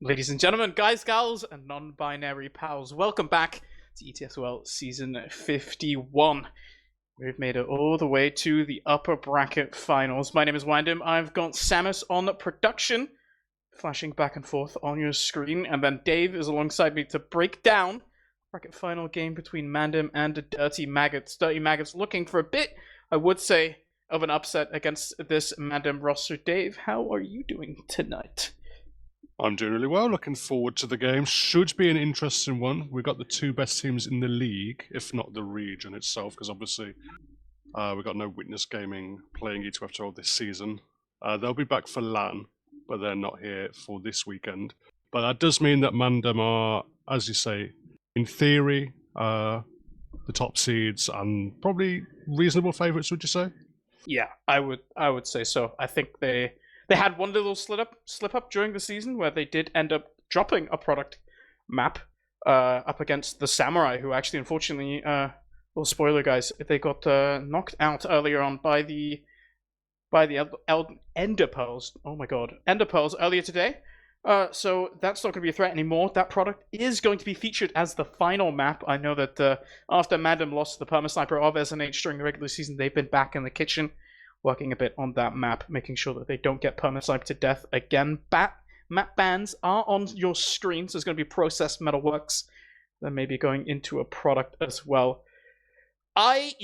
Ladies and gentlemen, guys, gals, and non-binary pals, welcome back to ETF2L Season 51. We've made it all the way to the upper bracket finals. My name is MANDEM. I've got Samus on production, flashing back and forth on your screen, and then Dave is alongside me to break down bracket final game between MANDEM and Dirty Maggots. Dirty Maggots looking for a bit, I would say, of an upset against this MANDEM roster. Dave, how are you doing tonight? I'm doing really well, looking forward to the game. Should be an interesting one. We've got the two best teams in the league, if not the region itself, because obviously we've got no Witness Gaming playing E2F2L this season. They'll be back for LAN, but they're not here for this weekend. But that does mean that MANDEM are, as you say, in theory, the top seeds and probably reasonable favourites, would you say? Yeah, I would say so. I think they had one little slip up during the season where they did end up dropping a product map up against the Samurai, who actually, unfortunately, well, spoiler guys, they got knocked out earlier on by the Ender Pearls. Oh my god, Ender Pearls earlier today. So that's not going to be a threat anymore. That product is going to be featured as the final map. I know that after MANDEM lost the Perma Sniper of SNH during the regular season, they've been back in the kitchen, working a bit on that map, making sure that they don't get perma-sniped to death again. Map bans are on your screen, so it's going to be processed Metalworks. Then maybe going into a product as well. I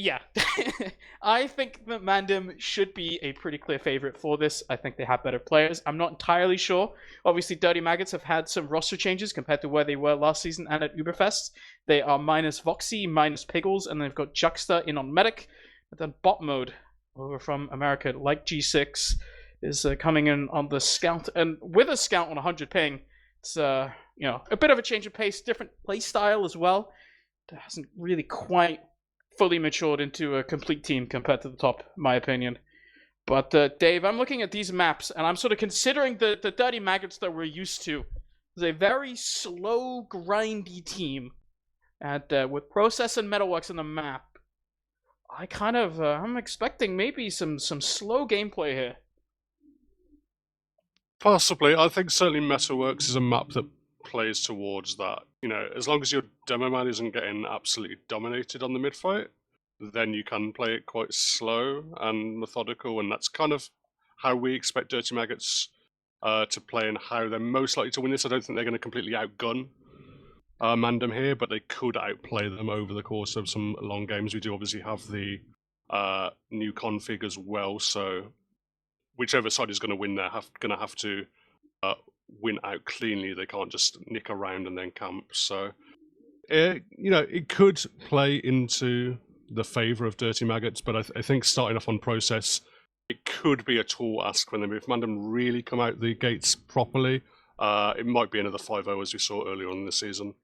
think that MANDEM should be a pretty clear favorite for this. I think they have better players. I'm not entirely sure. Obviously, Dirty Maggots have had some roster changes compared to where they were last season and at Uberfest. They are minus Voxy, minus Piggles, and they've got Juxta in on Medic. But then bot mode over from America, like G6, is coming in on the Scout, and with a Scout on 100 ping, it's a bit of a change of pace, different play style as well. It hasn't really quite fully matured into a complete team compared to the top, in my opinion. But Dave, I'm looking at these maps, and I'm sort of considering the Dirty Maggots that we're used to. It's a very slow, grindy team, and with Process and Metalworks on the map, I kind of, I'm expecting maybe some slow gameplay here. Possibly. I think certainly Metalworks is a map that plays towards that. You know, as long as your demo man isn't getting absolutely dominated on the mid fight, then you can play it quite slow and methodical, and that's kind of how we expect Dirty Maggots to play and how they're most likely to win this. I don't think they're going to completely outgun MANDEM here, but they could outplay them over the course of some long games. We do obviously have the new config as well, so whichever side is going to win, they're going to have to win out cleanly. They can't just nick around and then camp. So, it could play into the favour of Dirty Maggots, but I think starting off on Process, it could be a tall ask when they move. If MANDEM really come out the gates properly, it might be another 5-0 as we saw earlier on in the season.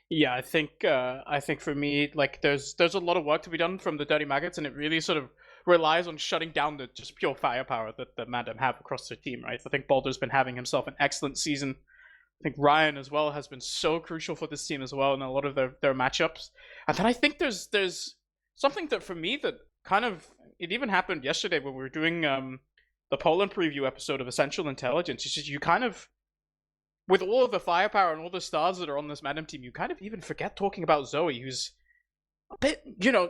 Yeah, I think for me, like there's a lot of work to be done from the Dirty Maggots, and it really sort of relies on shutting down the just pure firepower that MANDEM have across their team, right? I think Balder's been having himself an excellent season. I think Ryan as well has been so crucial for this team as well in a lot of their matchups. And then I think there's something that for me that kind of, it even happened yesterday when we were doing the Poland preview episode of Essential Intelligence. It's just you kind of, with all of the firepower and all the stars that are on this MANDEM team, you kind of even forget talking about Zoe, who's a bit,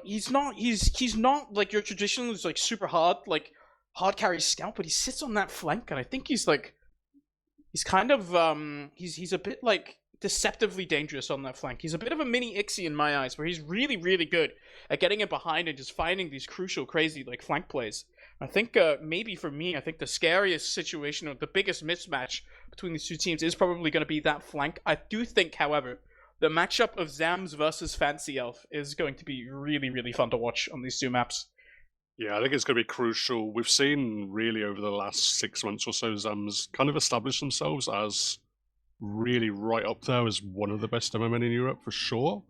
he's not like your traditional, like super hard carry scout, but he sits on that flank, and I think he's kind of, he's a bit like deceptively dangerous on that flank. He's a bit of a mini Ixie in my eyes, where he's really, really good at getting it behind and just finding these crucial, crazy, like, flank plays. I think maybe for me, I think the scariest situation or the biggest mismatch between these two teams is probably going to be that flank. I do think, however, the matchup of Zams versus Fancy Elf is going to be really, really fun to watch on these two maps. Yeah, I think it's going to be crucial. We've seen really over the last 6 months or so, Zams kind of establish themselves as really right up there as one of the best MMN in Europe for sure,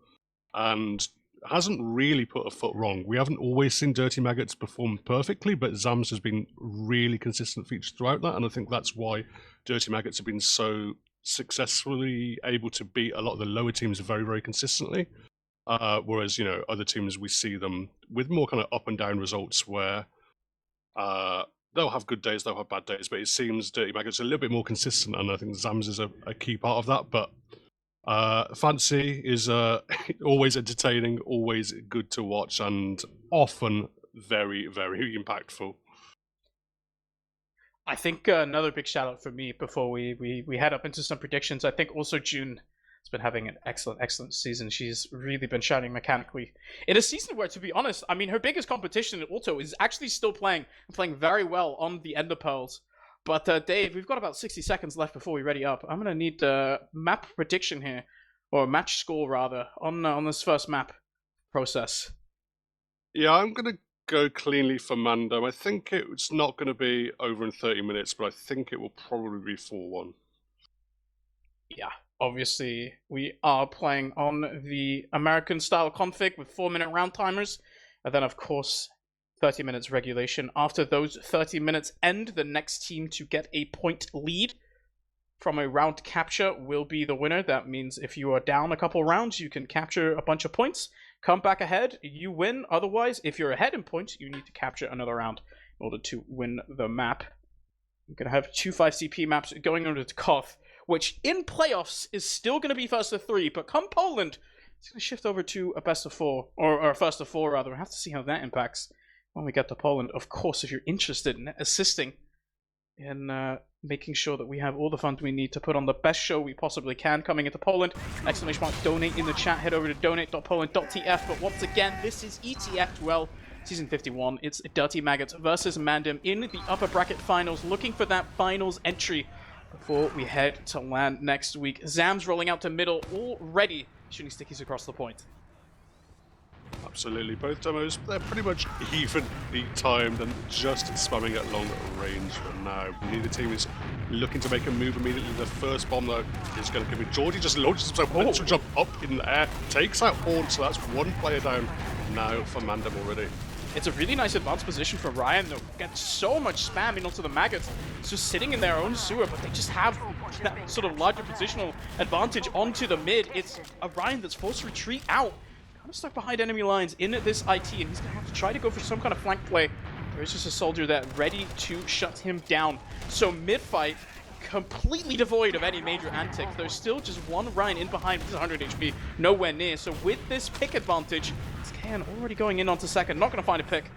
and hasn't really put a foot wrong. We haven't always seen Dirty Maggots perform perfectly, but Zams has been really consistent feature throughout that, and I think that's why Dirty Maggots have been so successfully able to beat a lot of the lower teams very, very consistently. Whereas, other teams, we see them with more kind of up and down results where they'll have good days, they'll have bad days, but it seems Dirty Maggots are a little bit more consistent, and I think Zams is a key part of that. But Fancy is always entertaining, always good to watch, and often very, very impactful. I think another big shout out for me before we head up into some predictions. I think also June has been having an excellent season. She's really been shining mechanically in a season where, to be honest, I mean, her biggest competition in Auto is actually still playing very well on the Ender Pearls. But Dave, we've got about 60 seconds left before we ready up. I'm gonna need the map prediction here, or match score rather, on this first map process. Yeah, I'm gonna go cleanly for MANDEM. I think it's not going to be over in 30 minutes, but I think it will probably be 4-1. Yeah, obviously we are playing on the American style config with 4-minute round timers, and then of course 30 minutes regulation. After those 30 minutes end, the next team to get a point lead from a round capture will be the winner. That means if you are down a couple rounds, you can capture a bunch of points, come back ahead, you win. Otherwise, if you're ahead in points, you need to capture another round in order to win the map. We're going to have 2 5CP maps going over to Koth, which in playoffs is still going to be first of 3, but come Poland, it's going to shift over to a best of 4, or a first of 4 rather. We'll have to see how that impacts when we get to Poland. Of course, if you're interested in assisting in making sure that we have all the funds we need to put on the best show we possibly can coming into Poland, ! donate in the chat, head over to donate.poland.tf. But once again, this is ETF2L Season 51. It's Dirty Maggots versus MANDEM in the upper bracket finals, looking for that finals entry before we head to LAN next week. Zam's rolling out to middle already, shooting stickies across the point. Absolutely, both demos, they're pretty much evenly timed and just spamming at long range for now. Neither team is looking to make a move immediately. The first bomb, though, is going to come in. Geordie just launches himself to jump up in the air, takes out Horn, so that's one player down now for MANDEM already. It's a really nice advanced position for Ryan, though. Gets so much spam in onto the Maggots. It's just sitting in their own sewer, but they just have that sort of larger positional advantage onto the mid. It's a Ryan that's forced to retreat out. Stuck behind enemy lines in this IT, and he's going to have to try to go for some kind of flank play. There's just a soldier that ready to shut him down. So mid-fight, completely devoid of any major antics. There's still just one Ryan in behind with 100 HP, nowhere near. So with this pick advantage, it's Kan already going in onto second. Not going to find a pick.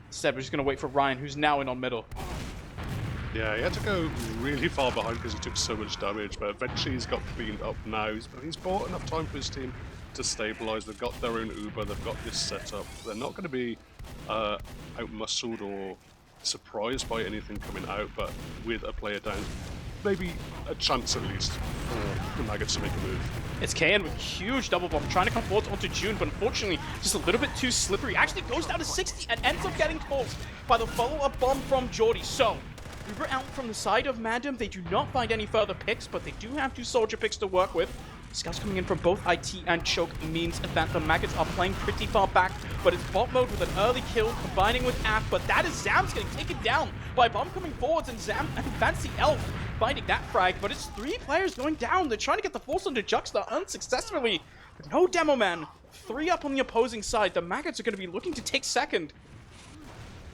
Instead, we're just going to wait for Ryan, who's now in on middle. Yeah, he had to go really far behind because he took so much damage, but eventually he's got cleaned up now. He's bought enough time for his team to stabilize. They've got their own Uber, they've got this setup. They're not going to be out-muscled or surprised by anything coming out, but with a player down, maybe a chance at least for the Maggots to make a move. It's Kan with huge double bomb, trying to come forward onto June, but unfortunately just a little bit too slippery. Actually goes down to 60 and ends up getting caught by the follow-up bomb from Geordie. So Uber out from the side of MANDEM. They do not find any further picks, but they do have 2 soldier picks to work with. Scouts coming in from both IT and Choke means that the Maggots are playing pretty far back, but it's bot mode with an early kill combining with App, but that is Zam's getting taken down by bomb coming forwards, and Zam and Fancy Elf finding that frag, but it's 3 players going down. They're trying to get the force under Juxta unsuccessfully. No Demo Man, 3 up on the opposing side. The Maggots are going to be looking to take second.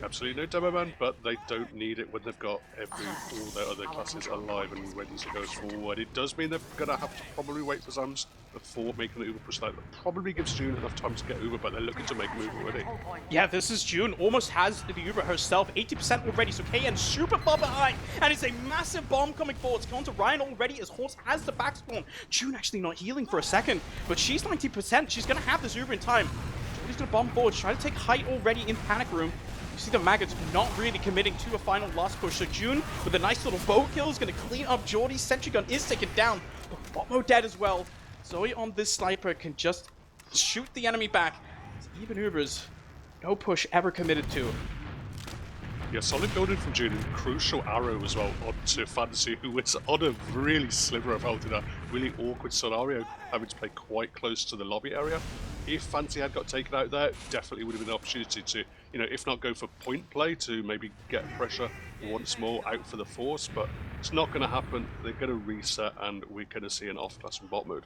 Absolutely no demo man, but they don't need it when they've got all their other classes alive and ready to go forward. It does mean they're going to have to probably wait for Zams before making the Uber push. That probably gives June enough time to get Uber, but they're looking to make a move already. Yeah, this is June. Almost has the Uber herself. 80% already, so KN super far behind. And it's a massive bomb coming forward. It's gone to Ryan already as Horse has the back spawn. June actually not healing for a second, but she's 90%. She's going to have this Uber in time. He's going to bomb forward, try to take height already in Panic Room. You see the Maggots not really committing to a final last push. So June, with a nice little bow kill, is going to clean up Geordie. Sentry gun is taken down. But bot mode dead as well. Zoe on this sniper can just shoot the enemy back. It's even Ubers, no push ever committed to. Yeah, solid building from June, and crucial arrow as well onto Fancy, who was on a really sliver of health in a really awkward scenario, having to play quite close to the lobby area. If Fancy had got taken out there, definitely would have been an opportunity to, you know, if not go for point play, to maybe get pressure once more out for the force, but it's not going to happen. They're going to reset, and we're going to see an off-class from bot mode.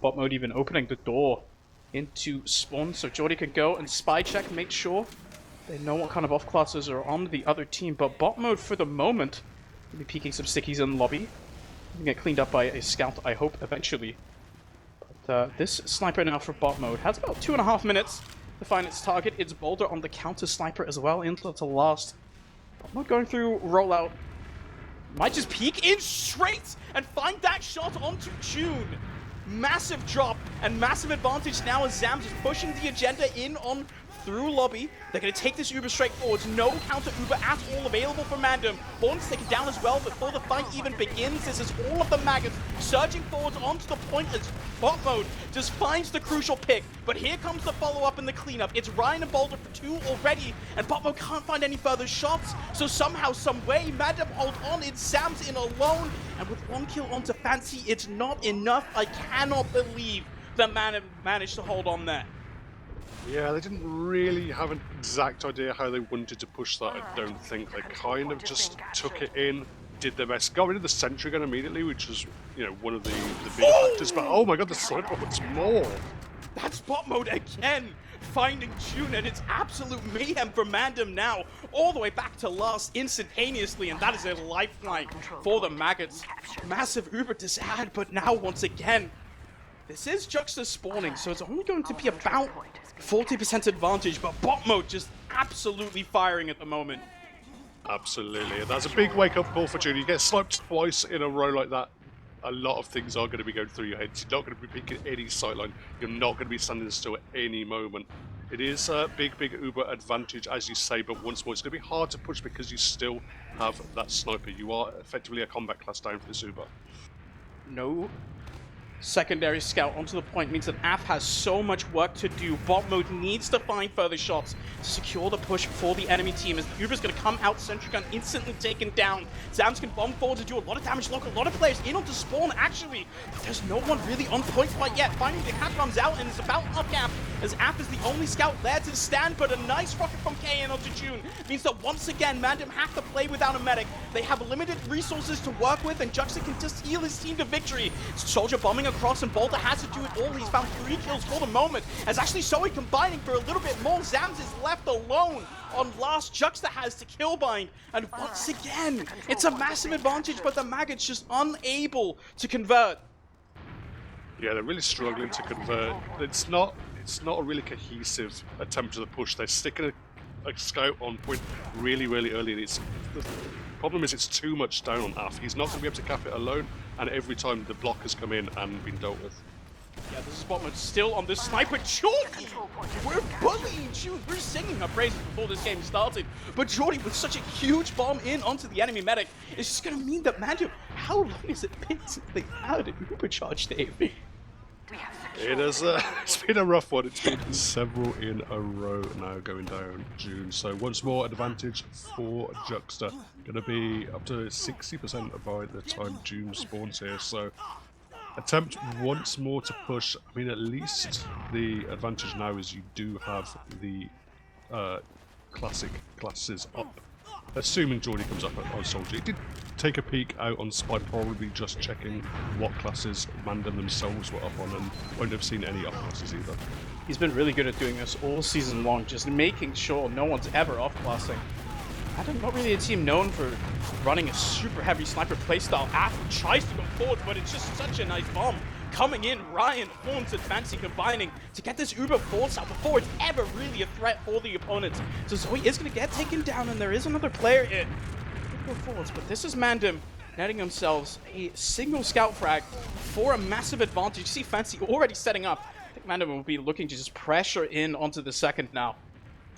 Bot mode even opening the door into spawn, so Geordie can go and spy check, make sure They know what kind of off-classes are on the other team, but bot mode for the moment will be peeking some stickies in the lobby. Gonna get cleaned up by a scout, I hope, eventually. But this sniper now for bot mode has about 2.5 minutes to find its target. It's Boulder on the counter sniper as well, into the last. Bot mode going through rollout. Might just peek in straight and find that shot onto June. Massive drop and massive advantage now as Zams is pushing the agenda in on through lobby. They're going to take this Uber straight forwards. No counter Uber at all available for MANDEM. Born's taken down as well before the fight even begins. This is all of the maggots surging forwards onto the point as bot mode just finds the crucial pick. But here comes the follow-up and the cleanup. It's Ryan and Boulder for 2 already, and bot mode can't find any further shots. So somehow, some way, MANDEM hold on. It's Zams in alone, and with 1 kill onto Fancy, it's not enough. I cannot believe that MANDEM managed to hold on there. Yeah, they didn't really have an exact idea how they wanted to push that, I don't think. They kind of just took it in, did their best, got rid of the sentry gun immediately, which was, you know, one of the bigger factors, but oh my god, the sniper wants more! That's bot mode again, finding June, and it's absolute mayhem for MANDEM now, all the way back to last instantaneously, and that is a lifeline for the maggots. Massive Uber disad, but now once again, this is Juxta spawning, so it's only going to be about 40% advantage, but bot mode just absolutely firing at the moment. Absolutely, and that's a big wake-up call for June. You get sniped twice in a row like that, a lot of things are going to be going through your head. You're not going to be picking any sightline. You're not going to be standing still at any moment. It is a big Uber advantage, as you say, but once more, it's going to be hard to push because you still have that sniper. You are effectively a combat class down for this Uber. No secondary scout onto the point means that AF has so much work to do. Bot mode needs to find further shots to secure the push for the enemy team as the Uber's going to come out, sentry gun instantly taken down. Zams can bomb forward to do a lot of damage, lock a lot of players in onto spawn actually. There's no one really on point quite yet. Finally the cap comes out and it's about up cap as AF is the only scout there to stand, but a nice rocket from KN onto June means that once again MANDEM have to play without a medic. They have limited resources to work with and Juxta can just heal his team to victory. Soldier bombing across and Boulder has to do it all. He's found 3 kills for the moment as actually Zoe combining for a little bit more. Zams is left alone on last. Juxta has to kill bind, and once again it's a massive advantage, but the maggots just unable to convert. Yeah, they're really struggling to convert. It's not a really cohesive attempt to the push. They're sticking a scout on point really early, and the problem is it's too much down on AF. He's not going to be able to cap it alone, and every time the block has come in and been dealt with. Yeah, this is Botman still on this sniper. Jordy! We're bullying June. We're singing her praises before this game started. But Jordy, with such a huge bomb in onto the enemy medic, is just going to mean that MANDEM, how long has it been since they had an Ubercharge, Dave? It has, it's been a rough one. It's been several in a row now going down June. So once more advantage for Juxta. Going to be up to 60% by the time June spawns here. So attempt once more to push. I mean, at least the advantage now is you do have the classic classes up. Assuming Jordy comes up on Soldier. He did take a peek out on Spy, probably just checking what classes MANDEM themselves were up on, and won't have seen any up classes either. He's been really good at doing this all season long, just making sure no one's ever off-classing. MANDEM not really a team known for running a super heavy sniper playstyle. AF tries to go forward, but it's just such a nice bomb. Coming in, Ryan, Horns, and Fancy combining to get this Uber force out before it's ever really a threat for the opponents. So Zoe is going to get taken down, and there is another player in. Go forwards, but this is MANDEM netting themselves a single scout frag for a massive advantage. You see Fancy already setting up. I think MANDEM will be looking to just pressure in onto the second now.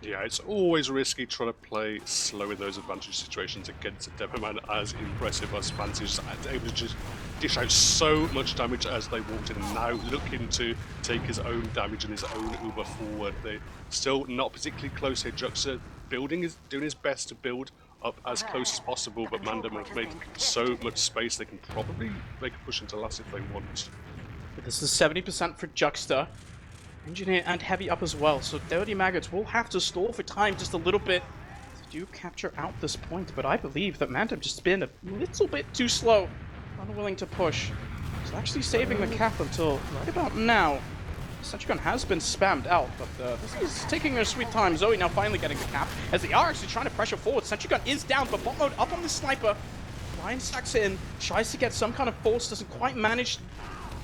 Yeah, it's always risky trying to play slow in those advantage situations against a Demoman as impressive as Fancy is able to just dish out so much damage as they walked in, and now looking to take his own damage and his own Uber forward. They're still not particularly close here. Juxta doing his best to build up as close as possible, but MANDEM have made so much space they can probably make a push into last if they want. But this is 70% for Juxta. Engineer and Heavy up as well, so Dirty Maggots will have to stall for time just a little bit to do capture out this point, but I believe that MANDEM just been a little bit too slow, unwilling to push. He's actually saving the cap until right about now. Sentry gun has been spammed out, but this is taking their sweet time. Zoe now finally getting the cap, as they are actually trying to pressure forward. Sentry gun is down, but bot mode up on the sniper. Ryan sacks in, tries to get some kind of force, doesn't quite manage to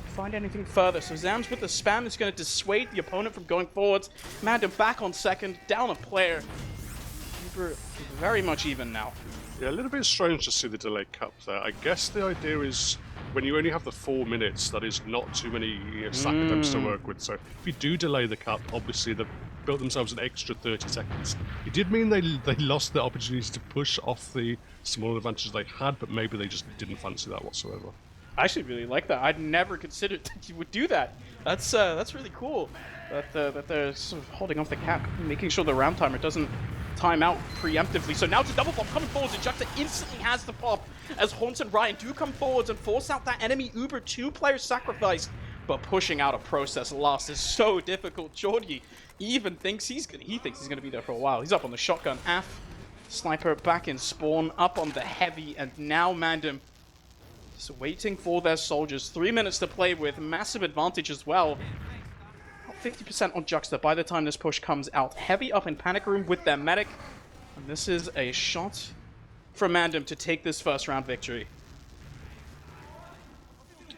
find anything further. So Zams with the spam is going to dissuade the opponent from going forwards. MANDEM back on second, down a player. Uber very much even now. Yeah, a little bit strange to see the delayed cap there. I guess the idea is when you only have the 4 minutes, that is not too many sack attempts to work with. So if you do delay the cap, obviously they've built themselves an extra 30 seconds. It did mean they lost the opportunity to push off the small advantages they had, but maybe they just didn't fancy that whatsoever. I actually really like that. I'd never considered that you would do that. That's really cool. That they're sort of holding off the cap, making sure the round timer doesn't time out preemptively. So now it's a double bomb coming forwards, and Juxta instantly has the pop as Haunts and Ryan do come forwards and force out that enemy Uber 2-player sacrifice. But pushing out a process loss is so difficult. Jordy even thinks he thinks he's gonna be there for a while. He's up on the shotgun. Af, sniper back in spawn, up on the heavy, and now MANDEM just waiting for their soldiers. 3 minutes to play with, massive advantage as well. 50% on Juxta by the time this push comes out. Heavy up in panic room with their medic. And this is a shot from MANDEM to take this first round victory.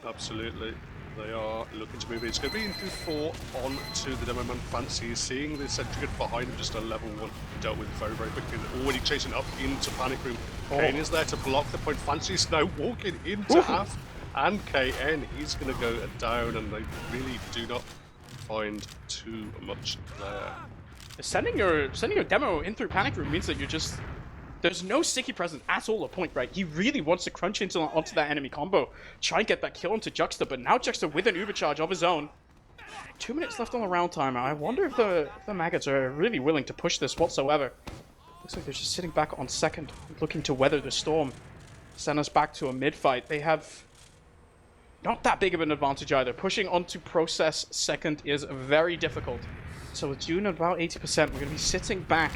Absolutely. They are looking to move in. It's going to be into 4 on to the Demo Man Fancy. Seeing the sentry gun behind him, just a level 1 dealt with very, very quickly. They're already chasing up into panic room. Kane is there to block the point. Fancy's now walking into Af and KN. He's going to go down, and they really do not find too much there. Sending your demo in through panic room means that you're just, there's no sticky presence at all at point, right? He really wants to crunch onto that enemy combo, try and get that kill onto Juxta, but now Juxta with an Uber charge of his own. 2 minutes left on the round timer. I wonder if the Maggots are really willing to push this whatsoever. Looks like they're just sitting back on second, looking to weather the storm. Send us back to a mid-fight. They have not that big of an advantage either. Pushing onto process second is very difficult. So with June at about 80%, we're going to be sitting back,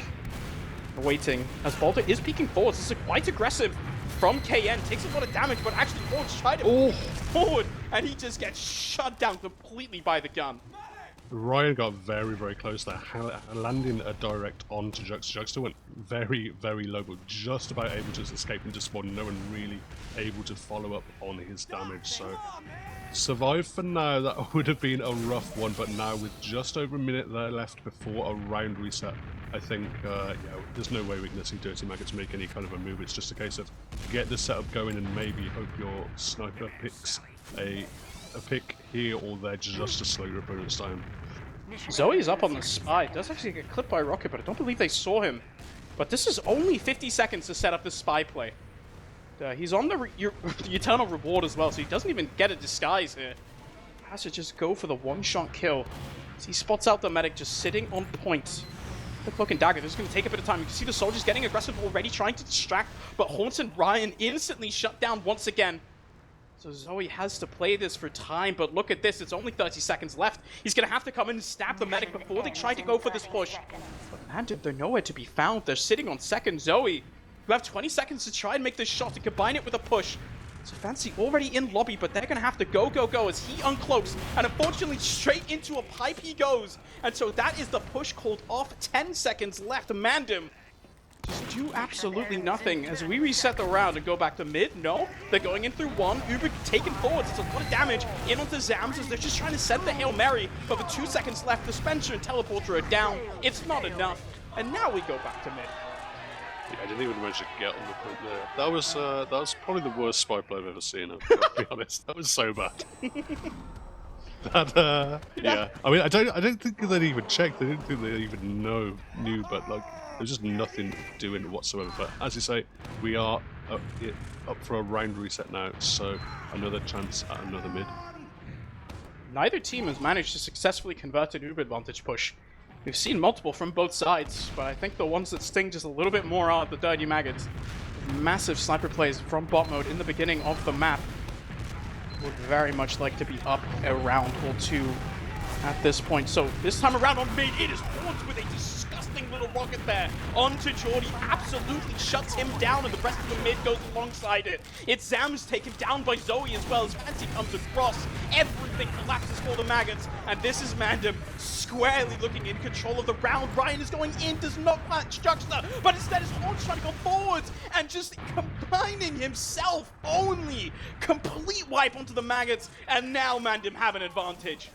waiting, as Balder is peeking forwards. This is quite aggressive from KN. Takes a lot of damage, but actually Forge tried to forward, and he just gets shut down completely by the gun. Ryan got very, very close there, landing a direct onto Juxta. Juxta went very, very low, but just about able to escape into spawn. No one really able to follow up on his damage, so survived for now. That would have been a rough one, but now with just over a minute there left before a round reset, I think, yeah, there's no way we're going to see Dirty Maggots make any kind of a move. It's just a case of get the setup going and maybe hope your sniper picks a pick here or there just to slow your opponent's down. Zoe's up on the spy. Does actually get clipped by a rocket, but I don't believe they saw him. But this is only 50 seconds to set up this spy play. He's on the eternal reward as well, so he doesn't even get a disguise here. Has to just go for the one-shot kill. So he spots out the medic just sitting on point. The cloak and dagger. This is going to take a bit of time. You can see the soldiers getting aggressive already, trying to distract, but Haunts and Ryan instantly shut down once again. So Zoe has to play this for time, but look at this. It's only 30 seconds left. He's going to have to come in and stab the medic before they try to go for this push. But MANDEM, they're nowhere to be found. They're sitting on second. Zoe, you have 20 seconds to try and make this shot to combine it with a push. So Fancy already in lobby, but they're going to have to go as he uncloaks. And unfortunately, straight into a pipe he goes. And so that is the push called off. 10 seconds left. MANDEM just do absolutely nothing as we reset the round and go back to mid. No, they're going in through one. Uber taken forwards. It's a lot of damage in onto Zams as they're just trying to send the Hail Mary. But with 2 seconds left, the Spencer and Teleporter are down. It's not enough. And now we go back to mid. Yeah, I didn't even manage to get on the point there. That was probably the worst spy play I've ever seen. I'll be honest. That was so bad. Yeah. I mean, I don't think they even checked. I didn't think they even knew, but like, there's just nothing doing whatsoever. But as you say, we are up for a round reset now, so another chance at another mid. Neither team has managed to successfully convert an Uber advantage push. We've seen multiple from both sides, but I think the ones that sting just a little bit more are the Dirty Maggots. Massive sniper plays from bot mode in the beginning of the map. Would very much like to be up a round or two at this point. So this time around on mid, it is Horns with a disgusting devastating little rocket there onto Jordy. Absolutely shuts him down, and the rest of the mid goes alongside it. It's Zams taken down by Zoe as well as Fancy comes across. Everything collapses for the Maggots, and this is MANDEM squarely looking in control of the round. Ryan is going in, does not match Juxta, but instead is Horns trying to go forwards and just combining himself only. Complete wipe onto the Maggots, and now MANDEM have an advantage.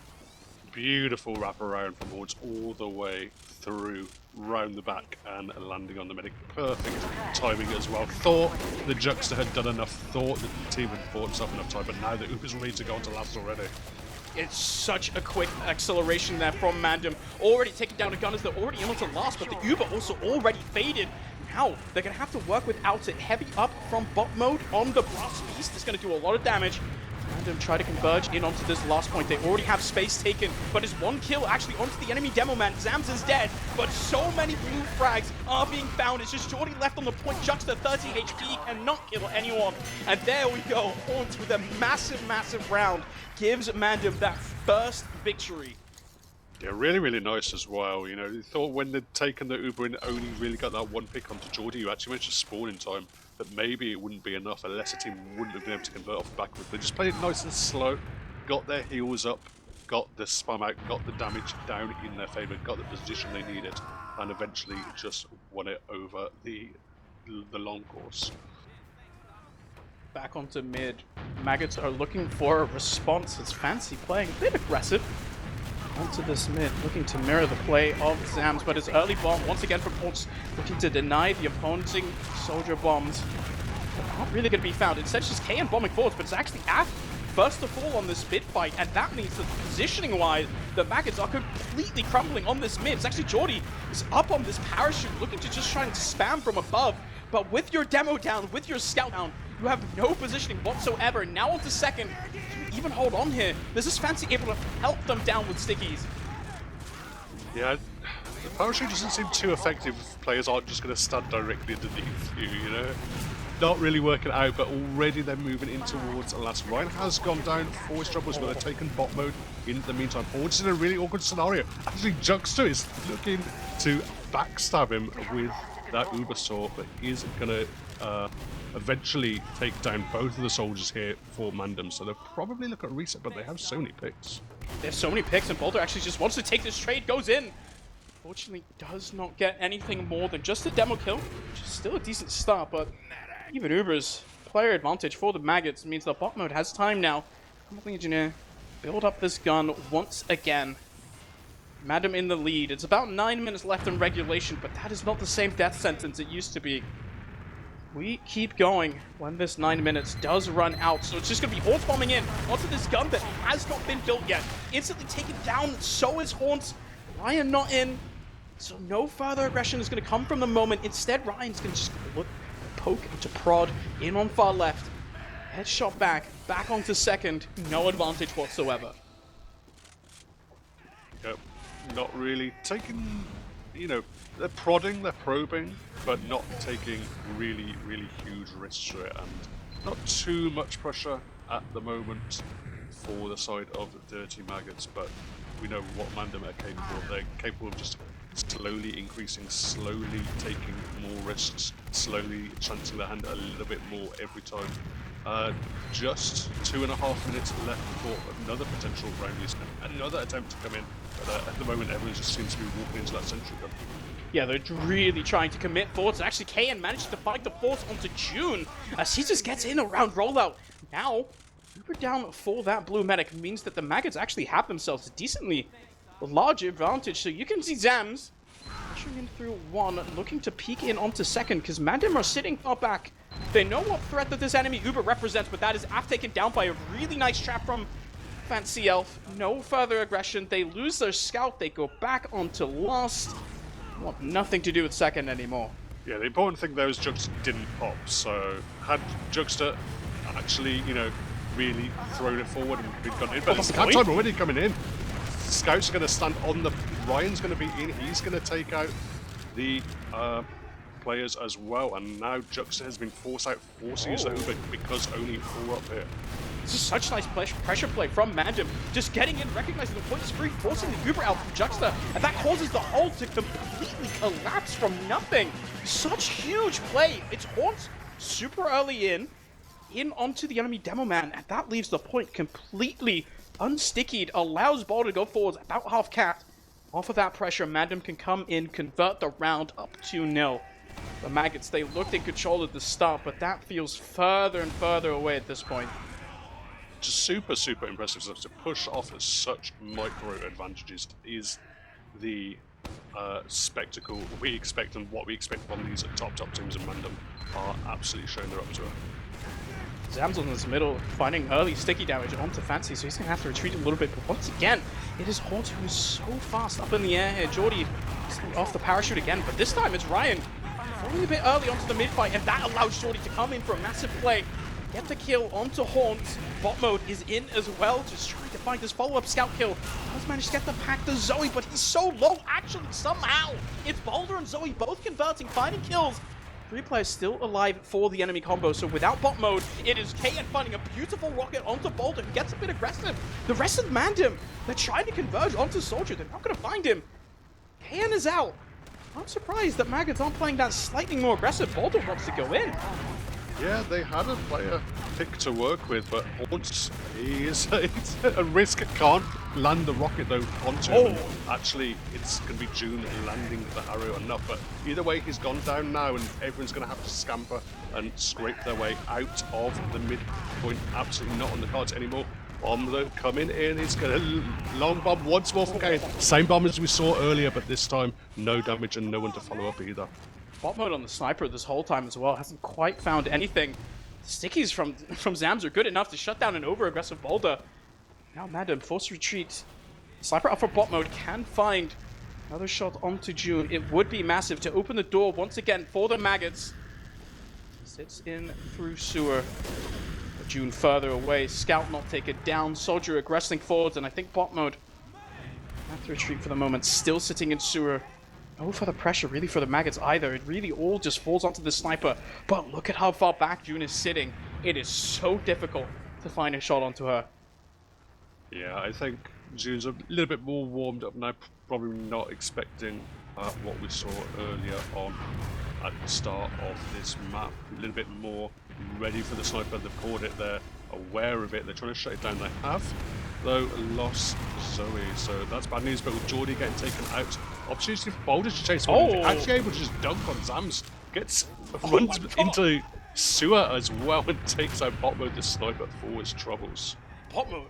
Beautiful wraparound from Horns all the way through, round the back and landing on the medic. Perfect timing as well. Thought the Juxta had done enough, thought the team had bought himself enough time, but now the Uber's ready to go onto last already. It's such a quick acceleration there from MANDEM. Already taking down a Gunners, they're already in onto last, but the Uber also already faded. Now they're going to have to work without it. Heavy up from bot mode on the Blast Beast is going to do a lot of damage. MANDEM try to converge in onto this last point. They already have space taken, but is one kill actually onto the enemy demo man. Zams is dead, but so many blue frags are being found. It's just Jordy left on the point. Juxta 30 HP cannot kill anyone. And there we go. Horns with a massive, massive round gives MANDEM that first victory. Yeah, really, really nice as well. You know, you thought when they'd taken the Uber and only really got that one pick onto Jordy, you actually managed to spawn in time, that maybe it wouldn't be enough. A lesser team wouldn't have been able to convert off the backwards. They just played it nice and slow, got their heals up, got the spam out, got the damage down in their favour, got the position they needed, and eventually just won it over the long course. Back onto mid. Maggots are looking for a response. It's Fancy playing a bit aggressive onto this mid, looking to mirror the play of Zams, but his early bomb, once again from Horns, looking to deny the opposing soldier bombs. They're not really going to be found. Instead, it's just KN bombing forwards, but it's actually Af first to fall on this mid fight, and that means that positioning-wise, the Maggots are completely crumbling on this mid. It's actually Jordy is up on this parachute, looking to just trying to spam from above, but with your demo down, with your scout down, you have no positioning whatsoever. Now onto second, can you even hold on here? This is Fancy able to help them down with stickies. Yeah, the parachute doesn't seem too effective if players aren't just going to stand directly underneath you, you know? Not really working out, but already they're moving in towards last. Ryan has gone down for his troubles, but they're taking bot mode in the meantime. Horns in a really awkward scenario. Actually, Juxta is looking to backstab him with that Uber sword, but is going to eventually take down both of the soldiers here for MANDEM. So they'll probably look at a reset, but they have so many picks. They have so many picks, and Boulder actually just wants to take this trade, goes in. Fortunately, does not get anything more than just a demo kill, which is still a decent start, but even Uber's player advantage for the Maggots means the bot mode has time now. Combat Engineer, build up this gun once again. MANDEM in the lead. It's about 9 minutes left in regulation, but that is not the same death sentence it used to be. We keep going when this 9 minutes does run out, so it's just going to be Horns bombing in onto this gun that has not been built yet. Instantly taken down, so is Horns. Ryan not in, so no further aggression is going to come from the moment. Instead, Ryan's going to just look, poke to prod in on far left. Headshot back onto second, no advantage whatsoever. Yep, not really taking, you know, they're prodding, they're probing, but not taking really, really huge risks to it, and not too much pressure at the moment for the side of the Dirty Maggots, but we know what MANDEM are capable of. They're capable of just slowly increasing, slowly taking more risks, slowly chancing their hand a little bit more every time. Just 2.5 minutes left for another potential round use, another attempt to come in, but at the moment everyone just seems to be walking into that sentry gun. Yeah, they're really trying to commit forwards. Actually, KN managed to find the force onto June as he just gets in around rollout. Now, Uber down for that blue medic means that the Maggots actually have themselves a decently large advantage. So you can see Zams pushing in through one, looking to peek in onto second, because MANDEM are sitting far back. They know what threat that this enemy Uber represents, but that is taken down by a really nice trap from Fancy Elf. No further aggression. They lose their scout. They go back onto last. Want nothing to do with second anymore. Yeah, the important thing there is Juxta didn't pop, so had Juxta actually, you know, really thrown it forward and been gone in, but it's the time already coming in. Scouts are going to stand on the... Ryan's going to be in, he's going to take out the players as well, and now Juxta has been forced out, forcing us over because only 4 up here. This is such nice pressure play from MANDEM, just getting in, recognizing the point spree, forcing the Uber out from Juxta, and that causes the hold to completely collapse from nothing. Such huge play. It's Haunt super early in onto the enemy demo man, and that leaves the point completely unstickied, allows Ball to go forwards about half capped. Off of that pressure, MANDEM can come in, convert the round up 2-0. The Maggots, they looked in control at the start, but that feels further and further away at this point. Just super, super impressive stuff to push off at such micro advantages is the spectacle we expect, and what we expect from these top teams in MANDEM are absolutely showing they're up to it. Zams on this middle, finding early sticky damage onto Fancy, so he's going to have to retreat a little bit, but once again, it is Haunt who is so fast up in the air here. Jordy off the parachute again, but this time it's Ryan falling a bit early onto the mid-fight, and that allows Jordy to come in for a massive play, get the kill onto Haunt. Bot mode is in as well, just trying to find this follow-up scout kill. Does manage to get the pack to Zoe, but he's so low, actually, somehow. It's Boulder and Zoe both converting, finding kills. 3 players still alive for the enemy combo, so without bot mode, it is KN finding a beautiful rocket onto Boulder, who gets a bit aggressive. The rest of MANDEM, they're trying to converge onto Soldier, they're not going to find him. KN is out. I'm surprised that Maggots aren't playing that slightly more aggressive. Boulder wants to go in. Yeah, they had a player pick to work with, but Haunt, it's a risk. Can't land the rocket though onto him. Actually, it's going to be June landing the arrow enough, but either way, he's gone down now, and everyone's going to have to scamper and scrape their way out of the midpoint. Absolutely not on the cards anymore. Bomb though coming in, it's going to long bomb once more from Kane. Same bomb as we saw earlier, but this time no damage and no one to follow up either. Bot mode on the sniper this whole time as well, hasn't quite found anything. The stickies from Zams are good enough to shut down an over-aggressive Boulder. Now MANDEM forced retreat. Sniper up for bot mode can find another shot onto June. It would be massive to open the door once again for the Maggots. Sits in through sewer. June further away. Scout not taken down. Soldier aggressing forwards, and I think bot mode have to retreat for the moment. Still sitting in sewer. No further pressure really for the Maggots either. It really all just falls onto the sniper. But look at how far back June is sitting. It is so difficult to find a shot onto her. Yeah, I think June's a little bit more warmed up now. Probably not expecting what we saw earlier on at the start of this map. A little bit more ready for the sniper. They've caught it. They're aware of it. They're trying to shut it down. They have, though, lost Zoe. So that's bad news. But with Jordy getting taken out, opportunity for Boulder to chase one. Actually able to just dunk on Zams. Runs into sewer as well and takes out bot mode, the sniper, for his troubles. Bot mode,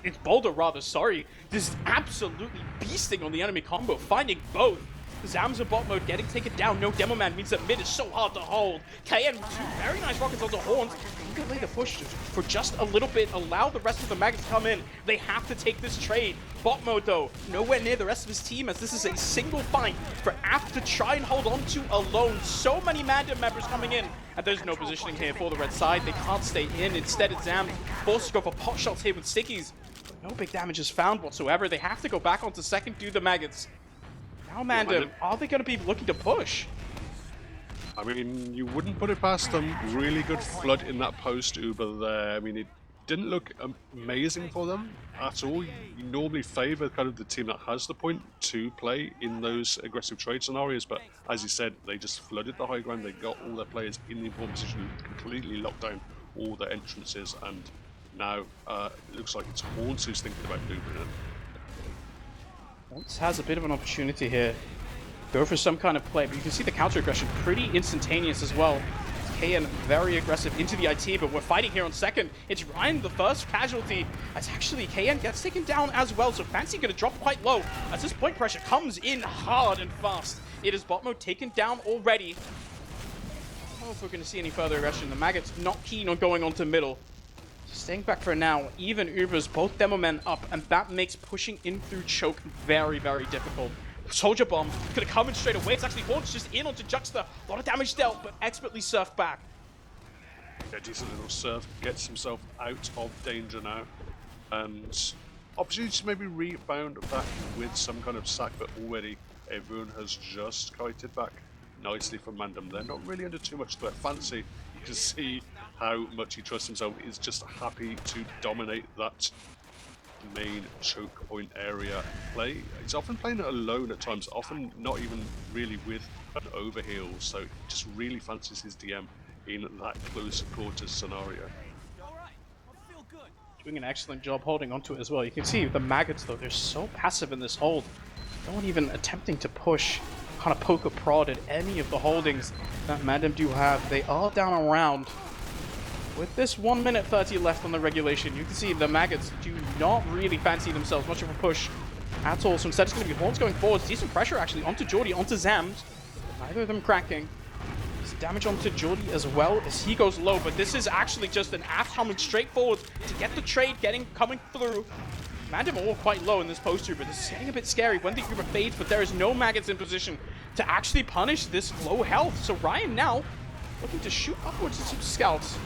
it's Boulder rather, sorry. Just absolutely beasting on the enemy combo, finding both. Zams and bot mode getting taken down. No demo man means that mid is so hard to hold. KN, 2 very nice rockets onto Horns. I'm gonna lay the push for just a little bit. Allow the rest of the Maggots to come in. They have to take this trade. Bot mode though, nowhere near the rest of his team, as this is a single fight for Aft to try and hold on to alone. So many MANDEM members coming in, and there's no positioning here for the red side. They can't stay in. Instead, it's Zam forced to go for pot shots here with stickies. But no big damage is found whatsoever. They have to go back onto second due the Maggots. Now MANDEM, are they going to be looking to push? I mean, you wouldn't put it past them. Really good flood in that post Uber there. I mean, it didn't look amazing for them at all. You normally favour kind of the team that has the point to play in those aggressive trade scenarios, but as you said, they just flooded the high ground. They got all their players in the important position, completely locked down all their entrances, and now it looks like it's Horns who's thinking about moving it. Horns has a bit of an opportunity here. Go for some kind of play, but you can see the counter aggression pretty instantaneous as well. KN very aggressive into the IT, but we're fighting here on second. It's Ryan, the first casualty, as actually KN gets taken down as well, so Fancy gonna drop quite low as this point pressure comes in hard and fast. It is bot mode taken down already. I don't know if we're gonna see any further aggression. The Maggots not keen on going onto middle. Staying back for now, even Ubers, both demo men up, and that makes pushing in through choke very, very difficult. Soldier bomb gonna come in straight away. It's actually Horns just in onto Juxta. A lot of damage dealt, but expertly surfed back. Yeah, decent little surf, gets himself out of danger now. And opportunity to maybe rebound back with some kind of sack, but already everyone has just kited back. nicely from MANDEM. They're not really under too much threat. Fancy, you can see how much he trusts himself. He's just happy to dominate that main choke point area play. He's often playing it alone at times, often not even really with an overheal, so he just really fancies his DM in that close quarters scenario. Doing an excellent job holding onto it as well. You can see the Maggots, though, they're so passive in this hold. No one even attempting to push, kind of poke or prod at any of the holdings that MANDEM do have. They are down a round. With this 1 minute 30 left on the regulation, you can see the Maggots do not really fancy themselves much of a push at all. So instead it's going to be Horns going forwards. Decent pressure actually onto Jordy, onto Zams. Neither of them cracking. There's damage onto Jordy as well as he goes low, but this is actually just an AF coming straight forward to get the trade coming through. MANDEM are all quite low in this poster, but this is getting a bit scary when the Uber fades, but there is no Maggots in position to actually punish this low health. So Ryan now looking to shoot upwards to some scouts.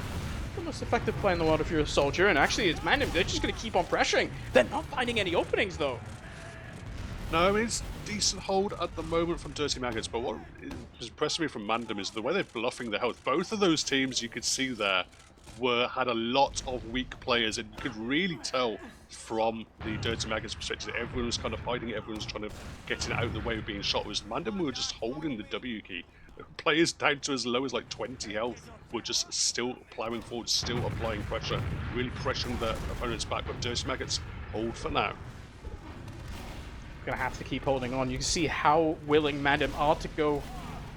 The most effective play in the world if you're a soldier, and actually it's MANDEM, they're just going to keep on pressuring. They're not finding any openings though. No, I mean, it's decent hold at the moment from Dirty Maggots, but what is impressing me from MANDEM is the way they're bluffing their health. Both of those teams you could see there had a lot of weak players, and you could really tell from the Dirty Maggots perspective that everyone was kind of hiding it, everyone was trying to get it out of the way of being shot. Whereas MANDEM were just holding the W key. Players down to as low as like 20 health were just still plowing forward, still applying pressure, really pressuring their opponents back, but Dirty Maggots hold for now. Gonna have to keep holding on. You can see how willing MANDEM are to go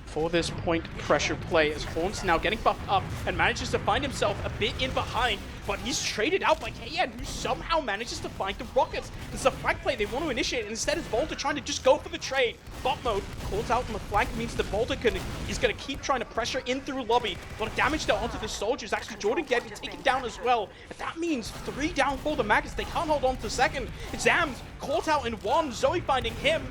for this point pressure play as Horns now getting buffed up and manages to find himself a bit in behind, but he's traded out by KN, who somehow manages to find the rockets. This is a flank play they want to initiate, and instead it's Boulder trying to just go for the trade. Bot mode calls out on the flank means that Boulder is going to keep trying to pressure in through lobby. A lot of damage there onto the soldiers. Actually, Jordan getting taken down as well. And that means 3 down for the Maggots. They can't hold on to second. It's Zams caught out in 1. Zoe finding him.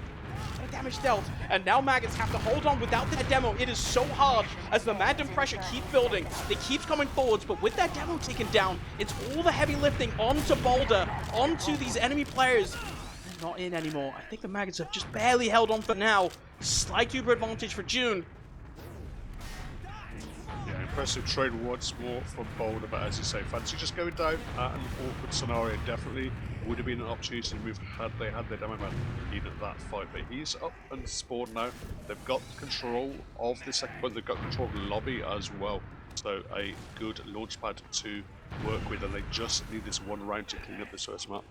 Damage dealt, and now Maggots have to hold on without that demo. It is so hard as the MANDEM pressure keeps building. They keep coming forwards, but with that demo taken down, it's all the heavy lifting onto Boulder, onto these enemy players. They're not in anymore. I think the Maggots have just barely held on for now. Slight Uber advantage for June. Yeah, impressive trade once more from Boulder, but as you say, fancy just going down at an awkward scenario. Definitely would have been an opportunity to move had they had their demo man in that fight, but he's up and spawned now. They've got control of the second point, they've got control of the lobby as well, so a good launch pad to work with, and they just need this 1 round to clean up this first map.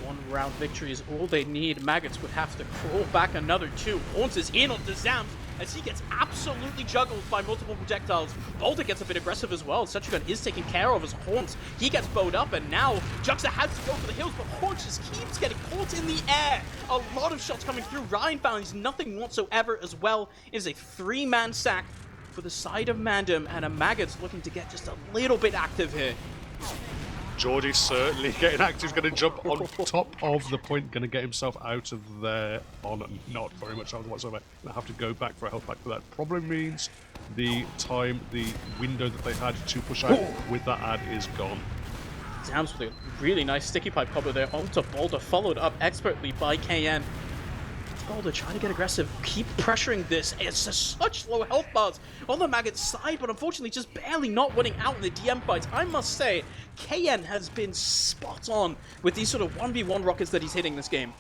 1 round victory is all they need. Maggots would have to crawl back another 2. Horns is in onto Zams as he gets absolutely juggled by multiple projectiles. Boulder gets a bit aggressive as well. Suchugun is taken care of as Horns. He gets bowed up, and now Juxa has to go for the hills, but Horns just keeps getting caught in the air. A lot of shots coming through. Ryan finds nothing whatsoever as well. It is a 3-man sack for the side of MANDEM, and a Maggots looking to get just a little bit active here. Jordy's certainly getting active, going to jump on top of the point, going to get himself out of there on not very much health whatsoever. Going to have to go back for a health pack for that. Probably means the window that they had to push out with that ad is gone. Zams with a really nice sticky pipe cover there onto Boulder, followed up expertly by KN. Boulder trying to get aggressive, keep pressuring this. It's just such low health bars on the Maggots side, but unfortunately just barely not winning out in the DM fights. I must say, KN has been spot on with these sort of 1v1 rockets that he's hitting this game.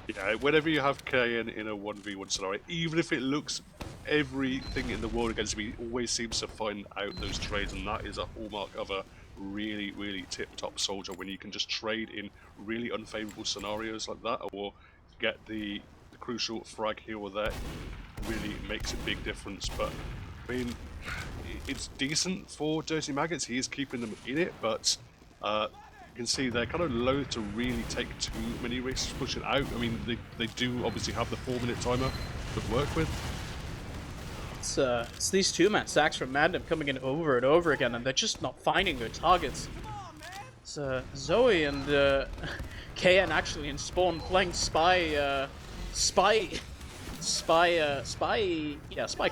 Yeah, whenever you have KN in a 1v1 scenario, even if it looks everything in the world against him, he always seems to find out those trades, and that is a hallmark of a really, really tip-top soldier, when you can just trade in really unfavorable scenarios like that, or get the crucial frag here or there. Really makes a big difference. But I mean, it's decent for Dirty Maggots. He is keeping them in it, but you can see they're kind of loath to really take too many risks pushing out. I mean, they do obviously have the 4-minute timer to work with. It's these 2-man sacks from MANDEM coming in over and over again, and they're just not finding their targets. It's Zoe and KN actually in spawn playing spy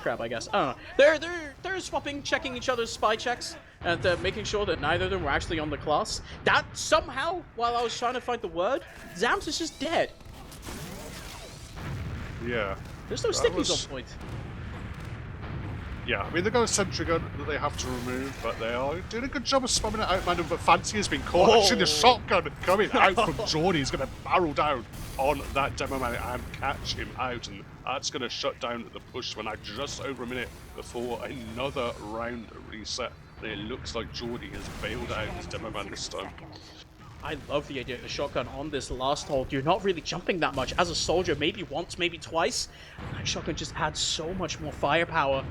crab, I guess. I don't know. They're swapping, checking each other's spy checks, and making sure that neither of them were actually on the class. That somehow, while I was trying to find the word, Zams is just dead. Yeah. There's no stickies on point. Yeah, I mean, they've got a sentry gun that they have to remove, but they are doing a good job of spamming it out, MANDEM. But Fancy has been caught. Actually, the shotgun coming out from Geordie is going to barrel down on that demo man and catch him out. And that's going to shut down the push when just over a minute before another round reset. It looks like Geordie has bailed out his demo man this time. I love the idea of the shotgun on this last hold. You're not really jumping that much. As a soldier, maybe once, maybe twice. That shotgun just adds so much more firepower.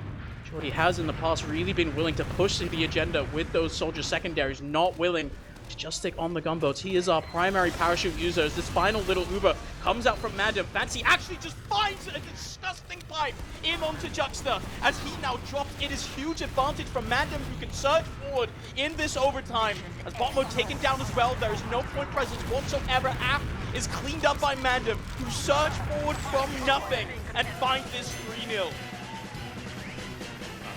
Geordie has in the past really been willing to push the agenda with those soldier secondaries, not willing to just stick on the gunboats. He is our primary parachute user as this final little Uber comes out from MANDEM. Fancy actually just finds a disgusting pipe in onto Juxta as he now drops. It is huge advantage from MANDEM, who can surge forward in this overtime. As bot mode taken down as well, there is no point presence whatsoever. App is cleaned up by MANDEM, who surge forward from nothing and find this 3-0.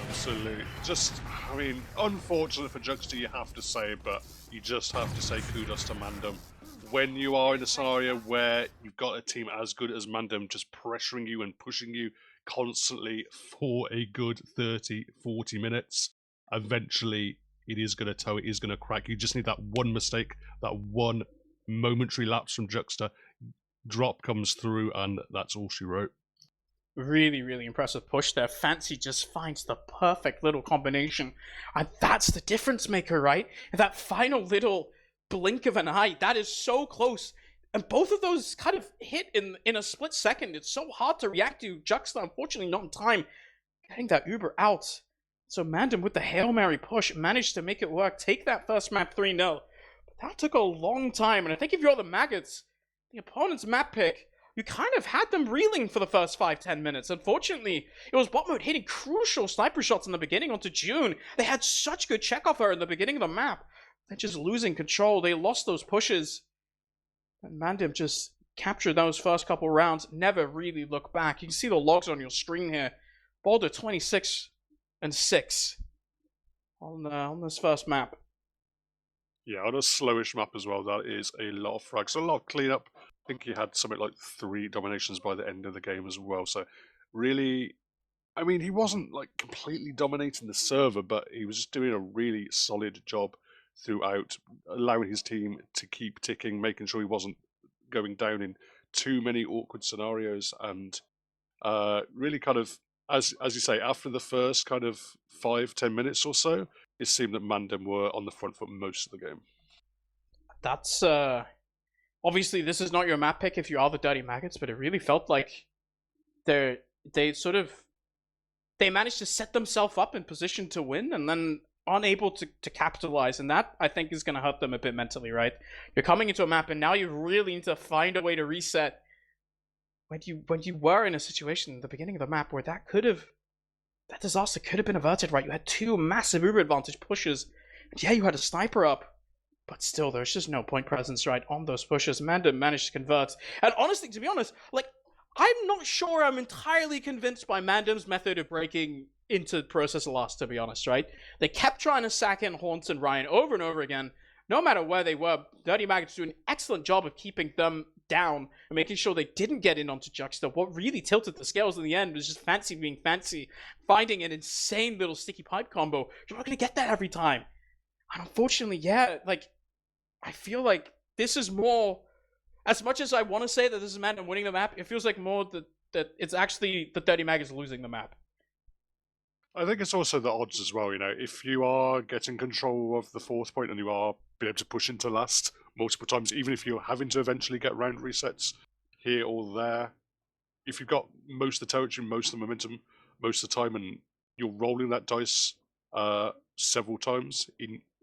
Absolutely. Just, I mean, unfortunate for Juxta, you have to say, but you just have to say kudos to MANDEM. When you are in a scenario where you've got a team as good as MANDEM just pressuring you and pushing you constantly for a good 30, 40 minutes, eventually it is going to toe, it is going to crack. You just need that one mistake, that one momentary lapse from Juxta. Drop comes through, and that's all she wrote. Really, really impressive push there. Fancy just finds the perfect little combination. And that's the difference maker, right? That final little blink of an eye, that is so close. And both of those kind of hit in a split second. It's so hard to react to. Juxta, unfortunately, not in time. Getting that Uber out. So MANDEM with the Hail Mary push managed to make it work. Take that first map 3-0. But that took a long time. And I think if you're the MAGGOTS, the opponent's map pick, you kind of had them reeling for the first 5-10 minutes. Unfortunately, it was bot mode hitting crucial sniper shots in the beginning onto June. They had such good check off her in the beginning of the map. They're just losing control. They lost those pushes. And MANDEM just captured those first couple rounds. Never really look back. You can see the logs on your screen here. Boulder 26-6 on this first map. Yeah, on a slowish map as well, that is a lot of frags. A lot of cleanup. I think he had something like 3 dominations by the end of the game as well. So really, I mean, he wasn't like completely dominating the server, but he was just doing a really solid job throughout, allowing his team to keep ticking, making sure he wasn't going down in too many awkward scenarios, and really kind of, as you say, after the first kind of 5-10 minutes or so, it seemed that MANDEM were on the front foot most of the game. That's obviously this is not your map pick if you are the Dirty Maggots, but it really felt like they managed to set themselves up in position to win and then unable to capitalize, and that I think is going to hurt them a bit mentally, right? You're coming into a map and now you really need to find a way to reset when you were in a situation at the beginning of the map where that disaster could have been averted, right? You had 2 massive Uber advantage pushes, and yeah, you had a sniper up, but still, there's just no point presence, right, on those pushes. MANDEM managed to convert. And honestly, to be honest, like, I'm not sure I'm entirely convinced by MANDEM's method of breaking into process loss, to be honest, right? They kept trying to sack in Haunts and Ryan over and over again. No matter where they were, Dirty Maggots doing an excellent job of keeping them down and making sure they didn't get in onto Juxta. What really tilted the scales in the end was just Fancy being Fancy, finding an insane little sticky pipe combo. You're not going to get that every time. And unfortunately, yeah, like, I feel like this is more, as much as I want to say that this is MANDEM winning the map, it feels like more that it's actually the Dirty Maggots losing the map. I think it's also the odds as well, you know, if you are getting control of the 4th point and you are being able to push into last multiple times, even if you're having to eventually get round resets here or there, if you've got most of the territory, most of the momentum, most of the time, and you're rolling that dice several times,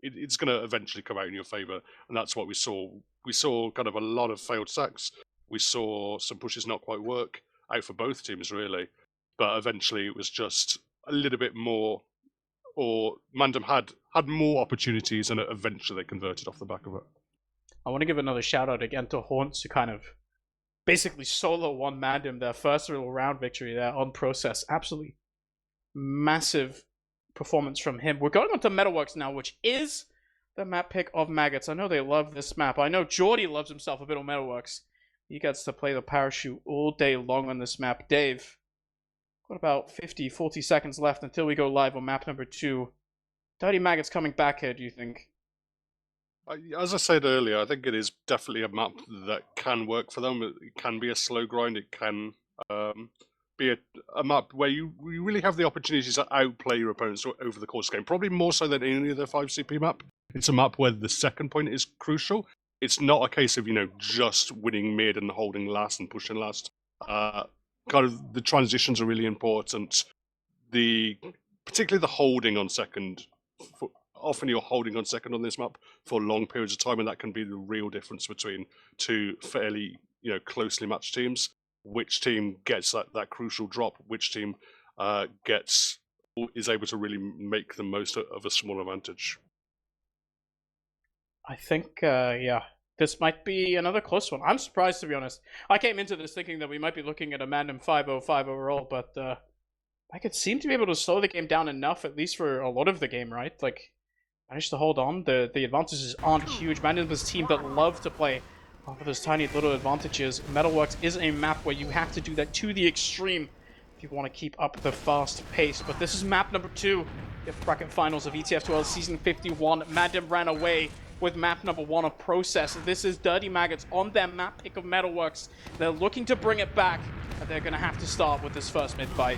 it's going to eventually come out in your favour, and that's what we saw. We saw kind of a lot of failed sacks. We saw some pushes not quite work out for both teams, really, but eventually it was just a little bit more, or MANDEM had more opportunities, and eventually they converted off the back of it. I want to give another shout out again to Haunts, who kind of basically solo won MANDEM their first little round victory there on process. Absolutely massive performance from him. We're going on to Metalworks now, which is the map pick of MAGGOTS. I know they love this map. I know Geordie loves himself a bit on Metalworks. He gets to play the parachute all day long on this map. Dave, Got about 50, 40 seconds left until we go live on map number 2. Dirty Maggots coming back here, do you think? As I said earlier, I think it is definitely a map that can work for them. It can be a slow grind. It can be a map where you really have the opportunities to outplay your opponents over the course of the game. Probably more so than any other 5CP map. It's a map where the second point is crucial. It's not a case of, just winning mid and holding last and pushing last. Kind of the transitions are really important. Particularly the holding on second. Often you're holding on second on this map for long periods of time, and that can be the real difference between two fairly, closely matched teams. Which team gets that crucial drop? Which team is able to really make the most of a small advantage? I think, yeah, this might be another close one. I'm surprised, to be honest. I came into this thinking that we might be looking at a MANDEM 5-0-5 overall, but I could seem to be able to slow the game down enough, at least for a lot of the game, right? Like, managed to hold on. The advantages aren't huge. MANDEM is a team that love to play off of those tiny little advantages. Metalworks is a map where you have to do that to the extreme if you want to keep up the fast pace. But this is map number 2. The bracket finals of ETF2L Season 51. MANDEM ran away with map number 1 of Process. This is Dirty Maggots on their map pick of Metalworks. They're looking to bring it back, and they're going to have to start with this first mid-fight.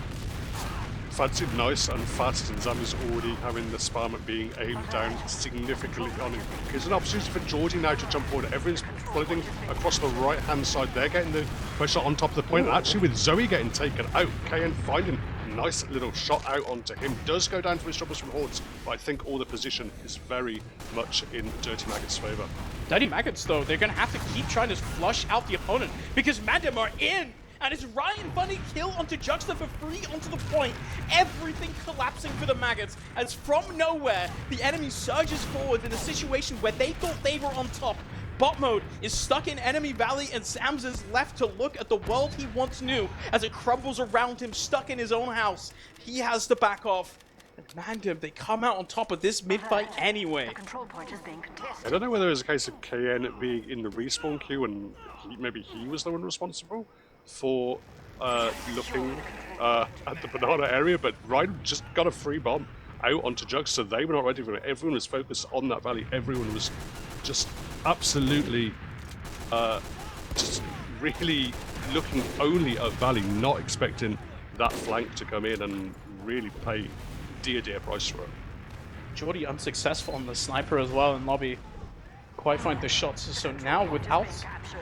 Fancied nice and fast, and Samus already having the spam being aimed down significantly on him. It's an opportunity for Geordie now to jump forward. Everyone's floating across the right-hand side. They're getting the pressure on top of the point. And actually, with Zoe getting taken out, KN finding a nice little shot out onto him. Does go down to his troubles from Hordes, but I think all the position is very much in Dirty Maggots' favour. Dirty Maggots, though, they're going to have to keep trying to flush out the opponent because MANDEM are in. And it's Ryan Bunny kill onto Juxta for free onto the point. Everything collapsing for the Maggots as from nowhere, the enemy surges forward in a situation where they thought they were on top. Bot mode is stuck in enemy valley and Sams is left to look at the world he once knew as it crumbles around him, stuck in his own house. He has to back off. And MANDEM, they come out on top of this mid-fight anyway. The control point is being contested. I don't know whether it was a case of KN being in the respawn queue and maybe he was the one responsible for looking at the banana area, but Ryan just got a free bomb out onto Jugs, so they were not ready for it. Everyone was focused on that valley. Everyone was just absolutely just really looking only at valley, not expecting that flank to come in and really pay dear price for it. Geordie unsuccessful on the sniper as well in lobby. Quite find the shots. So now without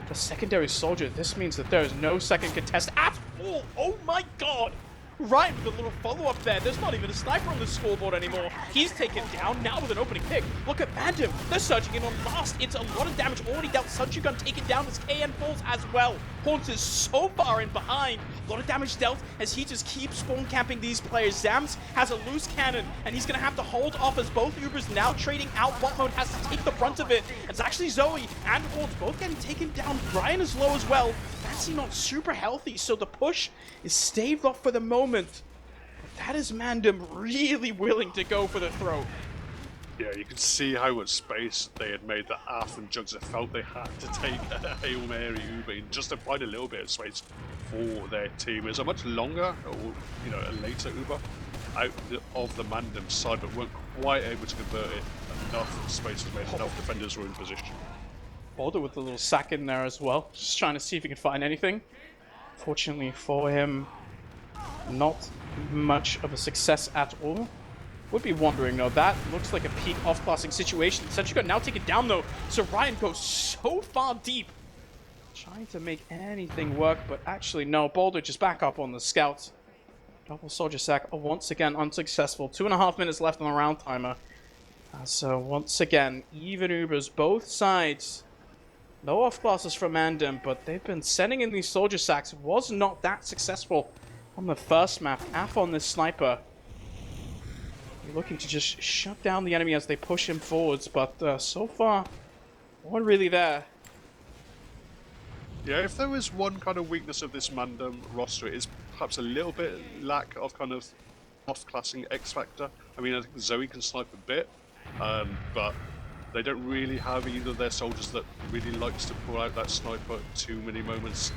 the secondary soldier, this means that there is no second contest at all. Oh my god! Ryan with a little follow-up there. There's not even a sniper on the scoreboard anymore. He's taken down now with an opening pick. Look at MANDEM. They're surging in on last. It's a lot of damage already dealt. Sunchu Gun taken down as KN falls as well. Haunts is so far in behind. A lot of damage dealt as he just keeps spawn camping these players. Zams has a loose cannon and he's going to have to hold off as both Ubers now trading out. Bot mode has to take the brunt of it. It's actually Zoe and Haunts both getting taken down. Brian is low as well. Fancy not super healthy, so the push is staved off for the moment. But that is MANDEM really willing to go for the throat. Yeah, you can see how much space they had made that Af and Jugs felt they had to take a Hail Mary Uber in just to find a little bit of space for their team. It's a much longer, or a later Uber out of the MANDEM side, but weren't quite able to convert it. Enough space was made, enough defenders were in position. Boulder with a little sack in there as well, just trying to see if he can find anything. Fortunately for him, not much of a success at all. Would be wondering though, that looks like a peak off-classing situation. Senchu got now taken down though, so Ryan goes so far deep. Trying to make anything work, but actually no, Boulder just back up on the scouts. Double soldier sack, once again unsuccessful. 2.5 minutes left on the round timer. So once again, even Ubers, both sides. No off-classes from MANDEM, but they've been sending in these soldier sacks. Was not that successful on the first map. Af on this sniper. You're looking to just shut down the enemy as they push him forwards, but so far, no one really there. Yeah, if there was one kind of weakness of this MANDEM roster, it is perhaps a little bit lack of kind of off-classing X factor. I mean, I think Zoe can snipe a bit, but they don't really have either of their soldiers that really likes to pull out that sniper too many moments.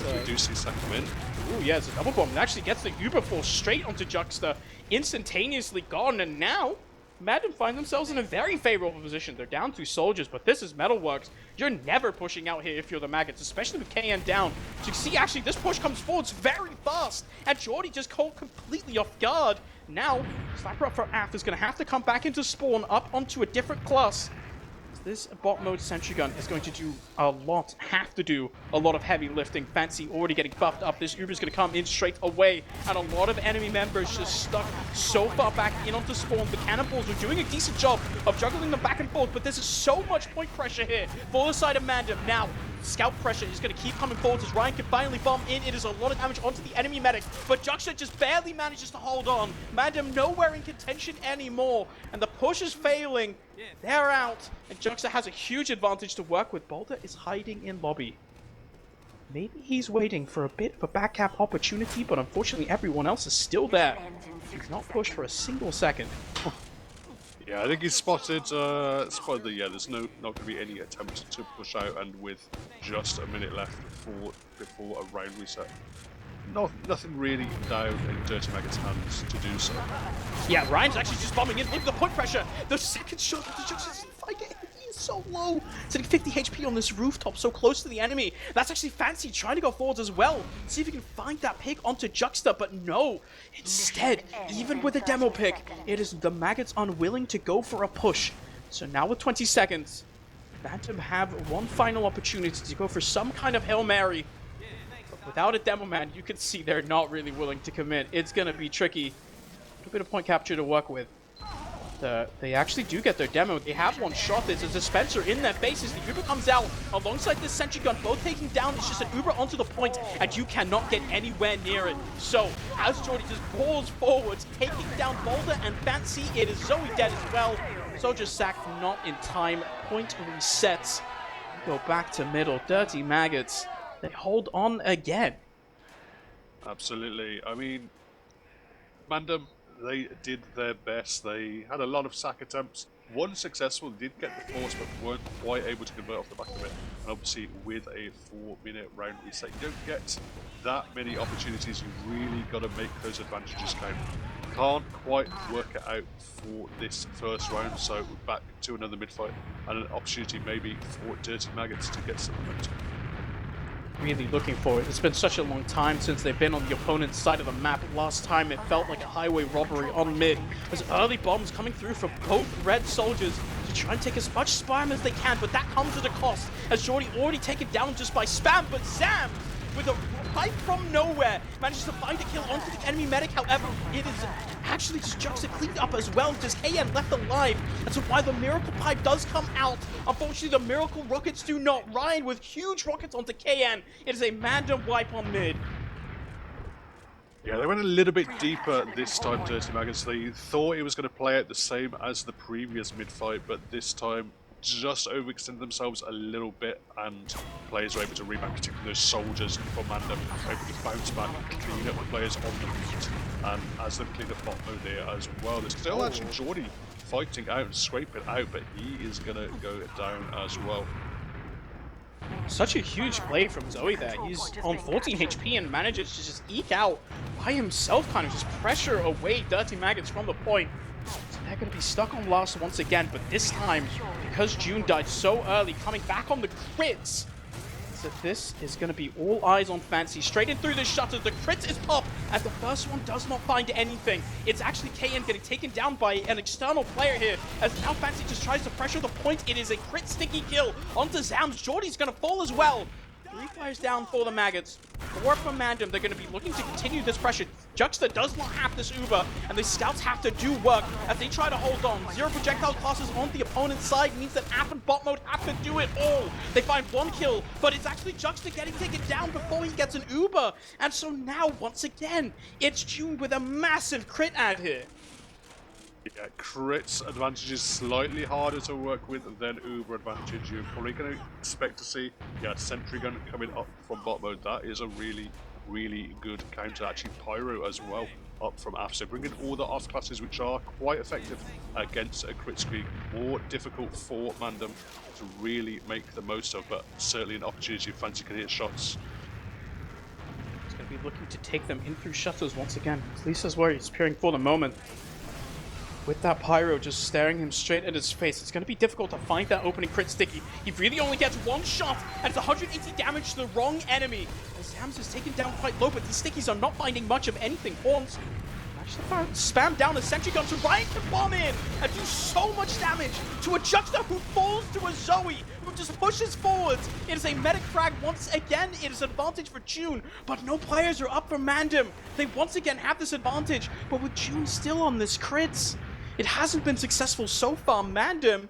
We do see Sack come in. Ooh, yeah, it's a double bomb. It actually gets the Uber Force straight onto Juxta, instantaneously gone, and now MANDEM find themselves in a very favorable position. They're down 2 soldiers, but this is Metalworks. You're never pushing out here if you're the Maggots, especially with KN down. So you see, actually, this push comes forwards very fast, and Jordy just caught completely off guard. Now, Sniper up for Ath is going to have to come back into spawn, up onto a different class. This bot mode sentry gun is going to do a lot, have to do a lot of heavy lifting. Fancy already getting buffed up. This Uber's going to come in straight away, and a lot of enemy members just stuck so far back in onto spawn. The cannonballs are doing a decent job of juggling them back and forth, but there's so much point pressure here for the side of MANDEM. Now, scout pressure is going to keep coming forward as Ryan can finally bomb in. It is a lot of damage onto the enemy medic, but Juxta just barely manages to hold on. MANDEM nowhere in contention anymore, and the push is failing. They're out, and Juxta has a huge advantage to work with. Boulder is hiding in lobby. Maybe he's waiting for a bit of a back cap opportunity, but unfortunately everyone else is still there. He's not pushed for a single second. Yeah, I think he's spotted that, yeah, there's not going to be any attempt to push out, and with just a minute left before a round reset. Nothing really down in Dirty Maggot's hands to do so. Yeah, Ryan's actually just bombing in with the point pressure. The second shot of the Juxta doesn't find it. He is so low. Sitting 50 HP on this rooftop, so close to the enemy. That's actually Fancy trying to go forwards as well. See if he can find that pick onto Juxta, but no. Instead, even with a demo pick, it is the Maggots unwilling to go for a push. So now with 20 seconds, MANDEM have one final opportunity to go for some kind of Hail Mary. Without a demo man, you can see they're not really willing to commit. It's going to be tricky. A little bit of point capture to work with. They actually do get their demo. They have one shot. There's a dispenser in their faces. The Uber comes out alongside this sentry gun, both taking down. It's just an Uber onto the point, and you cannot get anywhere near it. So, as Jordy just balls forwards, taking down Boulder and Fancy, it is Zoe dead as well. Soldier sacked, not in time. Point resets. Go back to middle. Dirty Maggots. They hold on again. Absolutely. I mean, MANDEM, they did their best. They had a lot of sack attempts. One successful, did get the force, but weren't quite able to convert off the back of it. And obviously, with a 4-minute round reset, you don't get that many opportunities. You really got to make those advantages count. Can't quite work it out for this first round, so we're back to another mid-fight and an opportunity maybe for Dirty Maggots to get some momentum. Really looking for it. It's been such a long time since they've been on the opponent's side of the map. Last time it felt like a highway robbery on mid. There's early bombs coming through for both red soldiers to try and take as much spam as they can, but that comes at a cost, as Jordy already taken down just by spam, but Sam, with a pipe from nowhere, manages to find a kill onto the enemy medic. However, it is actually just Juxta cleaned up as well, just KN left alive. That's why the Miracle Pipe does come out. Unfortunately, the Miracle Rockets do not. Ryan with huge rockets onto KN. It is a MANDEM wipe on mid. Yeah, they went a little bit deeper this time, Dirty Maggots. They thought it was going to play out the same as the previous mid-fight, but this time just overextended themselves a little bit, and players were able to rebound, particularly those soldiers from MANDEM, able to bounce back, clean up the players on the feet, and as they've cleaned up bot mode there as well. There's still actually Jordy fighting out and scraping out, but he is going to go down as well. Such a huge play from Zoe there. He's on 14 HP and manages to just eke out by himself, kind of just pressure away Dirty Maggots from the point. So they're going to be stuck on last once again, but this time, because June died so early, coming back on the crits, so this is going to be all eyes on Fancy. Straight in through the shutter, the crit is pop, as the first one does not find anything. It's actually KN getting taken down by an external player here, as now Fancy just tries to pressure the point. It is a crit sticky kill onto Zams. Jordy's going to fall as well. 3 fires down for the Maggots. 4 from MANDEM. They're going to be looking to continue this pressure. Juxta does not have this Uber, and the scouts have to do work as they try to hold on. 0 projectile classes on the opponent's side means that App and bot mode have to do it all. They find 1 kill, but it's actually Juxta getting taken down before he gets an Uber. And so now, once again, it's June with a massive crit ad here. Yeah, crits advantage is slightly harder to work with than Uber advantage. You're probably going to expect to see, yeah, Sentry Gun coming up from bot mode. That is a really, really good counter. Actually, Pyro as well up from AF. So bringing all the off classes, which are quite effective against a crit screen. More difficult for MANDEM to really make the most of, but certainly an opportunity if Fancy can hit shots. be looking to take them in through shutters once again. Lisa's where he's peering for the moment. With that Pyro just staring him straight at his face, it's going to be difficult to find that opening crit sticky. He really only gets one shot, and it's 180 damage to the wrong enemy. And Samus is taken down quite low, but these stickies are not finding much of anything. Horns manage to spam down a sentry gun to Ryan to bomb in and do so much damage to a Juxta who falls to a Zoe, who just pushes forwards. It is a medic frag once again. It is an advantage for June, but no players are up for MANDEM. They once again have this advantage, but with June still on this crits, it hasn't been successful so far. MANDEM,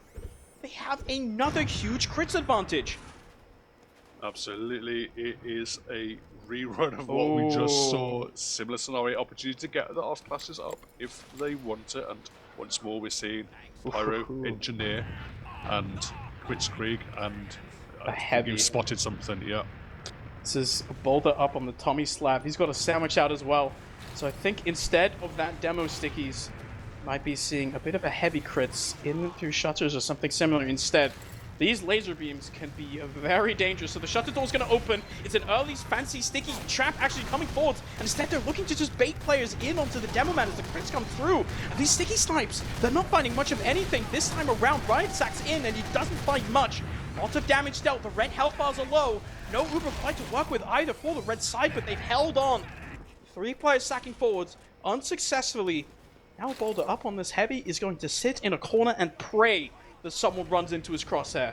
they have another huge crits advantage. Absolutely, it is a rerun of what we just saw. Similar scenario, opportunity to get the off classes up if they want it. And once more, we're seeing Pyro, Engineer, and Kritzkrieg, and a heavy. You spotted something, yeah. This is a boulder up on the Tommy slab. He's got a sandwich out as well. So I think instead of that demo stickies, might be seeing a bit of a heavy crits in through shutters or something similar instead. These laser beams can be very dangerous. So the shutter door is going to open. It's an early fancy sticky trap actually coming forward. And instead they're looking to just bait players in onto the demo man as the crits come through. And these sticky snipes, they're not finding much of anything this time around. Ryan sacks in and he doesn't find much. Lots of damage dealt. The red health bars are low. No Uber quite to work with either for the red side, but they've held on. 3 players sacking forwards unsuccessfully. Now Boulder up on this heavy is going to sit in a corner and pray that someone runs into his crosshair.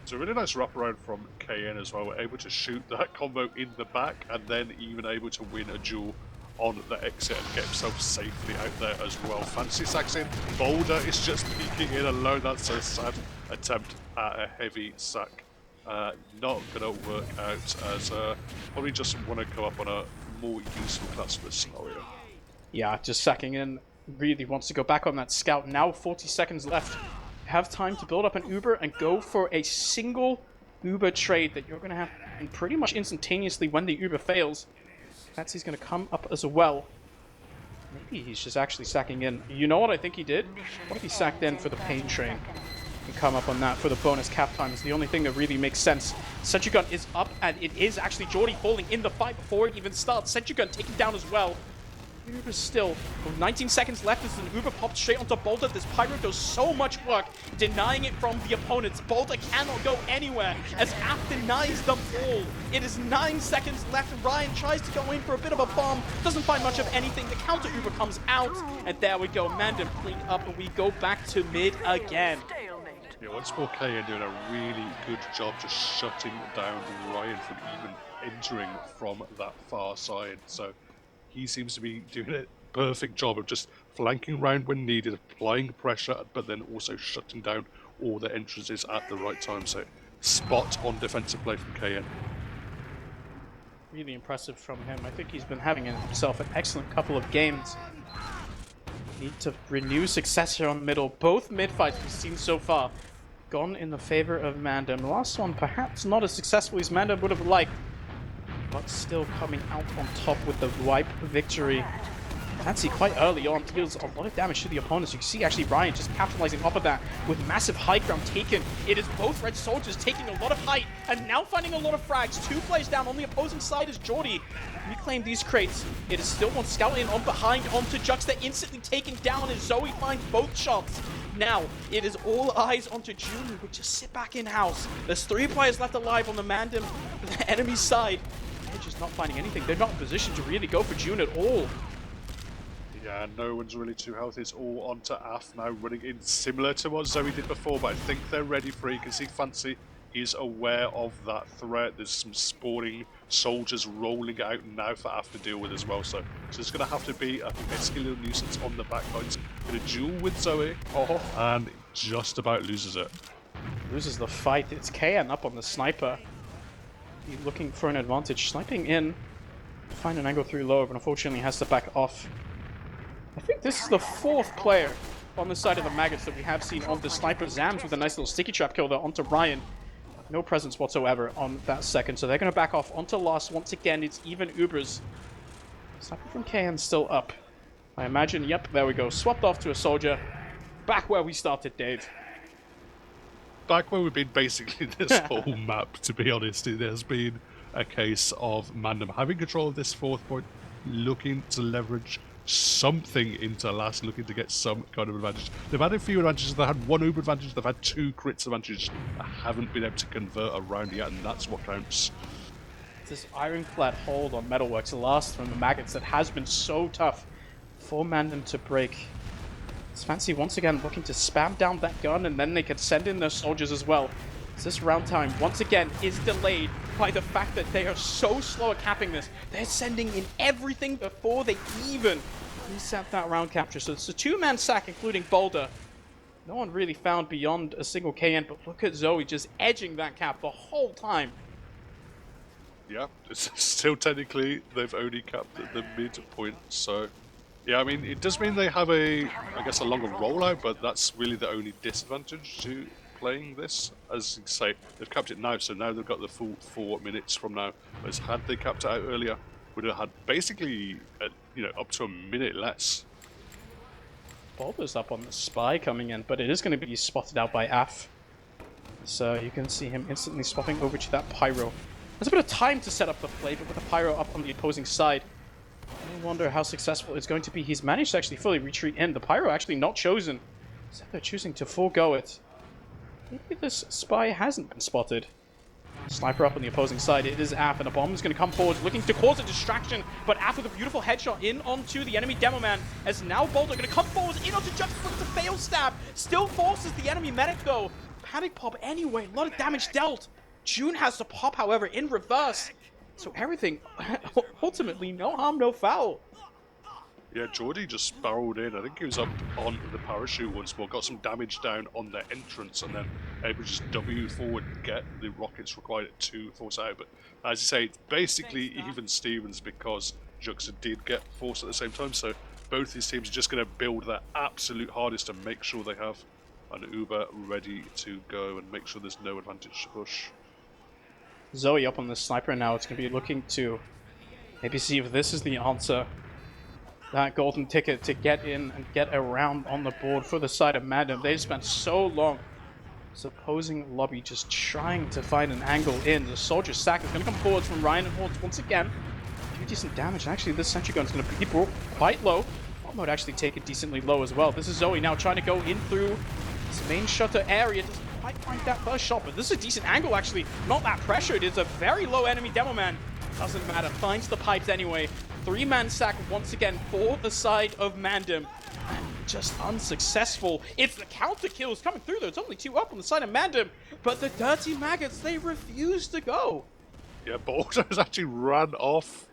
It's a really nice wraparound from KN as well. We're able to shoot that combo in the back and then even able to win a duel on the exit and get himself safely out there as well. Fancy sacks in. Boulder is just peeking in alone. That's a sad attempt at a heavy sack. Not going to work out as probably just want to go up on a more useful class for this scenario. Yeah, just sacking in. Really wants to go back on that scout. Now 40 seconds left. Have time to build up an Uber and go for a single Uber trade that you're going to have and pretty much instantaneously when the Uber fails. Fancy's going to come up as well. Maybe he's just actually sacking in. You know what I think he did? What if he sacked in for the pain train and come up on that for the bonus cap time? Is the only thing that really makes sense. Sentry gun is up and it is actually Geordie falling in the fight before it even starts. Sentry gun taken down as well. Uber still, with 19 seconds left as an Uber popped straight onto Boulder. This Pyro does so much work, denying it from the opponents. Boulder cannot go anywhere as Aft denies them all. It is 9 seconds left and Ryan tries to go in for a bit of a bomb. Doesn't find much of anything. The counter Uber comes out and there we go. MANDEM cleaned up and we go back to mid again. Yeah, once more KN doing a really good job just shutting down Ryan from even entering from that far side. So he seems to be doing a perfect job of just flanking around when needed, applying pressure, but then also shutting down all the entrances at the right time. So spot on defensive play from KN. Really impressive from him. I think he's been having himself an excellent couple of games. Need to renew success here on middle. Both mid fights we've seen so far gone in the favor of MANDEM. The last one perhaps not as successful as MANDEM would have liked, but still coming out on top with the wipe victory. Fancy quite early on deals a lot of damage to the opponents. You can see actually Ryan just capitalizing off of that with massive high ground taken. It is both red soldiers taking a lot of height and now finding a lot of frags. 2 players down on the opposing side is Geordie. Reclaim these crates. It is still one scout in on behind onto Juxta, instantly taken down as Zoe finds both shots. Now, it is all eyes onto June, who would just sit back in-house. There's 3 players left alive on the MANDEM, the enemy side. They're just not finding anything. They're not in position to really go for June at all. Yeah, no one's really too healthy. It's all onto Af now, running in similar to what Zoe did before, but I think they're ready for it. You can see Fancy is aware of that threat. There's some spawning soldiers rolling out now for Af to deal with as well. So it's going to have to be a pesky little nuisance on the backlines. Going to duel with Zoe, and just about loses it. Loses the fight. It's KN up on the sniper. He's looking for an advantage. Sniping in. Find an angle through low, but unfortunately has to back off. I think this is the 4th player on the side of the Maggots that we have seen on the sniper. Zams with a nice little sticky trap kill there onto Ryan. No presence whatsoever on that second, so they're going to back off onto last. Once again, it's even Ubers. Sniper from KN still up. I imagine, yep, there we go. Swapped off to a soldier. Back where we started, Dave. Back where we've been basically this whole map, to be honest. It has been a case of MANDEM having control of this 4th point, looking to leverage something into last, looking to get some kind of advantage. They've had a few advantages. They've had 1 uber advantage. They've had 2 crits advantages. They haven't been able to convert around yet, and that's what counts. This ironclad hold on Metalworks, the last from the Maggots, that has been so tough for MANDEM to break. It's Fancy once again looking to spam down that gun, and then they can send in their soldiers as well. So this round time, once again, is delayed by the fact that they are so slow at capping this. They're sending in everything before they even reset that round capture. So it's a 2-man sack, including Boulder. No one really found beyond a single KN, but look at Zoe just edging that cap the whole time. Yeah, it's still technically, they've only capped at the midpoint, so... Yeah, I mean, it does mean they have I guess, a longer rollout, but that's really the only disadvantage to playing this. As you say, they've capped it now, so now they've got the full 4 minutes from now. Whereas had they capped it out earlier, would have had basically, up to a minute less. Boulder's up on the spy coming in, but it is going to be spotted out by Af. So you can see him instantly swapping over to that Pyro. There's a bit of time to set up the play, but with the Pyro up on the opposing side, I wonder how successful it's going to be. He's managed to actually fully retreat in. The Pyro actually not chosen. So they're choosing to forego it. Maybe this spy hasn't been spotted. Sniper up on the opposing side. It is Af, and a bomb is going to come forward, looking to cause a distraction. But Af with a beautiful headshot in onto the enemy demo man. As now Boulder going to come forward in onto Justice with the fail stab. Still forces the enemy medic though. Panic pop anyway. A lot of damage dealt. June has to pop, however, in reverse. So everything, ultimately, no harm, no foul. Yeah, Geordie just barreled in. I think he was up on the parachute once more, got some damage down on the entrance, and then able to just W forward and get the rockets required to force out. But as you say, it's basically even Stevens because Juxta did get forced at the same time. So both these teams are just going to build their absolute hardest to make sure they have an Uber ready to go and make sure there's no advantage to push. Zoe up on the sniper now. It's going to be looking to maybe see if this is the answer. That golden ticket to get in and get around on the board for the side of MANDEM. They spent so long supposing lobby just trying to find an angle in. The soldier sack is going to come forward from Ryan and Holtz once again. Do decent damage. Actually, this sentry gun is going to be brought quite low. Bomb mode actually take it decently low as well. This is Zoe now trying to go in through this main shutter area. Doesn't quite find that first shot, but this is a decent angle actually. Not that pressured. It's a very low enemy demo man. Doesn't matter. Finds the pipes anyway. 3-man sack once again for the side of MANDEM. And just unsuccessful. It's the counter kills coming through though. It's only 2 up on the side of MANDEM. But the dirty maggots, they refuse to go. Yeah, Boulder's actually ran off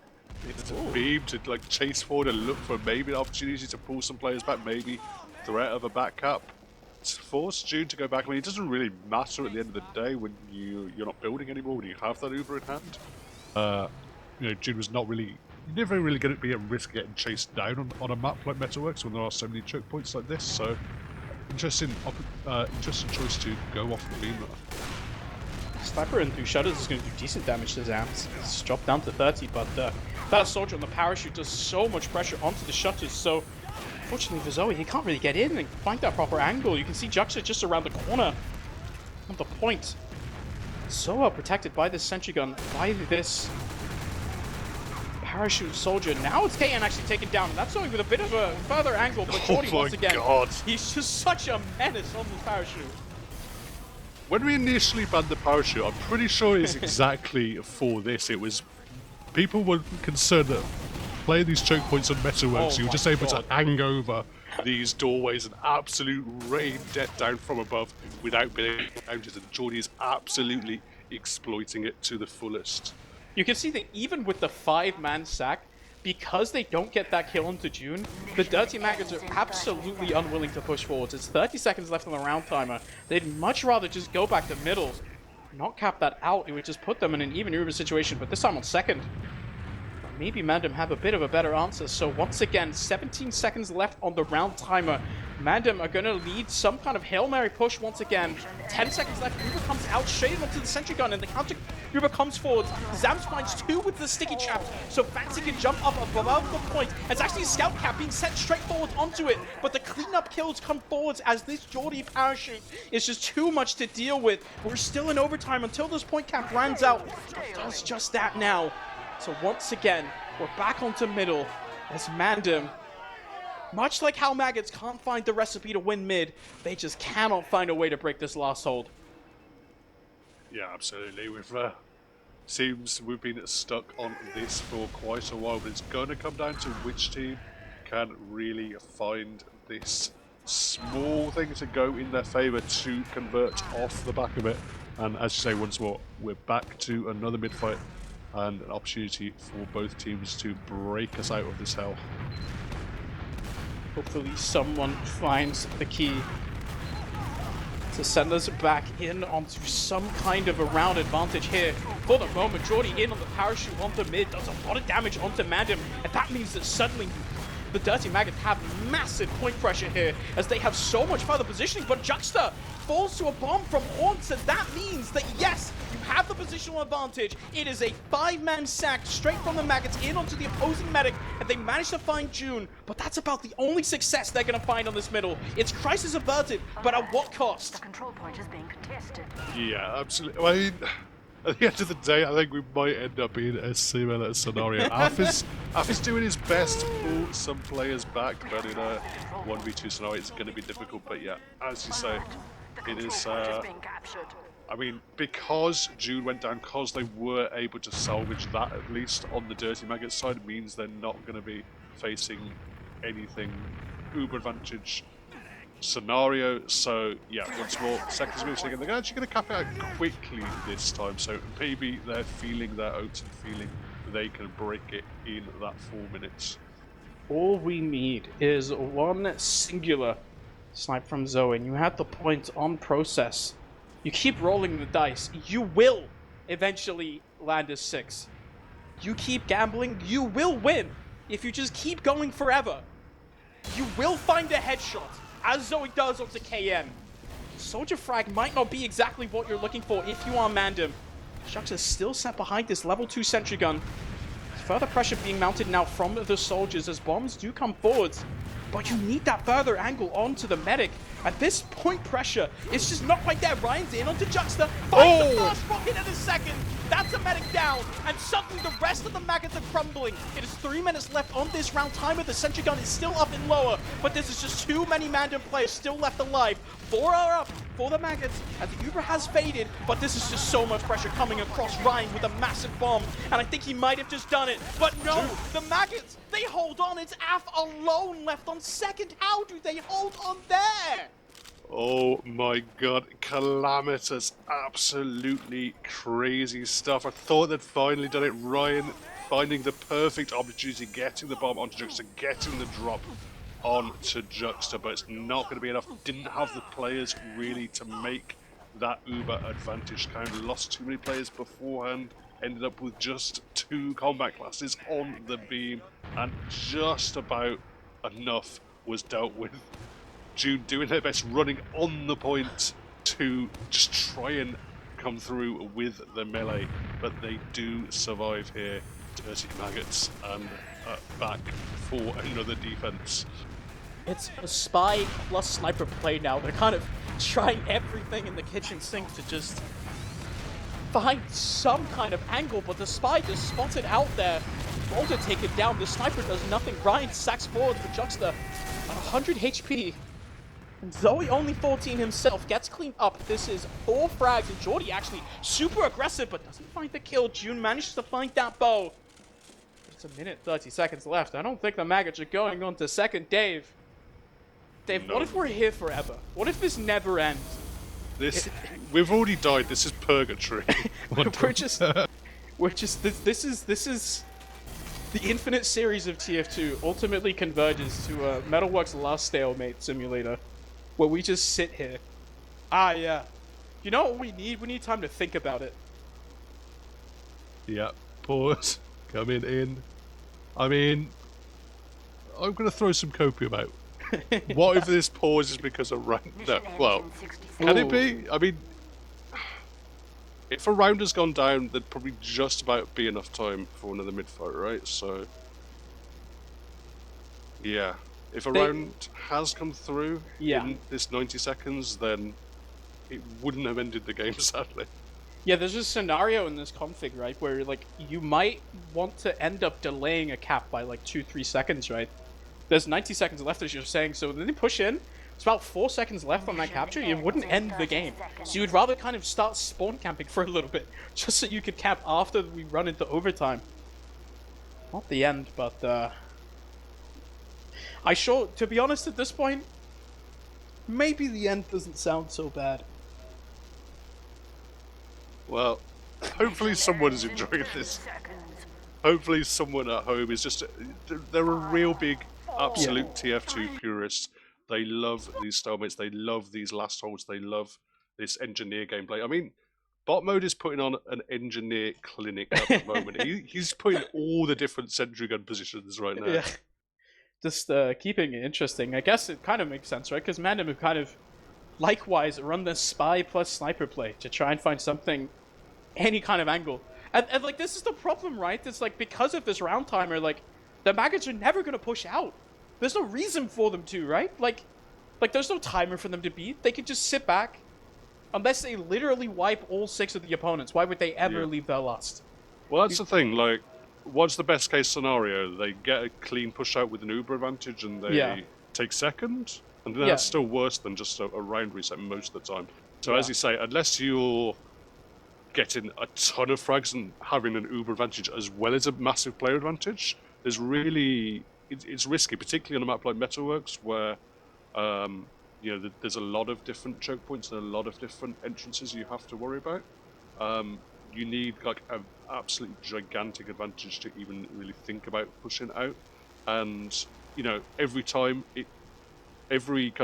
into the beam to chase forward and look for maybe an opportunity to pull some players back, maybe threat of a back cap. To force June to go back. I mean, it doesn't really matter at the end of the day when you're not building anymore, when you have that Uber in hand. June was not really... You're never really going to be at risk getting chased down on a map like Metalworks when there are so many choke points like this, so interesting choice to go off the beam. Sniper in through shutters is going to do decent damage to Zams. It's dropped down to 30, but that soldier on the parachute does so much pressure onto the shutters, so unfortunately for Zoe, he can't really get in and find that proper angle. You can see Juxta just around the corner of the point. So well protected by this sentry gun, by this parachute soldier. Now it's KN actually taken down, and that's only with a bit of a further angle, but Jordy once again, he's just such a menace on this parachute. When we initially banned the parachute, I'm pretty sure it's exactly for this. It was, people were concerned that playing these choke points on Metalworks, you were just able to hang over these doorways and absolute rain death down from above without being counted, and Jordy is absolutely exploiting it to the fullest. You can see that even with the 5-man sack, because they don't get that kill onto June, the Dirty Maggots are absolutely unwilling to push forwards. It's 30 seconds left on the round timer. They'd much rather just go back to middle, not cap that out. It would just put them in an even Uber situation, but this time on second. Maybe MANDEM have a bit of a better answer. So once again, 17 seconds left on the round timer. MANDEM are going to lead some kind of Hail Mary push once again. 10 seconds left. Uber comes out, shaded onto the sentry gun, and the counter Uber comes forward. Zams finds 2 with the sticky trap, so Fancy can jump up above the point. It's actually a scout cap being sent straight forward onto it, but the cleanup kills come forwards as this Geordie parachute is just too much to deal with. We're still in overtime until this point cap runs out. It does just that now. So once again, we're back onto middle as MANDEM, much like how MAGGOTS can't find the recipe to win mid, they just cannot find a way to break this last hold. Yeah, absolutely. Seems we've been stuck on this for quite a while, but it's going to come down to which team can really find this small thing to go in their favour to convert off the back of it. And as you say, once more, we're back to another mid fight and an opportunity for both teams to break us out of this hell. Hopefully someone finds the key to send us back in onto some kind of a round advantage here. For the moment, Geordie in on the parachute onto mid, does a lot of damage onto MANDEM, and that means that suddenly the Dirty Maggots have massive point pressure here as they have so much further positioning, but Juxta falls to a bomb from Haunts, and that means that yes, you have the positional advantage. It is a 5-man sack straight from the Maggots in onto the opposing medic, and they manage to find June, but that's about the only success they're going to find on this middle. It's crisis averted, but at what cost? The control point is being contested. Yeah, absolutely. I mean, at the end of the day, I think we might end up in a similar scenario. Alf is doing his best to pull some players back, but in a 1v2 scenario, it's going to be difficult. But yeah, as you say, it is. I mean, because June went down, because they were able to salvage that at least on the Dirty Maggots side, means they're not going to be facing anything uber advantage scenario. So yeah, once more, seconds missing, and they're actually going to cap it out quickly this time. So maybe they're feeling their oats and feeling they can break it in that 4 minutes. All we need is one singular snipe from Zoe, and you have the point on process. You keep rolling the dice, you will eventually land a 6. You keep gambling, you will win. If you just keep going forever, you will find a headshot, as Zoe does onto KM. Soldier frag might not be exactly what you're looking for if you are MANDEM. Shucks is still sat behind this level 2 sentry gun. Further pressure being mounted now from the soldiers as bombs do come forwards. But you need that further angle onto the medic. At this point, pressure is just not quite there. Ryan's in onto Juxta. Finds the first rocket in a second. That's a medic down. And suddenly the rest of the Maggots are crumbling. It is 3 minutes left on this round. Timer, the sentry gun is still up and lower. But this is just too many MANDEM players still left alive. 4 are up for the Maggots. And the Uber has faded. But this is just so much pressure coming across Ryan with a massive bomb. And I think he might have just done it. But no, the Maggots, they hold on. It's Af alone left on second. How do they hold on there? Oh my god, calamitous, absolutely crazy stuff. I thought they'd finally done it. Ryan finding the perfect opportunity, getting the bomb onto Juxta, getting the drop onto Juxta, but it's not going to be enough. Didn't have the players really to make that uber advantage count. Lost too many players beforehand, ended up with just 2 combat classes on the beam, and just about enough was dealt with. June doing their best, running on the point to just try and come through with the melee, but they do survive here. Dirty Maggots, and back for another defense. It's a spy plus sniper play now. They're kind of trying everything in the kitchen sink to just find some kind of angle, but the spy just spots it out there. Volta take it down. The sniper does nothing. Ryan sacks forward for Juxta at 100 HP. And Zoe, only 14 himself, gets cleaned up. This is 4 frags, and Geordie actually super aggressive, but doesn't find the kill. June manages to find that bow. It's a minute, 30 seconds left. I don't think the Maggots are going on to second. Dave, no. What if we're here forever? What if this never ends? We've already died. This is purgatory. This is the infinite series of TF2 ultimately converges to a Metalworks last stalemate simulator, where we just sit here. Yeah. You know what we need? We need time to think about it. Yeah. Pause. Coming in. I mean, I'm going to throw some copium out. What if this pause is because of rank? No. Well, can it be? I mean, if a round has gone down, there'd probably just about be enough time for another mid-fight, right? So, yeah. If a round has come through in this 90 seconds, then it wouldn't have ended the game, sadly. Yeah, there's a scenario in this config, right, where like you might want to end up delaying a cap by like 2-3 seconds, right? There's 90 seconds left, as you're saying, so then they push in. It's about 4 seconds left on that capture. You wouldn't end the game, so you'd rather kind of start spawn camping for a little bit, just so you could cap after we run into overtime. Not the end, but to be honest, at this point, maybe the end doesn't sound so bad. Well, hopefully someone is enjoying this. Hopefully someone at home is just... They're a real big, absolute TF2 purist. They love these stalemates. They love these last holds. They love this engineer gameplay. I mean, bot mode is putting on an engineer clinic at the moment. He's putting all the different sentry gun positions right now. Yeah. Just keeping it interesting. I guess it kind of makes sense, right? Because MANDEM have kind of likewise run the spy plus sniper play to try and find something, any kind of angle. And like, this is the problem, right? It's like, because of this round timer, like, the maggots are never going to push out. There's no reason for them to, right? Like there's no timer for them to beat. They could just sit back. Unless they literally wipe all 6 of the opponents, why would they ever leave their last? Well, that's the thing, like, what's the best case scenario? They get a clean push out with an Uber advantage and they take second? And then that's still worse than just a round reset most of the time. So as you say, unless you're getting a ton of frags and having an Uber advantage as well as a massive player advantage, there's really... It's risky, particularly on a map like Metalworks, where you know, there's a lot of different choke points and a lot of different entrances you have to worry about. You need like an absolutely gigantic advantage to even really think about pushing out. And you know, every kind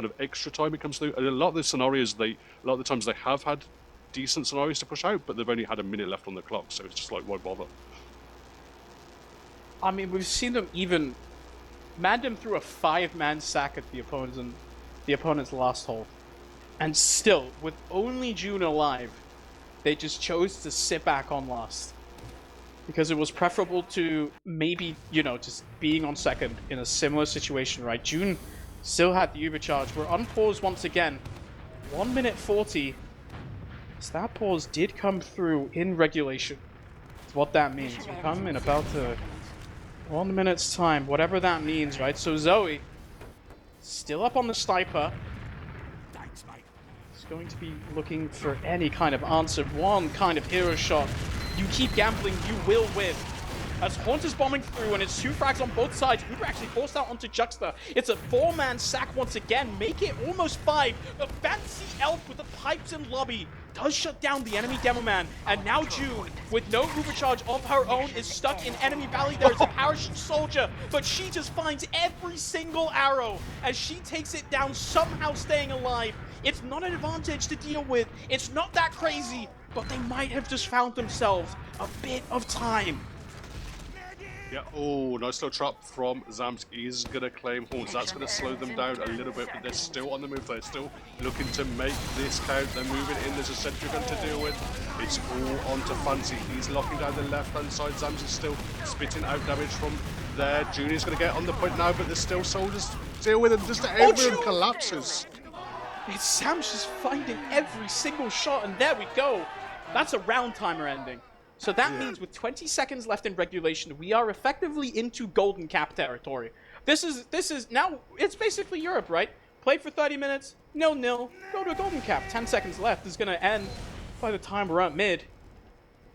of extra time it comes through, and a lot of the scenarios, a lot of the times they have had decent scenarios to push out, but they've only had a minute left on the clock, so it's just like, why bother? I mean, we've seen them even... MANDEM threw a 5-man sack at the opponent's last hold. And still, with only June alive, they just chose to sit back on last. Because it was preferable to maybe, you know, just being on second in a similar situation, right? June still had the Uber charge. We're on pause once again. 1 minute 40. So that pause did come through in regulation. That's what that means. We come in about 1 minute's time, whatever that means, right? So Zoe, still up on the sniper. Is going to be looking for any kind of answer. One kind of hero shot. You keep gambling, you will win. As Haunt is bombing through, and it's 2 frags on both sides. Uber actually forced out onto Juxta. It's a 4-man sack once again. Make it almost 5. The fancy elf with the pipes and lobby does shut down the enemy demo man. And now June, with no Uber charge of her own, is stuck in enemy valley. There's a parachute soldier, but she just finds every single arrow as she takes it down, somehow staying alive. It's not an advantage to deal with. It's not that crazy, but they might have just found themselves a bit of time. Yeah, oh, nice little trap from Zams. He's going to claim Horns. That's going to slow them down a little bit, but they're still on the move. They're still looking to make this count. They're moving in. There's a sentry gun to deal with. It's all onto Fancy. He's locking down the left-hand side. Zams is still spitting out damage from there. Junior's going to get on the point now, but there's still soldiers to deal with, and just everyone collapses. It's Sam's just finding every single shot, and there we go. That's a round timer ending. So that means with 20 seconds left in regulation, we are effectively into golden cap territory. This is now, it's basically Europe, right? Play for 30 minutes, 0-0, go to a golden cap. 10 seconds left is going to end by the time we're at mid.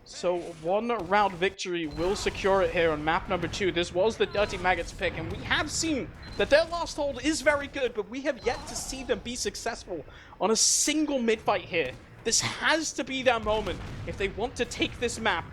So 1 round victory will secure it here on map number 2. This was the Dirty Maggots pick, and we have seen that their last hold is very good, but we have yet to see them be successful on a single mid-fight here. This has to be their moment if they want to take this map.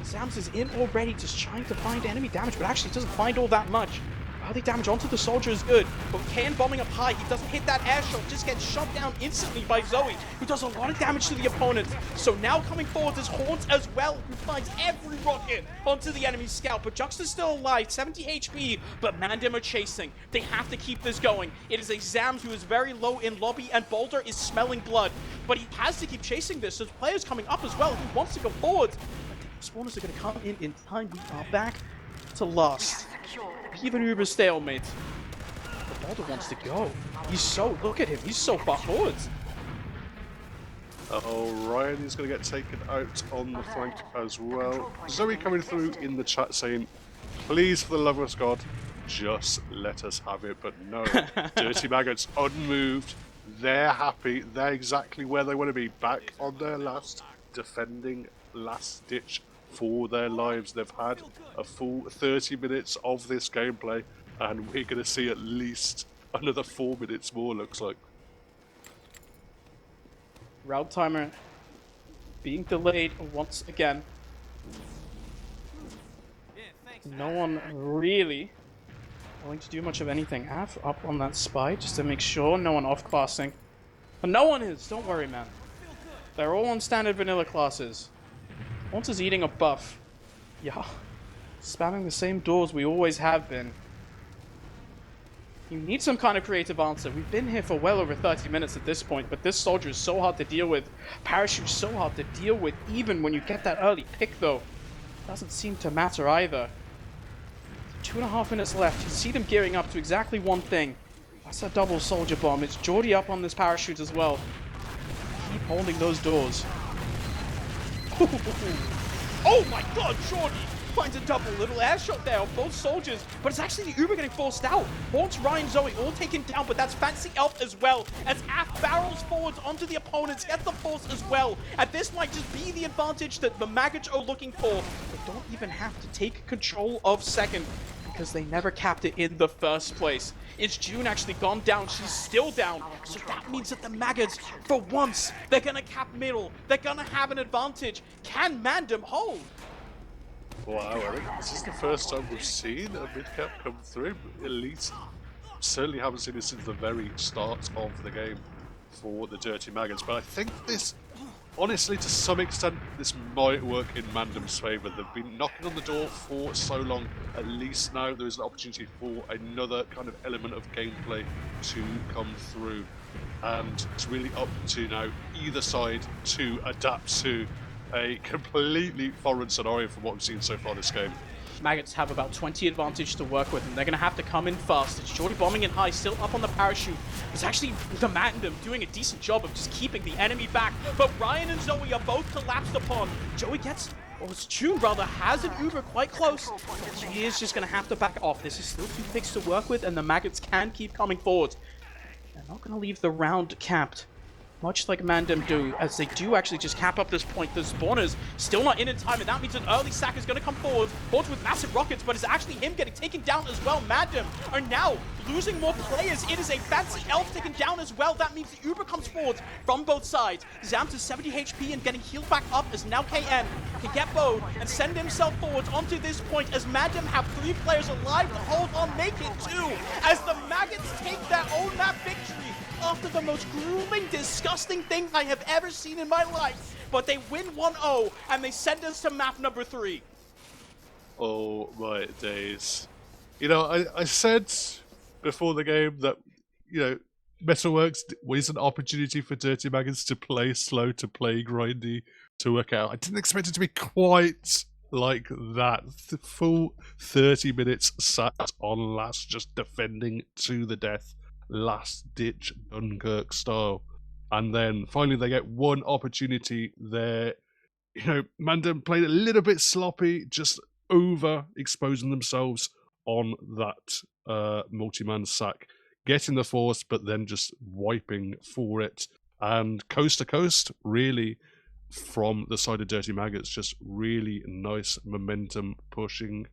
Sams is in already, just trying to find enemy damage, but actually doesn't find all that much. Early damage onto the soldier is good, but KN bombing up high, he doesn't hit that air shot, just gets shot down instantly by Zoe, who does a lot of damage to the opponent. So now coming forward is Haunt as well, who finds every rocket onto the enemy scout, but Jux is still alive, 70 HP, but MANDEM are chasing. They have to keep this going. It is a Zams who is very low in lobby, and Boulder is smelling blood, but he has to keep chasing this. There's players coming up as well who wants to go forward. But the spawners are going to come in time. We are back to last. Even Uber stalemate. But Boulder wants to go. Look at him, he's so far forwards. Oh, Ryan is going to get taken out on the flank as well. Zoe coming through in the chat saying, please, for the love of God, just let us have it. But no, Dirty Maggots unmoved. They're happy. They're exactly where they want to be. Back on their last, defending last ditch for their lives. They've had a full 30 minutes of this gameplay, and we're going to see at least another 4 minutes more, looks like. Route timer being delayed once again. No one really willing to do much of anything. Av up on that spy just to make sure no one off-classing. But no one is, don't worry, man. They're all on standard vanilla classes. Once is eating a buff. Yeah. Spamming the same doors we always have been. You need some kind of creative answer. We've been here for well over 30 minutes at this point, but this soldier is so hard to deal with. Parachute's so hard to deal with, even when you get that early pick, though. Doesn't seem to matter either. 2.5 minutes left. You see them gearing up to exactly one thing. That's a double soldier bomb. It's Geordie up on this parachute as well. Keep holding those doors. Oh my god, Geordie finds a double little air shot there on both soldiers, but it's actually the Uber getting forced out. Haunts, Ryan, Zoe all taken down, but that's Fancy Elf as well, as Af barrels forwards onto the opponents, gets the force as well, and this might just be the advantage that the Maggots are looking for. They don't even have to take control of second, because they never capped it in the first place. Is June actually gone down? She's still down. So that means that the Maggots, for once, they're gonna cap middle. They're gonna have an advantage. Can MANDEM hold? Wow, I think this is the first time we've seen a mid-cap come through. At least, certainly haven't seen it since the very start of the game for the Dirty Maggots. But I think this, honestly, to some extent, this might work in MANDEM's favour. They've been knocking on the door for so long. At least now there is an opportunity for another kind of element of gameplay to come through. And it's really up to now either side to adapt to a completely foreign scenario from what we've seen so far this game. Maggots have about 20 advantage to work with, and they're going to have to come in fast. It's Geordie bombing in high, still up on the parachute. It's actually the MANDEM doing a decent job of just keeping the enemy back, but Ryan and Zoe are both collapsed upon. Joey gets, or it's June rather, has an Uber quite close. She is just going to have to back off. This is still 2 picks to work with, and the Maggots can keep coming forward. They're not going to leave the round capped, much like MANDEM do, as they do actually just cap up this point. The spawners still not in time, and that means an early sack is going to come forward. Forward with massive rockets, but it's actually him getting taken down as well. MANDEM are now losing more players. It is a Fancy Elf taken down as well. That means the Uber comes forward from both sides. Zams is 70 HP and getting healed back up as now KN can get bowed and send himself forward onto this point as MANDEM have 3 players alive to hold on, make it 2, as the Maggots take their own map victory after the most grueling, disgusting thing I have ever seen in my life. But they win 1-0, and they send us to map number 3. Oh my days. You know, I said before the game that, you know, Metalworks was an opportunity for Dirty Maggots to play slow, to play grindy, to work out. I didn't expect it to be quite like that. The full 30 minutes sat on last, just defending to the death. Last ditch Dunkirk style, and then finally they get one opportunity there. You know, MANDEM played a little bit sloppy, just over exposing themselves on that multi-man sack, getting the force, but then just wiping for it. And coast to coast, really, from the side of Dirty Maggots, just really nice momentum pushing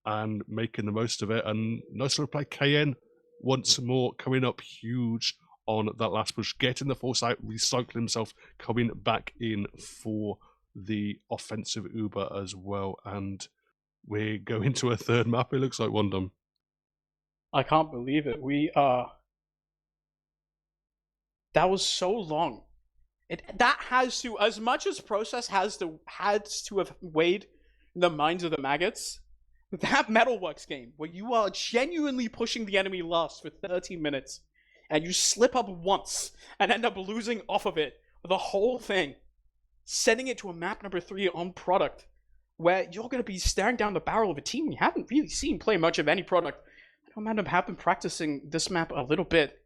and making the most of it. And nice little play, KN. Once more, coming up huge on that last push, getting the force out, recycling himself, coming back in for the offensive Uber as well. And we're going to a third map, it looks like, MANDEM. I can't believe it. That was so long. That has to, as much as process has to have weighed in the minds of the maggots, that Metalworks game where you are genuinely pushing the enemy last for 30 minutes and you slip up once and end up losing off of it the whole thing, sending it to a map number 3 on product where you're going to be staring down the barrel of a team you haven't really seen play much of any product. I know MANDEM have been practicing this map a little bit,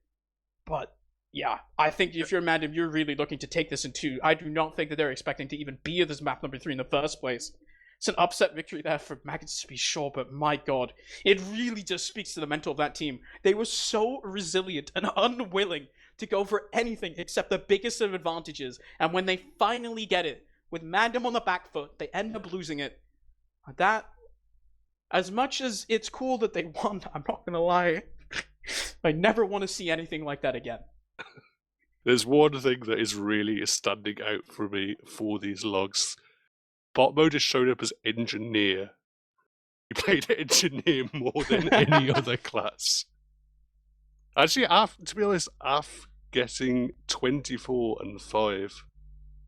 but yeah, I think if you're MANDEM, you're really looking to take this in 2. I do not think that they're expecting to even be at this map number 3 in the first place. It's an upset victory there for Maggots to be sure, but my god, it really just speaks to the mental of that team. They were so resilient and unwilling to go for anything except the biggest of advantages, and when they finally get it, with MANDEM on the back foot, they end up losing it. That, as much as it's cool that they won, I'm not gonna lie, I never want to see anything like that again. There's one thing that is really standing out for me for these logs. Bot mode has showed up as engineer. He played engineer more than any other class. Actually, to be honest, Af getting 24 and 5,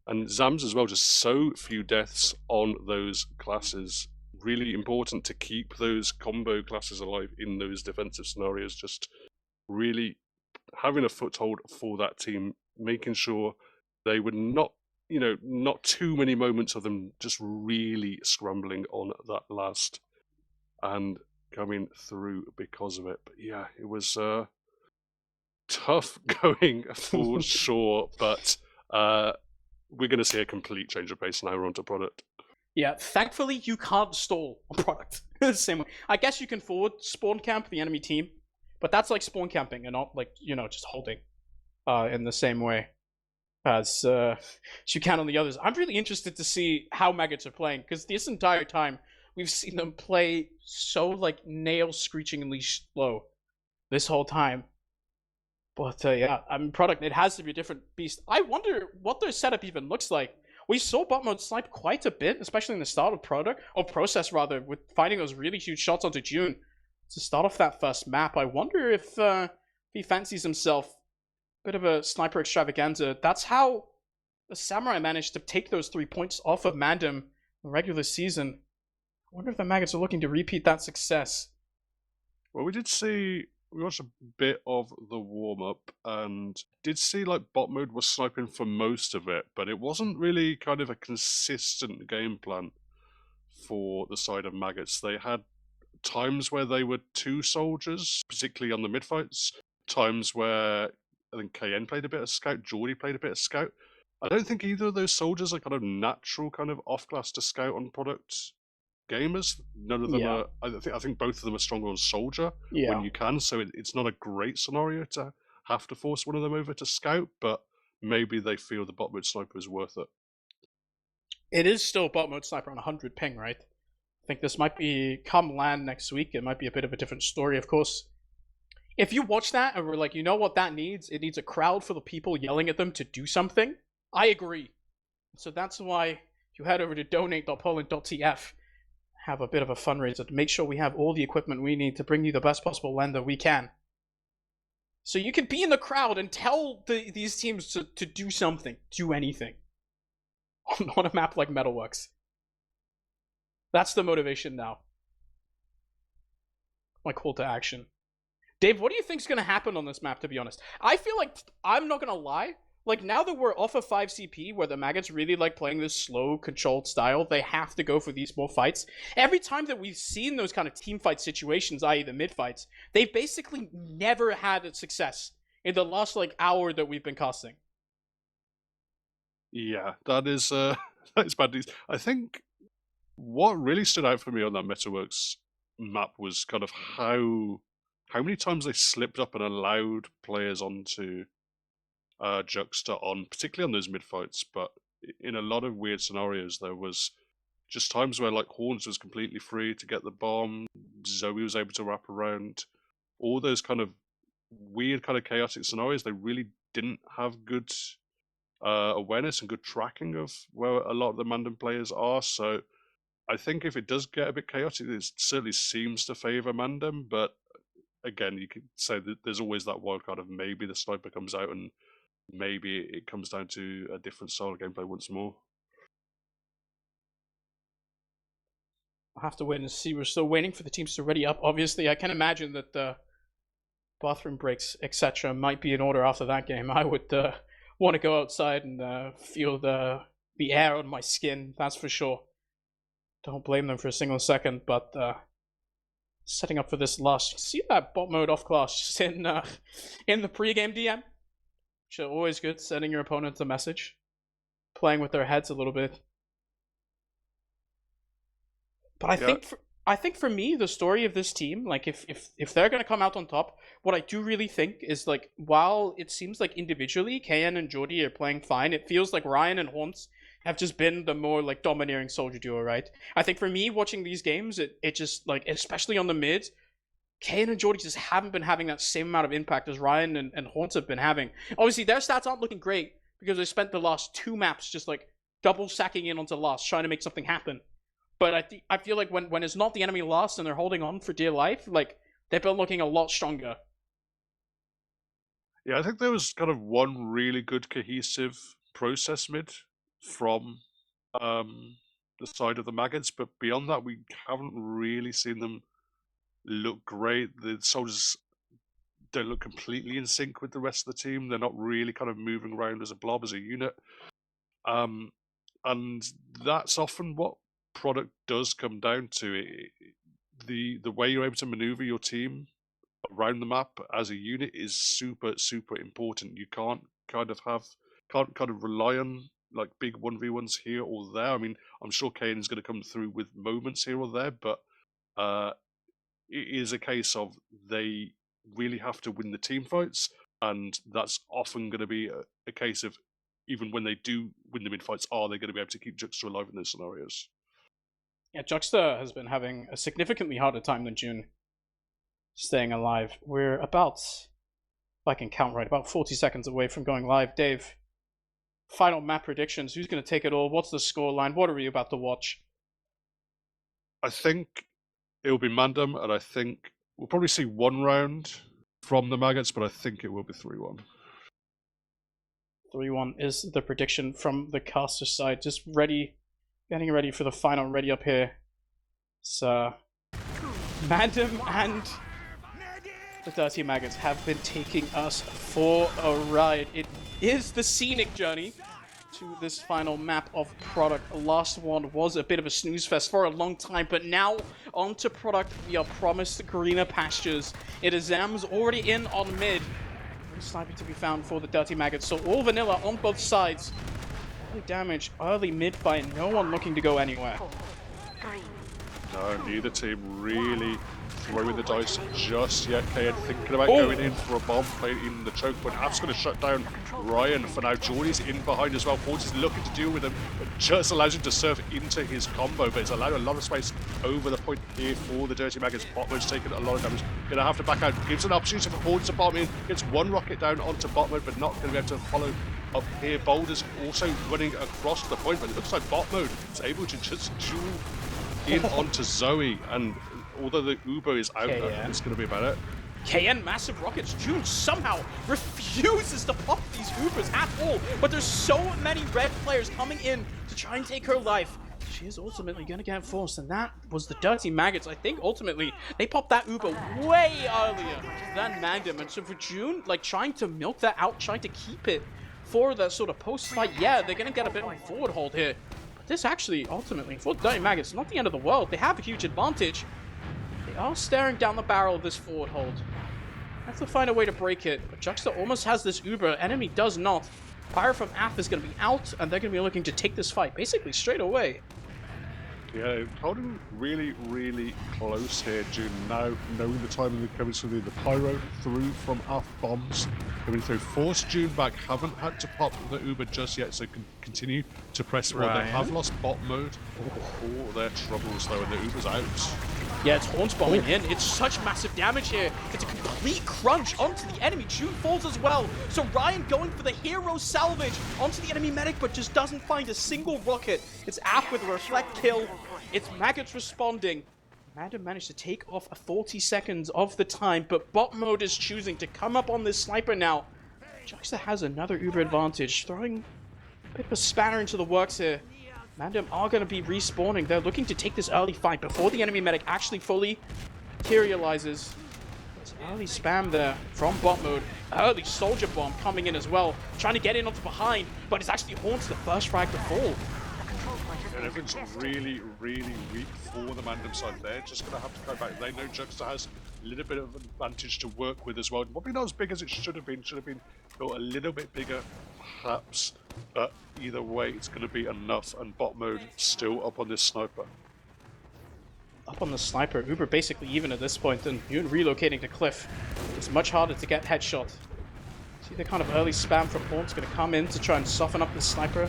and Zams as well, just so few deaths on those classes. Really important to keep those combo classes alive in those defensive scenarios. Just really having a foothold for that team, making sure they were not too many moments of them just really scrambling on that last and coming through because of it. But yeah, it was tough going for sure, but we're going to see a complete change of pace now. We're onto product. Yeah, thankfully you can't stall a product the same way. I guess you can forward spawn camp the enemy team, but that's like spawn camping and not like, just holding in the same way as you can on the others. I'm really interested to see how Maggots are playing, because this entire time we've seen them play so like nail-screechingly slow this whole time. But yeah, I mean, product, it has to be a different beast. I wonder what their setup even looks like. We saw bot mode snipe quite a bit, especially in the start of process rather, with finding those really huge shots onto June to start off that first map. I wonder if he fancies himself a bit of a sniper extravaganza. That's how the Samurai managed to take those 3 points off of MANDEM in the regular season. I wonder if the Maggots are looking to repeat that success. Well, we watched a bit of the warm-up and did see like bot mode was sniping for most of it, but it wasn't really kind of a consistent game plan for the side of Maggots. They had times where they were 2 soldiers, particularly on the mid-fights, times where I think KN played a bit of scout, Geordie played a bit of scout. I don't think either of those soldiers are kind of natural kind of off-class to scout on product gamers. None of them are. I think both of them are stronger on soldier when you can, so it's not a great scenario to have to force one of them over to scout, but maybe they feel the bot mode sniper is worth it. It is still bot mode sniper on 100 ping, right? I think this might be come land next week. It might be a bit of a different story, of course. If you watch that and we're like, you know what that needs? It needs a crowd full of people yelling at them to do something. I agree. So that's why if you head over to donate.poland.tf, have a bit of a fundraiser to make sure we have all the equipment we need to bring you the best possible land that we can. So you can be in the crowd and tell these teams to do something, do anything on a map like Metalworks. That's the motivation now. My call to action. Dave, what do you think is going to happen on this map, to be honest? I feel like, I'm not going to lie, like now that we're off of 5 CP, where the Maggots really like playing this slow, controlled style, they have to go for these more fights. Every time that we've seen those kind of team fight situations, i.e. the mid fights, they've basically never had a success in the last like hour that we've been casting. Yeah, that is bad news. I think what really stood out for me on that Metalworks map was kind of how many times they slipped up and allowed players onto Juxta on, particularly on those mid fights, but in a lot of weird scenarios there was just times where like Horns was completely free to get the bomb, Zoe was able to wrap around, all those kind of weird kind of chaotic scenarios. They really didn't have good awareness and good tracking of where a lot of the MANDEM players are, so I think if it does get a bit chaotic, it certainly seems to favour MANDEM, but again, you could say that there's always that wild card of maybe the sniper comes out and maybe it comes down to a different style of gameplay once more. I'll have to wait and see. We're still waiting for the teams to ready up. Obviously, I can imagine that the bathroom breaks, etc., might be in order after that game. I would want to go outside and feel the air on my skin, that's for sure. Don't blame them for a single second, but setting up for this last. See that bot mode off class just in the pre-game DM? Which are always good, sending your opponent a message. Playing with their heads a little bit. But I think for me, the story of this team, like if they're gonna come out on top, what I do really think is like while it seems like individually KN and Jordy are playing fine, it feels like Ryan and Haunts have just been the more like domineering soldier duo, right? I think for me watching these games, it just like especially on the mid, KN and Jordy just haven't been having that same amount of impact as Ryan and Haunts have been having. Obviously their stats aren't looking great because they spent the last 2 maps just like double sacking in onto last, trying to make something happen. But I feel like when it's not the enemy lost and they're holding on for dear life, like they've been looking a lot stronger. Yeah, I think there was kind of one really good cohesive process mid from the side of the Maggots, but beyond that, we haven't really seen them look great. The soldiers don't look completely in sync with the rest of the team. They're not really kind of moving around as a blob, as a unit. And that's often what product does come down to. The way you're able to maneuver your team around the map as a unit is super important. You can't kind of rely on like big 1v1s here or there. I mean, I'm sure Kane is going to come through with moments here or there, but it is a case of they really have to win the team fights, and that's often going to be a case of even when they do win the mid fights, are they going to be able to keep Juxta alive in those scenarios? Yeah, Juxta has been having a significantly harder time than June staying alive. We're about, if I can count right, about 40 seconds away from going live. Dave, final map predictions. Who's going to take it all? What's the scoreline? What are we about to watch? I think it will be MANDEM, and I think we'll probably see 1 round from the Maggots, but I think it will be 3-1. 3-1 is the prediction from the caster side. Just ready, getting ready for the final ready up here. So, MANDEM and the Dirty Maggots have been taking us for a ride. It is the scenic journey to this final map of product. The last one was a bit of a snooze fest for a long time, but now onto product. We are promised greener pastures. It is Zams already in on mid. No sniping to be found for the Dirty Maggots, so all vanilla on both sides. Early damage, early mid fight, no one looking to go anywhere. No, neither team really throwing the dice just yet. KN thinking about going in for a bomb, playing in the choke point. App's going to shut down Ryan for now. Jordy's in behind as well. Forge is looking to deal with him, but just allows him to surf into his combo, but it's allowed a lot of space over the point here for the Dirty Maggots. Botmode's taking a lot of damage. Going to have to back out. Gives an opportunity for Forge to bomb in. Gets 1 rocket down onto Botmode, but not going to be able to follow up here. Boulder's also running across the point, but it looks like Botmode is able to just duel in onto Zoe, and although the Uber is out, it's going to be about it. KN massive rockets. June somehow refuses to pop these Ubers at all, but there's so many red players coming in to try and take her life. She is ultimately going to get forced, and that was the Dirty Maggots. I think ultimately they popped that Uber way earlier than MANDEM, and so for June, like trying to milk that out, trying to keep it for that sort of post-fight, yeah, they're going to get a bit of a forward hold here. This actually, ultimately, for the Dirty Maggots, not the end of the world. They have a huge advantage. They are staring down the barrel of this forward hold. Have to find a way to break it. But Juxta almost has this Uber. Enemy does not. Pyro from AF is going to be out, and they're going to be looking to take this fight basically straight away. Yeah, holding really close here, June. Now, knowing the timing coming through, the Pyro through from AF bombs coming through. Force June back, haven't had to pop the Uber just yet, so can continue to press forward. They have lost bot mode for their troubles though, and the Uber's out. Yeah, it's Haunts bombing in. It's such massive damage here. It's a complete crunch onto the enemy. June falls as well. So Ryan going for the hero salvage onto the enemy medic, but just doesn't find a single rocket. It's AF with a reflect kill. It's Maggots responding. MANDEM managed to take off 40 seconds of the time, but bot mode is choosing to come up on this sniper now. Juxta has another uber advantage, throwing a bit of a spanner into the works here. MANDEM are going to be respawning. They're looking to take this early fight before the enemy medic actually fully materializes. There's early spam there from bot mode. Early soldier bomb coming in as well, trying to get in onto behind, but it's actually Haunts the first frag to fall. And everyone's really, really weak for the MANDEM side. They're just going to have to go back. They know Juxta has a little bit of advantage to work with as well. Probably not as big as it should have been. Should have been built a little bit bigger, perhaps. But either way, it's going to be enough. And bot mode still up on this sniper. Up on the sniper, Uber basically even at this point, and even relocating to Cliff. It's much harder to get headshot. See the kind of early spam from Haunts going to come in to try and soften up the sniper.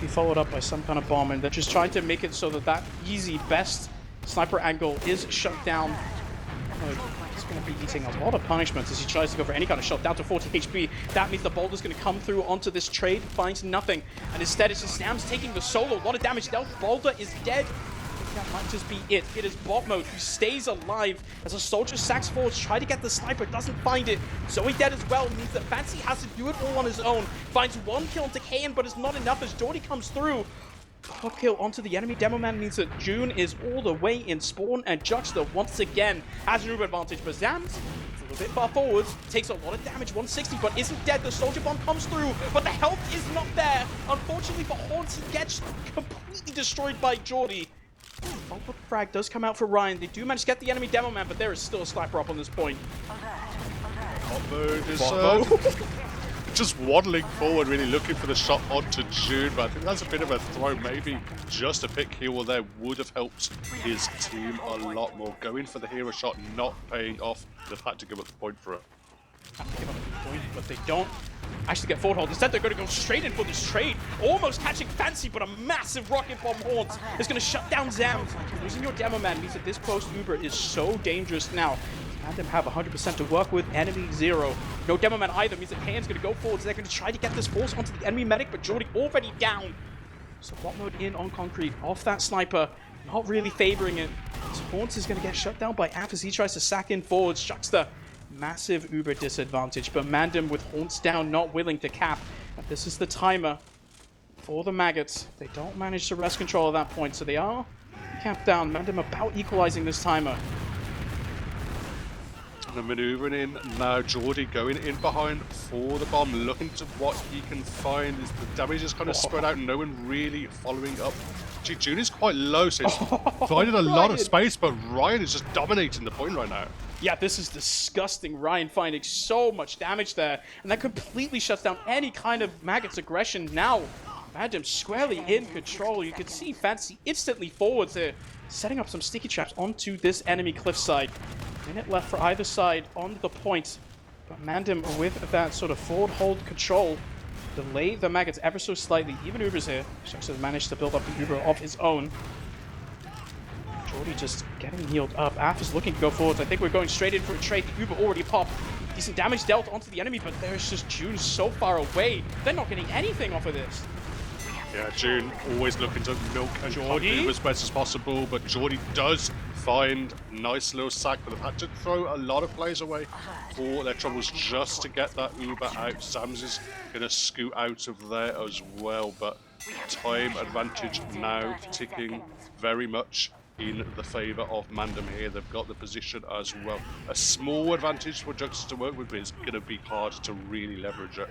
Be followed up by some kind of bomb, and they're just trying to make it so that that easy best sniper angle is shut down. He's going to be eating a lot of punishment as he tries to go for any kind of shot down to 40 HP. That means the boulder's going to come through onto this trade, finds nothing, and instead it's just Sam's taking the solo. A lot of damage dealt. Boulder is dead. That might just be it. It is bot mode who stays alive as a soldier sacks forward, try to get the sniper, doesn't find it. Zoe dead as well, means that Fancy has to do it all on his own. Finds one kill onto Kayan, but it's not enough as Jordy comes through. Hook kill onto the enemy demo man means that June is all the way in spawn, and Juxta once again has an uber advantage. But Zams is a little bit far forward, takes a lot of damage, 160, but isn't dead. The soldier bomb comes through, but the health is not there. Unfortunately for Haunts, he gets completely destroyed by Jordy. Oh, but frag does come out for Ryan. They do manage to get the enemy demo man, but there is still a sniper up on this point. Bot mode is just waddling forward, really looking for the shot onto June, but I think that's a bit of a throw. Maybe just a pick here or there would have helped his team a lot more. Going for the hero shot, not paying off. They've had to give up the point for it. Have to give up the point, but they don't actually get foothold. Instead, they're going to go straight in for this trade. Almost catching Fancy, but a massive rocket bomb Haunts is going to shut down Zams. Losing your demo man means that this close Uber is so dangerous now. MANDEM have 100% to work with, enemy 0. No demo man either means that Kayan's going to go forward. So they're going to try to get this force onto the enemy medic, but Jordy already down. So bot mode in on concrete, off that sniper, not really favoring it. So Haunts is going to get shut down by App as he tries to sack in forwards. Juxta, massive uber disadvantage, but MANDEM with Haunts down, not willing to cap. And this is the timer for the Maggots. They don't manage to wrest control at that point, so they are capped down. MANDEM about equalizing this timer. The maneuvering in now, Jordy going in behind for the bomb, looking to what he can find. Is the damage is kind of spread out, no one really following up. June is quite low, so he's finding a lot of space, but Ryan is just dominating the point right now. Yeah, this is disgusting. Ryan finding so much damage there, and that completely shuts down any kind of Maggots aggression now. MANDEM squarely in control. You can see Fancy instantly forwards there, setting up some sticky traps onto this enemy cliffside. Minute left for either side on the point, but MANDEM with that sort of forward hold control delay the Maggots ever so slightly. Even Uber's here. Shucks has managed to build up the Uber of his own. Jordy just getting healed up. Af is looking to go forwards. I think we're going straight in for a trade. The Uber already popped. Decent damage dealt onto the enemy, but there's just June so far away. They're not getting anything off of this. Yeah, June always looking to milk and Jordy as best as possible, but Jordy does find a nice little sack, but they've had to throw a lot of players away for their troubles just to get that Uber out. Samus is going to scoot out of there as well, but time advantage now ticking very much in the favour of MANDEM here. They've got the position as well. A small advantage for Juxta to work with, but it's going to be hard to really leverage it.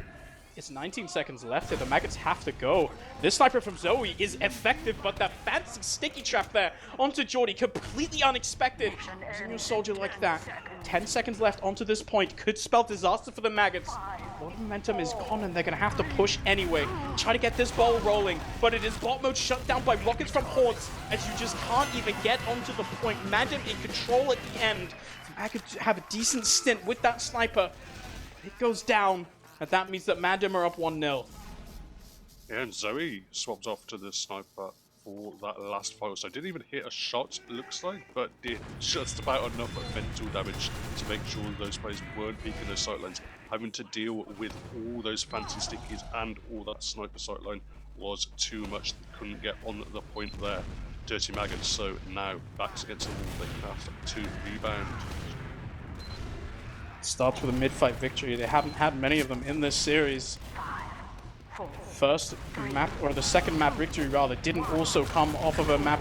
It's 19 seconds left here. The Maggots have to go. This sniper from Zoe is effective, but that fancy sticky trap there onto Jordy, completely unexpected. Using a soldier like that. 10 seconds left onto this point. Could spell disaster for the Maggots. A lot of momentum is gone, and they're going to have to push anyway. Try to get this ball rolling, but it is bot mode shut down by rockets from Haunts, as you just can't even get onto the point. MANDEM in control at the end. The Maggots have a decent stint with that sniper. It goes down. And that means that MANDEM are up 1-0. Yeah, and Zoe swapped off to the sniper for that last fire. So didn't even hit a shot, looks like, but did just about enough mental damage to make sure those players weren't peeking their sightlines. Having to deal with all those fancy stickies and all that sniper sightline was too much. They couldn't get on the point there. Dirty Maggots, so now backs against the wall, they have to rebound. Starts with a mid-fight victory. They haven't had many of them in this series. First map, or the second map victory rather, didn't also come off of a map,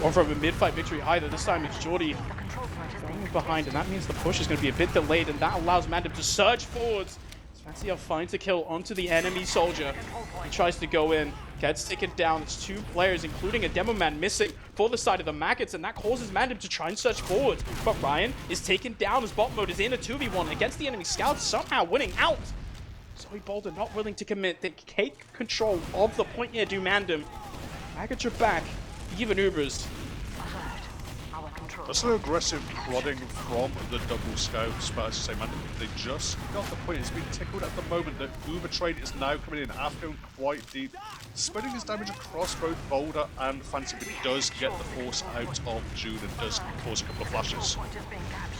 or from a mid-fight victory either. This time it's Jordy going behind, and that means the push is going to be a bit delayed, and that allows MANDEM to surge forwards. Fancy finds a kill onto the enemy soldier. He tries to go in, gets taken down. It's two players, including a demo man, missing for the side of the Maggots, and that causes MANDEM to try and surge forward. But Ryan is taken down as bot mode is in a 2v1 against the enemy scouts, somehow winning out. Zoe Boulder not willing to commit. They take control of the point here, do MANDEM. Maggots are back, even Ubers. That's an aggressive prodding from the double scouts, but as I say, MANDEM, they just got the point. It's been tickled at the moment. The Uber trade is now coming in after going quite deep, spreading his damage across both Boulder and Fancy, but he does get the force out of June and does cause a couple of flashes.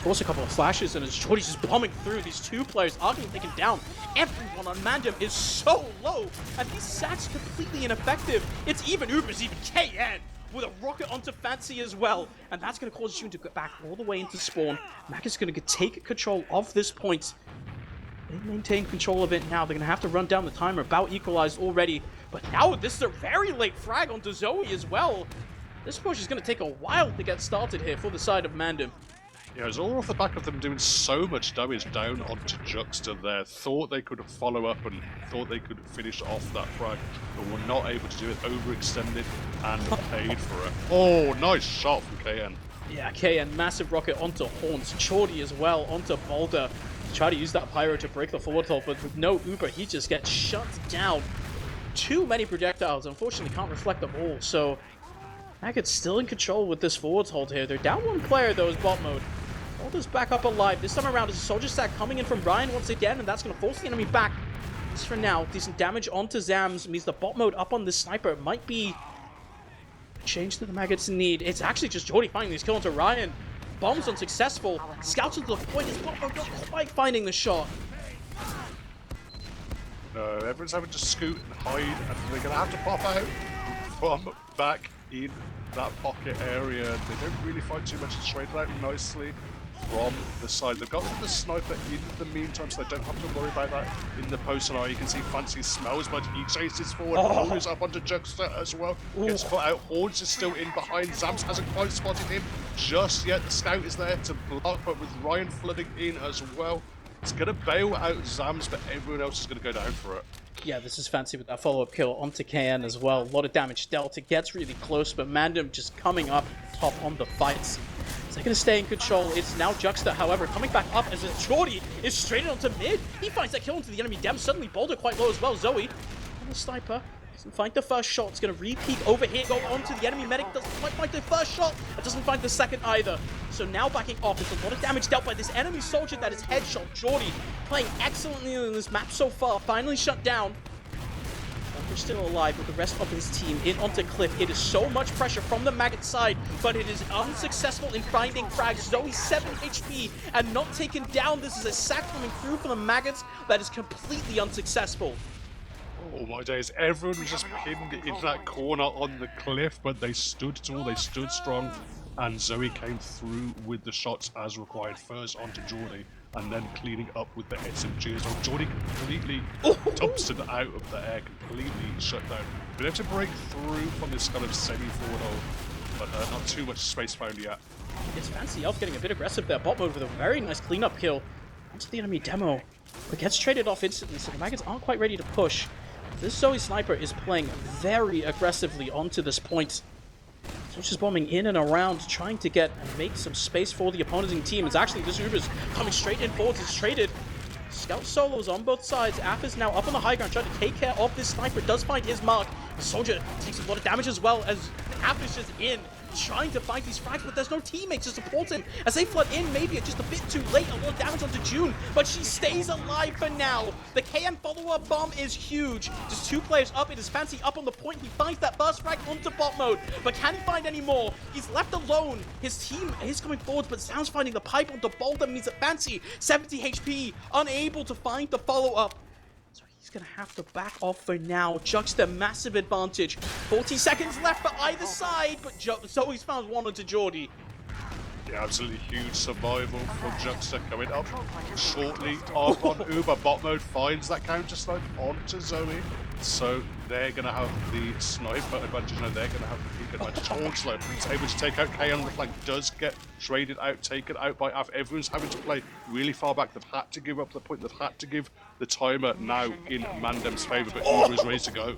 Force a couple of flashes, and as Jordy's just bombing through, these two players are getting taken down. Everyone on MANDEM is so low, and these sacks completely ineffective. It's even Ubers, even KN, with a rocket onto Fancy as well, and that's going to cause June to get back all the way into spawn. Mac is going to take control of this point. They maintain control of it now. They're going to have to run down the timer, about equalized already, but now this is a very late frag onto Zoe as well. This push is going to take a while to get started here for the side of MANDEM. Yeah, it's all off the back of them doing so much damage down onto Juxta there. Thought they could follow up and thought they could finish off that frag, but were not able to do it. Overextended and paid for it. Oh, nice shot from KN. Yeah, KN, massive rocket onto Haunts. Jordy as well onto Boulder. Try to use that pyro to break the forward hold, but with no Uber, he just gets shut down. Too many projectiles, unfortunately can't reflect them all, so Maggots still in control with this forwards hold here. They're down one player though, is bot mode. Boulder's back up alive. This time around is a soldier stack coming in from Ryan once again, and that's going to force the enemy back. Just for now, decent damage onto Zams means the bot mode up on this sniper might be a change that the Maggots need. It's actually just Jordy finding this kill onto Ryan. Bombs unsuccessful. Scouts into the point. His bot mode not quite finding the shot. No, everyone's having to scoot and hide, and they're going to have to pop out from back in that pocket area. They don't really find too much. It's traded out nicely from the side. They've got the sniper in the meantime, so they don't have to worry about that in the post scenario. You can see Fancy smells, but he chases forward, moves up onto Juxta as well. Gets caught out. Horns is still in behind. Zams hasn't quite spotted him just yet. The scout is there to block, but with Ryan flooding in as well, it's going to bail out Zams, but everyone else is going to go down for it. Yeah, this is Fancy with that follow-up kill onto KN as well. A lot of damage dealt. It gets really close, but MANDEM just coming up top on the fights. They're going to stay in control. It's now Juxta, however, coming back up as Jordy is straight onto mid. He finds that kill into the enemy dem. Suddenly Boulder quite low as well. Zoe on the sniper. Doesn't find the first shot. It's going to re-peek over here, go onto the enemy medic. Doesn't quite find the first shot. It doesn't find the second either. So now backing off. There's a lot of damage dealt by this enemy soldier that is headshot. Jordy playing excellently in this map so far. Finally shut down. They're still alive with the rest of his team in onto Cliff. It is so much pressure from the Maggot side, but it is unsuccessful in finding frags. Zoe 7 HP and not taken down. This is a sack coming through for the Maggots that is completely unsuccessful. Oh my days, everyone was just pinned in that corner on the cliff, but they stood tall, they stood strong, and Zoe came through with the shots as required. First onto Jordy, and then cleaning up with the SMG as well. Jordy completely Thompson out of the air, completely shut down. Been able to break through from this kind of semi-forward hold, but not too much space found yet. It's Fancy Elf getting a bit aggressive there. Bot mode with a very nice cleanup kill onto the enemy demo, but gets traded off instantly, so the Maggots aren't quite ready to push. This Zoe sniper is playing very aggressively onto this point. So just bombing in and around, trying to get and make some space for the opposing team. It's actually this Uber's coming straight in forwards. It's traded. Scout solos on both sides. Aff is now up on the high ground, trying to take care of this sniper. Does find his mark. The soldier takes a lot of damage as well as Aff is just in, trying to fight these frags, but there's no teammates to support him. As they flood in, maybe just a bit too late. A lot of damage onto June, but she stays alive for now. The KN follow-up bomb is huge. Just two players up. It is Fancy up on the point. He finds that first frag onto bot mode, but can he find any more? He's left alone. His team is coming forwards, but Sounds finding the pipe onto Boulder means that Fancy, 70 HP, unable to find the follow-up. So He's gonna have to back off for now. Juxta, massive advantage. 40 seconds left for either side, but Zoe's found one onto Geordie. Yeah, absolutely huge survival from Juxta coming up shortly on Uber. Bot mode finds that counter snipe onto Zoe. So they're going to have the sniper advantage. No, they're going to have the peak advantage. Also, it's able to take out K on the flank. Does get traded out, taken out by AF. Everyone's having to play really far back. They've had to give up the point. They've had to give the timer now in Mandem's favour, but Uber is ready to go.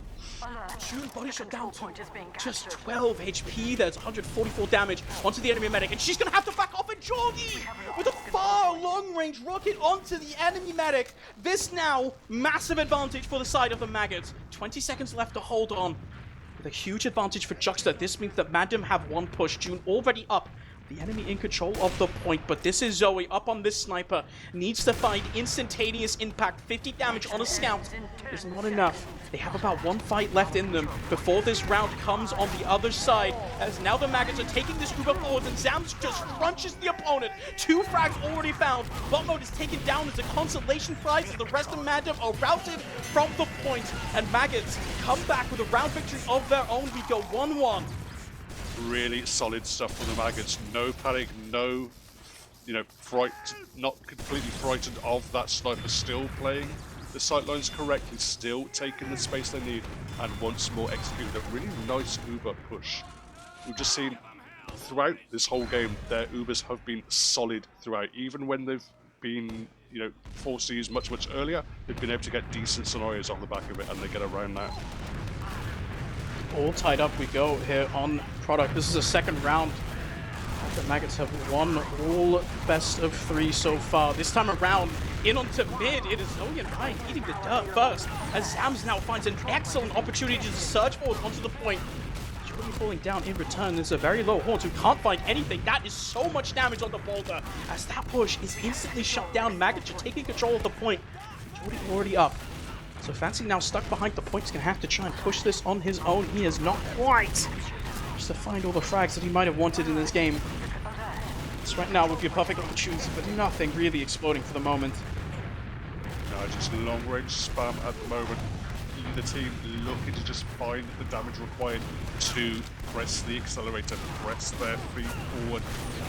June body shot down to just 12 HP. There's 144 damage onto the enemy medic, and she's going to have to back off. And Geordie with a far long-range rocket onto the enemy medic. This now massive advantage for the side of the Maggots. 20 seconds left to hold on. With a huge advantage for Juxta. This means that MANDEM have one push. June already up. The enemy in control of the point, but this is Zoe up on this sniper. Needs to find instantaneous impact. 50 damage on a scout is not enough. They have about one fight left in them before this round comes on the other side. As now the Maggots are taking this Uber forward, and Zams just crunches the opponent. 2 frags already found. Bot mode is taken down as a consolation prize, as the rest of MANDEM are routed from the point. And Maggots come back with a round victory of their own. We go 1-1. Really solid stuff from the Maggots. No panic, no, fright, not completely frightened of that sniper. Still playing the sightlines correctly, still taking the space they need, and once more executing a really nice Uber push. We've just seen throughout this whole game, their Ubers have been solid throughout. Even when they've been, forced to use much earlier, they've been able to get decent scenarios off the back of it, and they get around that. All tied up we go here on product. This is a second round. The Maggots have won all best of 3 so far. This time around, in onto mid, it is Zoe and Ryan eating the dirt first, as Zams now finds an excellent opportunity to surge forward onto the point. Jordan falling down in return. There's a very low Horns who can't find anything. That is so much damage on the boulder, as that push is instantly shut down. Maggots are taking control of the point. Jordan already up. So Fancy now stuck behind the point. He's going to have to try and push this on his own. He is not quite just to find all the frags that he might have wanted in this game. This right now would be a perfect opportunity, but nothing really exploding for the moment. No, just long-range spam at the moment. Either team looking to just find the damage required to press the accelerator, press their feet forward.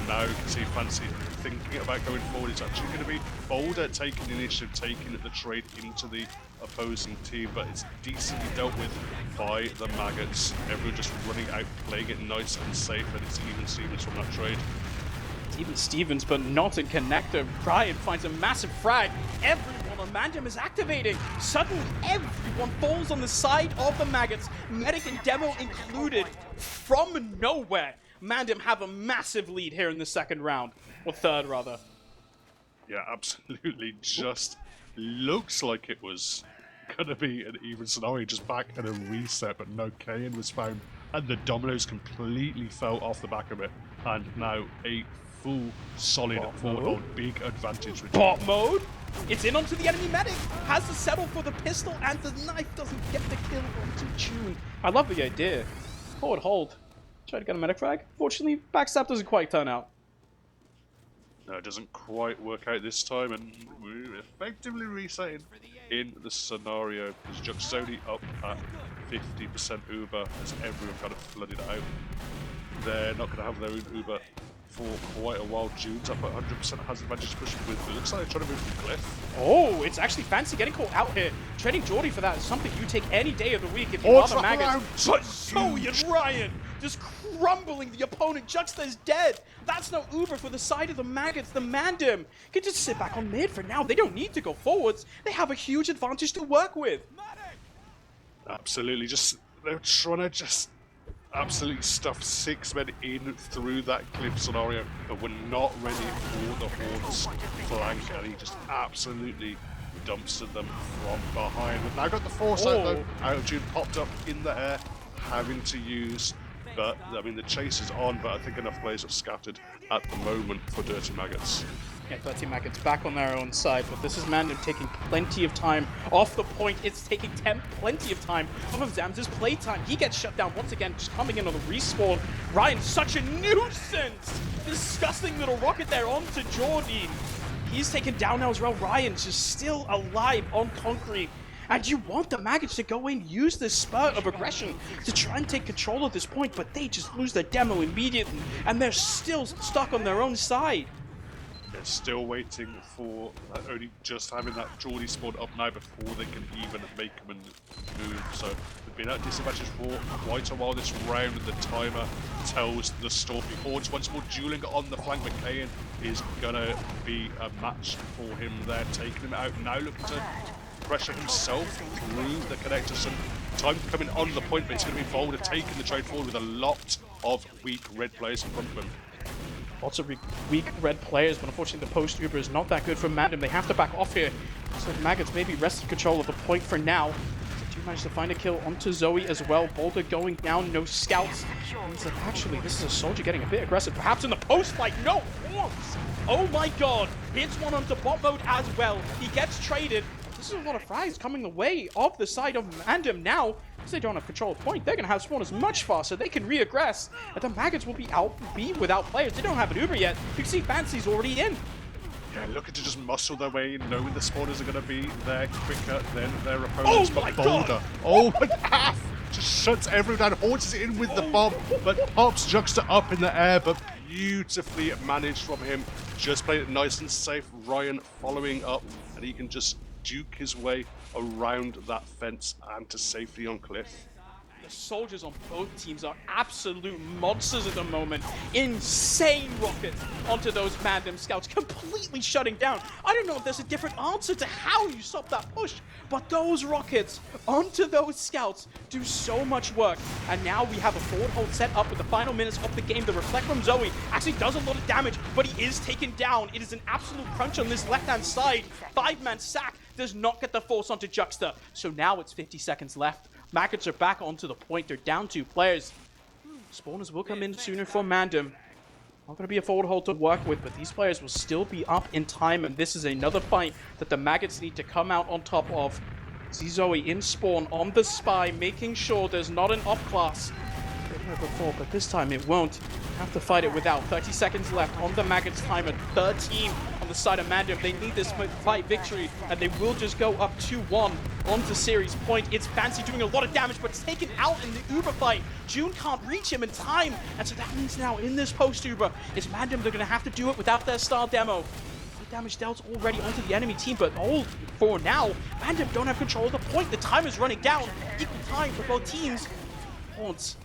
Now you can see Fancy thinking about going forward. It's actually going to be Boulder taking the initiative, taking the trade into the opposing team, but it's decently dealt with by the Maggots. Everyone just running out, playing it nice and safe, and it's even Stevens from that trade. It's even Stevens, but not in connector. Brian finds a massive frag. Everyone on MANDEM is activating. Suddenly, everyone falls on the side of the Maggots, medic and demo included. From nowhere, MANDEM have a massive lead here in the second round, or third rather. Yeah, absolutely. Just looks like it was gonna be an even scenario, just back at a reset, but no, Kayan was found, and the dominoes completely fell off the back of it, and now a full solid foothold, big advantage. Bot mode? It's in onto the enemy medic, has to settle for the pistol, and the knife doesn't get the kill onto June. I love the idea. Forward hold. Try to get a medic frag. Fortunately, backstab doesn't quite turn out. No, it doesn't quite work out this time, and we're effectively resetting in the scenario, because Juxta up at 50% Uber as everyone kind of flooded out. They're not going to have their own Uber for quite a while. June's up at 100%, has advantage to push with. It looks like they're trying to move the cliff. Oh, it's actually Fancy getting caught out here. Trading Geordie for that is something you take any day of the week if you are the Maggots. But Zoe and Ryan just crumbling the opponent. Juxta is dead. That's no Uber for the side of the Maggots. The MANDEM can just sit back on mid for now. They don't need to go forwards. They have a huge advantage to work with. Absolutely. They're trying to just absolutely stuff 6 men in through that cliff scenario, but we're not ready for the Horns flank, and he just absolutely dumpstered them from behind. We've now got the foresight though. Out of June popped up in the air, having to use, but I mean the chase is on, but I think enough players have scattered at the moment for Dirty Maggots. Yeah, Dirty Maggots back on their own side, but this is MANDEM taking plenty of time off the point. It's taking plenty of time off of Zams' playtime. He gets shut down once again, just coming in on the respawn. Ryan's such a nuisance! Disgusting little rocket there onto Geordie. He's taken down now as well. Ryan's just still alive on concrete. And you want the Maggots to go in, use this spurt of aggression to try and take control of this point, but they just lose their demo immediately, and they're still stuck on their own side. They're still waiting for only just having that Geordie spawn up now before they can even make them move. So they've been at disadvantage for quite a while this round, and the timer tells the story. Hordes once more dueling on the flank. McCain is gonna be a match for him there, taking him out now, looking to pressure himself through the connector. Some time coming on the point, but it's going to be Volder taking the trade forward with a lot of weak red players in front of him. Lots of weak red players, but unfortunately the post Uber is not that good for MANDEM. They have to back off here. So the Maggots maybe wrested control of the point for now. They do manage to find a kill onto Zoe as well. Boulder going down, no scouts. Means that actually this is a soldier getting a bit aggressive. Perhaps in the post fight, no horns! Oh my god! Hits one onto bot mode as well. He gets traded. This is a lot of frags coming the way of the side of MANDEM now. Because they don't have control of point, they're going to have spawners much faster. They can re-aggress. And the Maggots will be without players. They don't have an Uber yet. You can see Fancy's already in. Yeah, looking to just muscle their way in, knowing the spawners are going to be there quicker than their opponents. Oh my but Boulder, god! oh my god! Just shuts everyone down. Hordes is in with the bomb, but pops Juxta up in the air, but beautifully managed from him. Just playing it nice and safe. Ryan following up, and he can just duke his way around that fence and to safety on Cliff. The soldiers on both teams are absolute monsters at the moment. Insane rockets onto those MANDEM scouts, completely shutting down. I don't know if there's a different answer to how you stop that push, but those rockets onto those scouts do so much work. And now we have a forward hold set up with the final minutes of the game. The reflect from Zoe actually does a lot of damage, but he is taken down. It is an absolute crunch on this left-hand side. 5-man sack does not get the force onto Juxta. So now it's 50 seconds left. Maggots are back onto the point. They're down 2 players. Spawners will come in sooner for MANDEM. Not going to be a forward hold to work with, but these players will still be up in time, and this is another fight that the Maggots need to come out on top of. See Zoe in spawn on the spy, making sure there's not an off class. Been here before, but this time it won't. Have to fight it without. 30 seconds left on the Maggots timer. 13 on the side of MANDEM. They need this fight victory, and they will just go up 2-1 onto series point. It's Fancy doing a lot of damage, but it's taken out in the Uber fight. June can't reach him in time, and so that means now in this post Uber, it's MANDEM. They're going to have to do it without their star demo. Damage dealt already onto the enemy team, but all for now, MANDEM don't have control of the point. The time is running down. Equal time for both teams. Haunts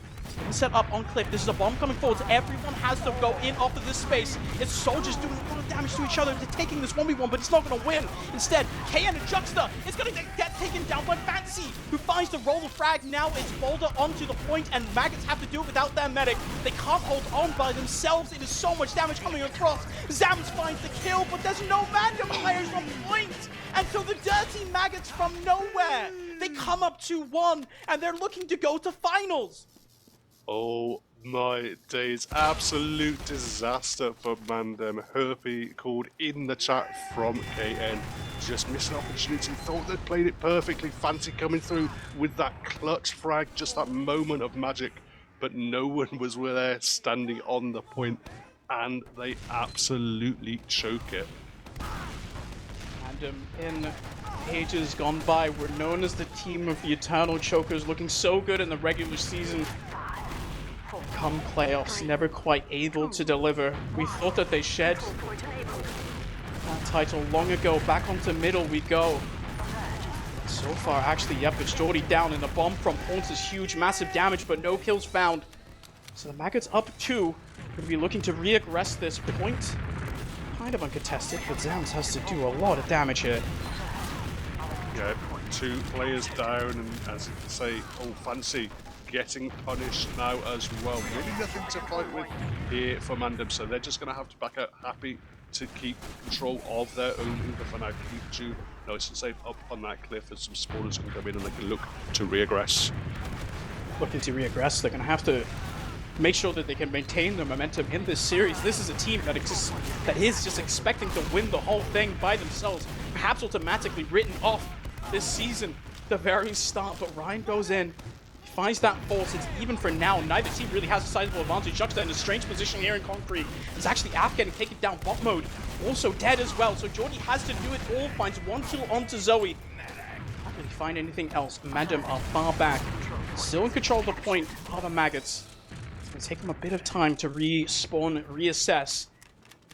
set up on Cliff. This is a bomb coming forward. So everyone has to go in off of this space. It's soldiers doing a lot of damage to each other. They're taking this 1v1, but it's not going to win. Instead, KN and Juxta is going to get taken down by Fancy, who finds the roll of frag. Now it's Boulder onto the point, and Maggots have to do it without their medic. They can't hold on by themselves. It is so much damage coming across. Samus finds the kill, but there's no MANDEM players on point. And so the dirty Maggots from nowhere, they come up 2-1, and they're looking to go to finals. Oh my days, absolute disaster for MANDEM. Herpy called in the chat from KN. Just missed an opportunity, thought they'd played it perfectly. Fancy coming through with that clutch frag, just that moment of magic. But no one was there standing on the point, and they absolutely choke it. MANDEM in ages gone by were known as the team of the Eternal Chokers, looking so good in the regular season. Come playoffs, never quite able to deliver. We thought that they shed that title long ago. Back onto middle we go. So far, actually, yep, it's Geordie down, and the bomb from Haunts is huge, massive damage, but no kills found. So the Maggots up 2. Going to be looking to re-aggress this point. Kind of uncontested, but Zams has to do a lot of damage here. Yeah, 2 players down, and as you can say, oh, Fancy getting punished now as well. Really nothing to fight with here for MANDEM, so they're just going to have to back out. Happy to keep control of their own Uber for now. Keep June nice and safe up on that cliff as some spawners can come in and they can look to re-aggress. Looking to re-aggress, they're going to have to make sure that they can maintain their momentum in this series. This is a team that is just expecting to win the whole thing by themselves, perhaps automatically written off this season, the very start. But Ryan goes in, finds that force. It's even for now. Neither team really has a sizable advantage. Juxta in a strange position here in concrete. It's actually Af getting taken down. Bot mode also dead as well. So Geordie has to do it all. Finds 1-2 onto Zoe. Not really find anything else. MANDEM are far back. Still in control of the point are the Maggots. It's going to take them a bit of time to respawn, reassess.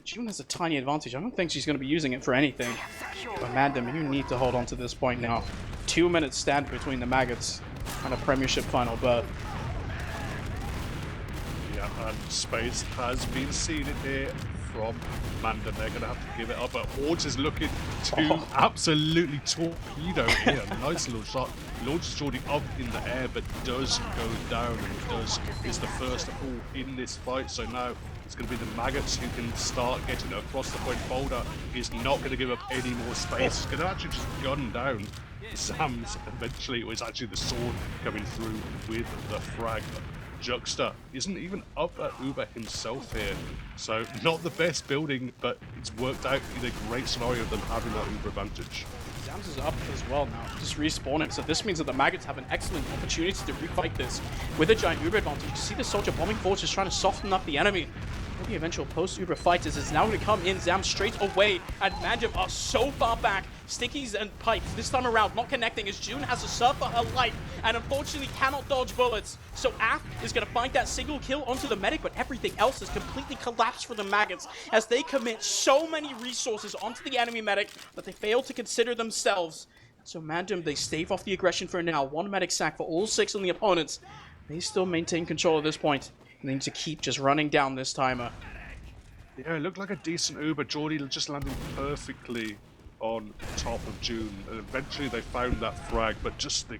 June has a tiny advantage. I don't think she's going to be using it for anything. But MANDEM, you need to hold on to this point now. 2 minutes stand between the Maggots and a Premiership final berth. Yeah, and space has been seeded here from MANDEM. They're going to have to give it up, but Orge is looking to absolutely torpedo here. Nice little shot. Launches Jordy up in the air, but does go down, and is the first to fall in this fight. So now it's going to be the Maggots who can start getting across the point. Boulder is not going to give up any more space. He's going to actually just gun down Samus. Eventually, it was actually the sword coming through with the frag. Juxta isn't even up at Uber himself here, so not the best building, but it's worked out in a great scenario of them having that Uber advantage. Samus is up as well now, just respawning, so this means that the Maggots have an excellent opportunity to refight this with a giant Uber advantage. You see the soldier bombing forward, just trying to soften up the enemy. The eventual post-Uber fight is now going to come in. Zam straight away, and MANDEM are so far back. Stickies and pipes this time around not connecting, as June has a surf for her life and unfortunately cannot dodge bullets. So Af is going to find that single kill onto the medic, but everything else is completely collapsed for the Maggots as they commit so many resources onto the enemy medic that they fail to consider themselves. So MANDEM, they stave off the aggression for now. One medic sack for all 6 on the opponents. They still maintain control at this point. They need to keep just running down this timer. Yeah, it looked like a decent Uber. Geordie just landing perfectly on top of June, and eventually they found that frag, but just the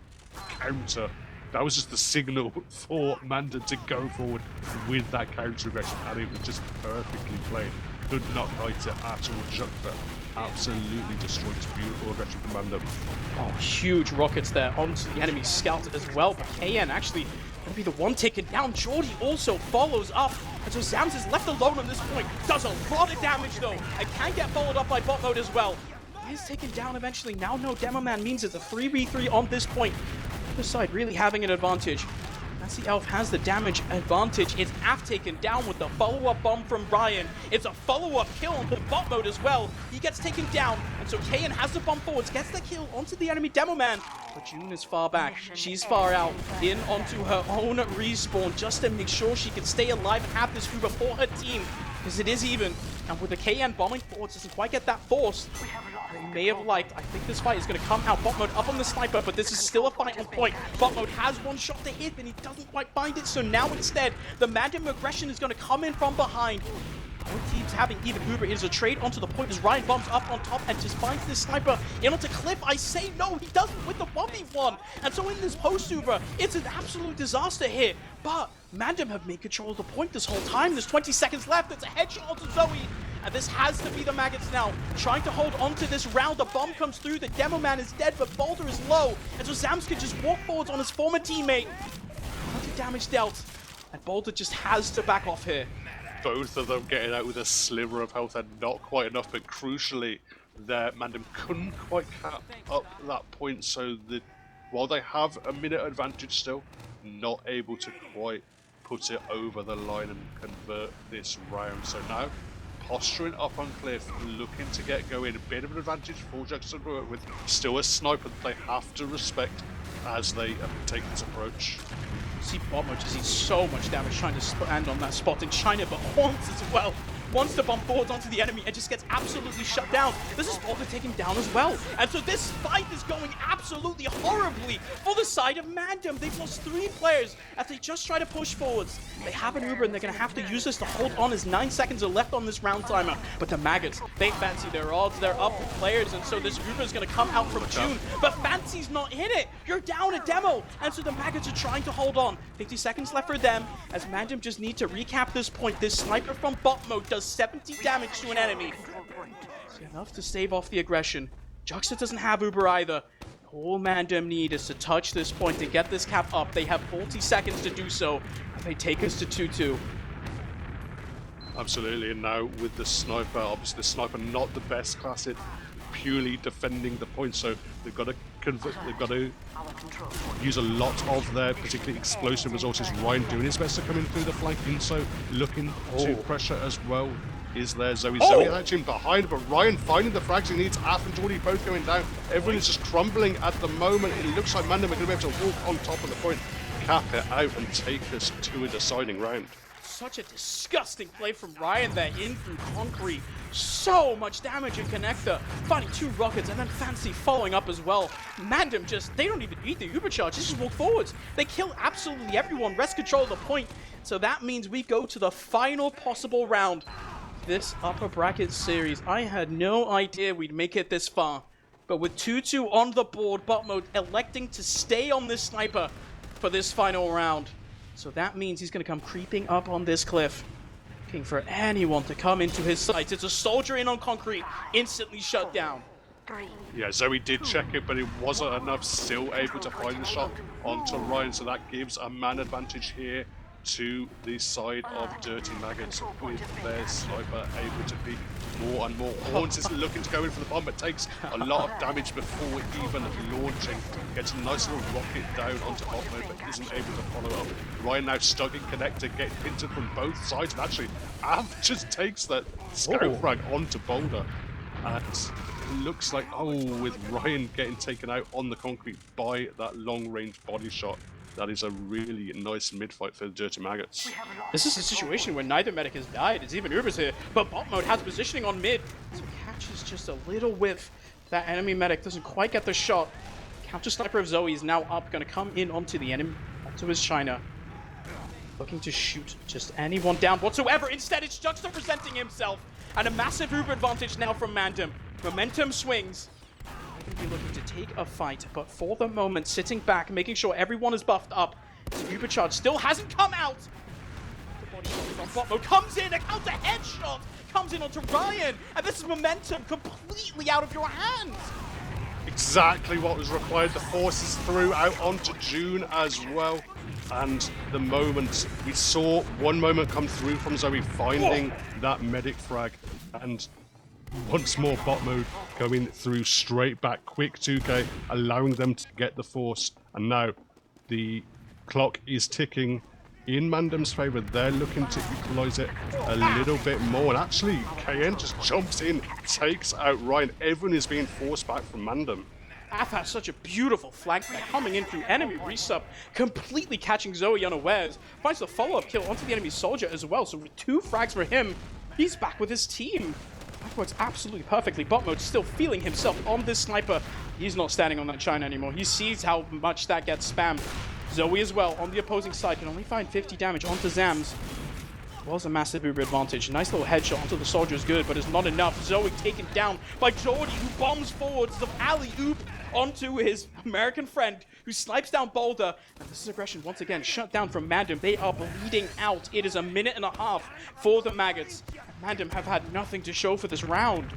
counter, that was just the signal for MANDEM to go forward with that counter aggression, and it was just perfectly played. Could not write it at all. Juxta absolutely destroyed this beautiful aggression from MANDEM. Oh, huge rockets there onto the enemy scout as well, but KN actually going to be the one taken down. Geordie also follows up, and so Zams is left alone on this point. Does a lot of damage though, and can get followed up by bot mode as well. He is taken down eventually. Now no Demo Man means it's a 3v3 on this point. The other side really having an advantage. As the Elf has the damage advantage, it's Af taken down with the follow-up bomb from Ryan. It's a follow-up kill on the bot mode as well. He gets taken down, and so Kayan has the bomb forwards, gets the kill onto the enemy Demo Man. But June is far back. She's far out, in onto her own respawn, just to make sure she can stay alive and have this Uber for her team, because it is even. And with the KN bombing forwards, doesn't quite get that forced. They may have liked. I think this fight is going to come out. Bot mode up on the sniper, but this is still a fight on point. Bot mode has one shot to hit, and he doesn't quite find it. So now instead, the MANDEM aggression is going to come in from behind. Both teams having even Uber. It is a trade onto the point as Ryan bombs up on top and just finds this sniper in onto Cliff. I say no, he doesn't with the 1v1. And so in this post Uber, it's an absolute disaster here. But MANDEM have made control of the point this whole time. There's 20 seconds left. It's a headshot onto Zoe. And this has to be the Maggots now, trying to hold on to this round. The bomb comes through, the Demo Man is dead, but Boulder is low. And so Zams can just walk forwards on his former teammate. Plenty damage dealt, and Boulder just has to back off here. Both of them getting out with a sliver of health and not quite enough, but crucially, their MANDEM couldn't quite cap up that point, so that while they have a minute advantage still, not able to quite put it over the line and convert this round. So now, posturing up on Cliff, looking to get going. A bit of an advantage for Juxta to work with. Still a sniper that they have to respect as they take this approach. See bot mode just eats so much damage trying to stand on that spot in China, but Haunts as well wants to bomb forwards onto the enemy and just gets absolutely shut down. This is Boulder taken down as well. And so this fight is going absolutely horribly for the side of MANDEM. They've lost 3 players as they just try to push forwards. They have an Uber and they're going to have to use this to hold on as 9 seconds are left on this round timer. But the Maggots, they fancy their odds. They're up with players, and so this Uber is going to come out from June. But Fancy's not in it. You're down a Demo. And so the Maggots are trying to hold on. 50 seconds left for them as MANDEM just need to recap this point. This sniper from bot mode does 70 damage to an enemy. It's enough to stave off the aggression. Juxta doesn't have Uber either. All MANDEM need is to touch this point and get this cap up. They have 40 seconds to do so, and they take us to 2-2. Absolutely, and now with the sniper, obviously the sniper not the best class at purely defending the point, so they've got to convert, they've got to use a lot of their particularly explosive resources. Ryan doing his best to come in through the flanking, so looking to pressure as well. is there. Zoe Oh! actually behind, but Ryan finding the frags he needs. Af and Jordy both going down. Everyone is just crumbling at the moment. It looks like MANDEM are going to be able to walk on top of the point, cap it out, and take us to a deciding round. Such a disgusting play from Ryan there, in through concrete. So much damage in connector, finding 2 rockets, and then Fancy following up as well. MANDEM just, they don't even need the Ubercharge, they just walk forwards. They kill absolutely everyone, rest control of the point. So that means we go to the final possible round. This upper bracket series, I had no idea we'd make it this far. But with 2-2 on the board, bot mode electing to stay on this sniper for this final round. So that means he's going to come creeping up on this cliff, looking for anyone to come into his sights. It's a soldier in on concrete, instantly shut down. Yeah, Zoe did check it, but it wasn't enough. Still able to find the shot onto Ryan, so that gives a man advantage here to the side of Dirty Maggots, with their sniper able to be more and more. Horns is looking to go in for the bomb, but takes a lot of damage before even launching. Gets a nice little rocket down onto bot mode, but isn't able to follow up. Ryan now stuck in connector, getting pinted from both sides, and actually Av just takes that scout frag onto Boulder. And it looks like, with Ryan getting taken out on the concrete by that long-range body shot, that is a really nice mid-fight for the Dirty Maggots. This is a situation where neither medic has died. It's even Uber's here, but bot mode has positioning on mid. So catches just a little whiff. That enemy medic doesn't quite get the shot. Counter sniper of Zoe is now up, going to come in onto the enemy, onto his China. Looking to shoot just anyone down whatsoever. Instead, it's Juxta presenting himself. And a massive Uber advantage now from MANDEM. Momentum swings. They're going to be looking to take a fight, but for the moment, sitting back, making sure everyone is buffed up. Uber charge still hasn't come out. The body shot from bot mode comes in, a counter headshot comes in onto Ryan, and this is momentum completely out of your hands. Exactly what was required. The forces threw out onto June as well. And the moment we saw one moment come through from Zoe finding that medic frag, and once more bot mode going through straight back, quick 2K, allowing them to get the force. And now the clock is ticking in MANDEM's favor. They're looking to equalize it a little bit more. And actually, KN just jumps in, takes out Ryan. Everyone is being forced back from MANDEM. Af has such a beautiful flank coming in through enemy resub, completely catching Zoe unawares. Finds the follow-up kill onto the enemy soldier as well, so with 2 frags for him, he's back with his team. That works absolutely perfectly. Bot mode still feeling himself on this sniper. He's not standing on that China anymore. He sees how much that gets spammed. Zoe as well on the opposing side can only find 50 damage onto Zams. Was a massive Uber advantage. Nice little headshot onto the soldier is good, but it's not enough. Zoe taken down by Jordy, who bombs forwards the alley-oop onto his American friend, who snipes down Boulder. And this is aggression once again shut down from MANDEM. They are bleeding out. It is a minute and a half for the Maggots. MANDEM have had nothing to show for this round.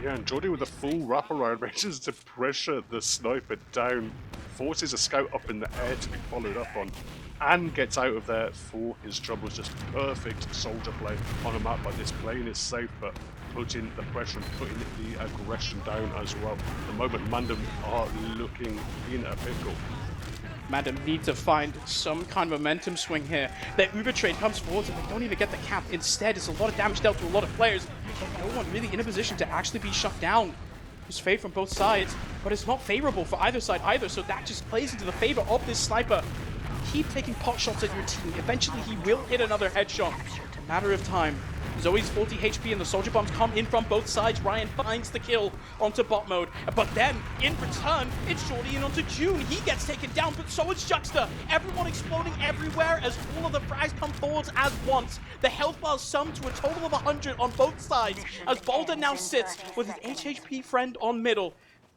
Yeah, and Jordy with a full wraparound manages to pressure the sniper down, forces a scout up in the air to be followed up on, and gets out of there for his troubles. Just perfect soldier play on a map like this. Playing is safe, but putting the pressure and putting the aggression down as well. The moment MANDEM are looking in a pickle. MANDEM need to find some kind of momentum swing here. Their Uber trade comes forward and they don't even get the cap. Instead, it's a lot of damage dealt to a lot of players, but no one really in a position to actually be shut down. It's favored from both sides, but it's not favorable for either side either, so that just plays into the favor of this sniper. Keep taking pot shots at your team. Eventually, he will hit another headshot. It's a matter of time. Zoe's 40 HP and the soldier bombs come in from both sides. Ryan finds the kill onto bot mode. But then, in return, it's Jordy in onto June. He gets taken down, but so is Juxta. Everyone exploding everywhere as all of the frags come forwards as once. The health bars sum to a total of 100 on both sides, as Boulder now sits with his HHP friend on middle.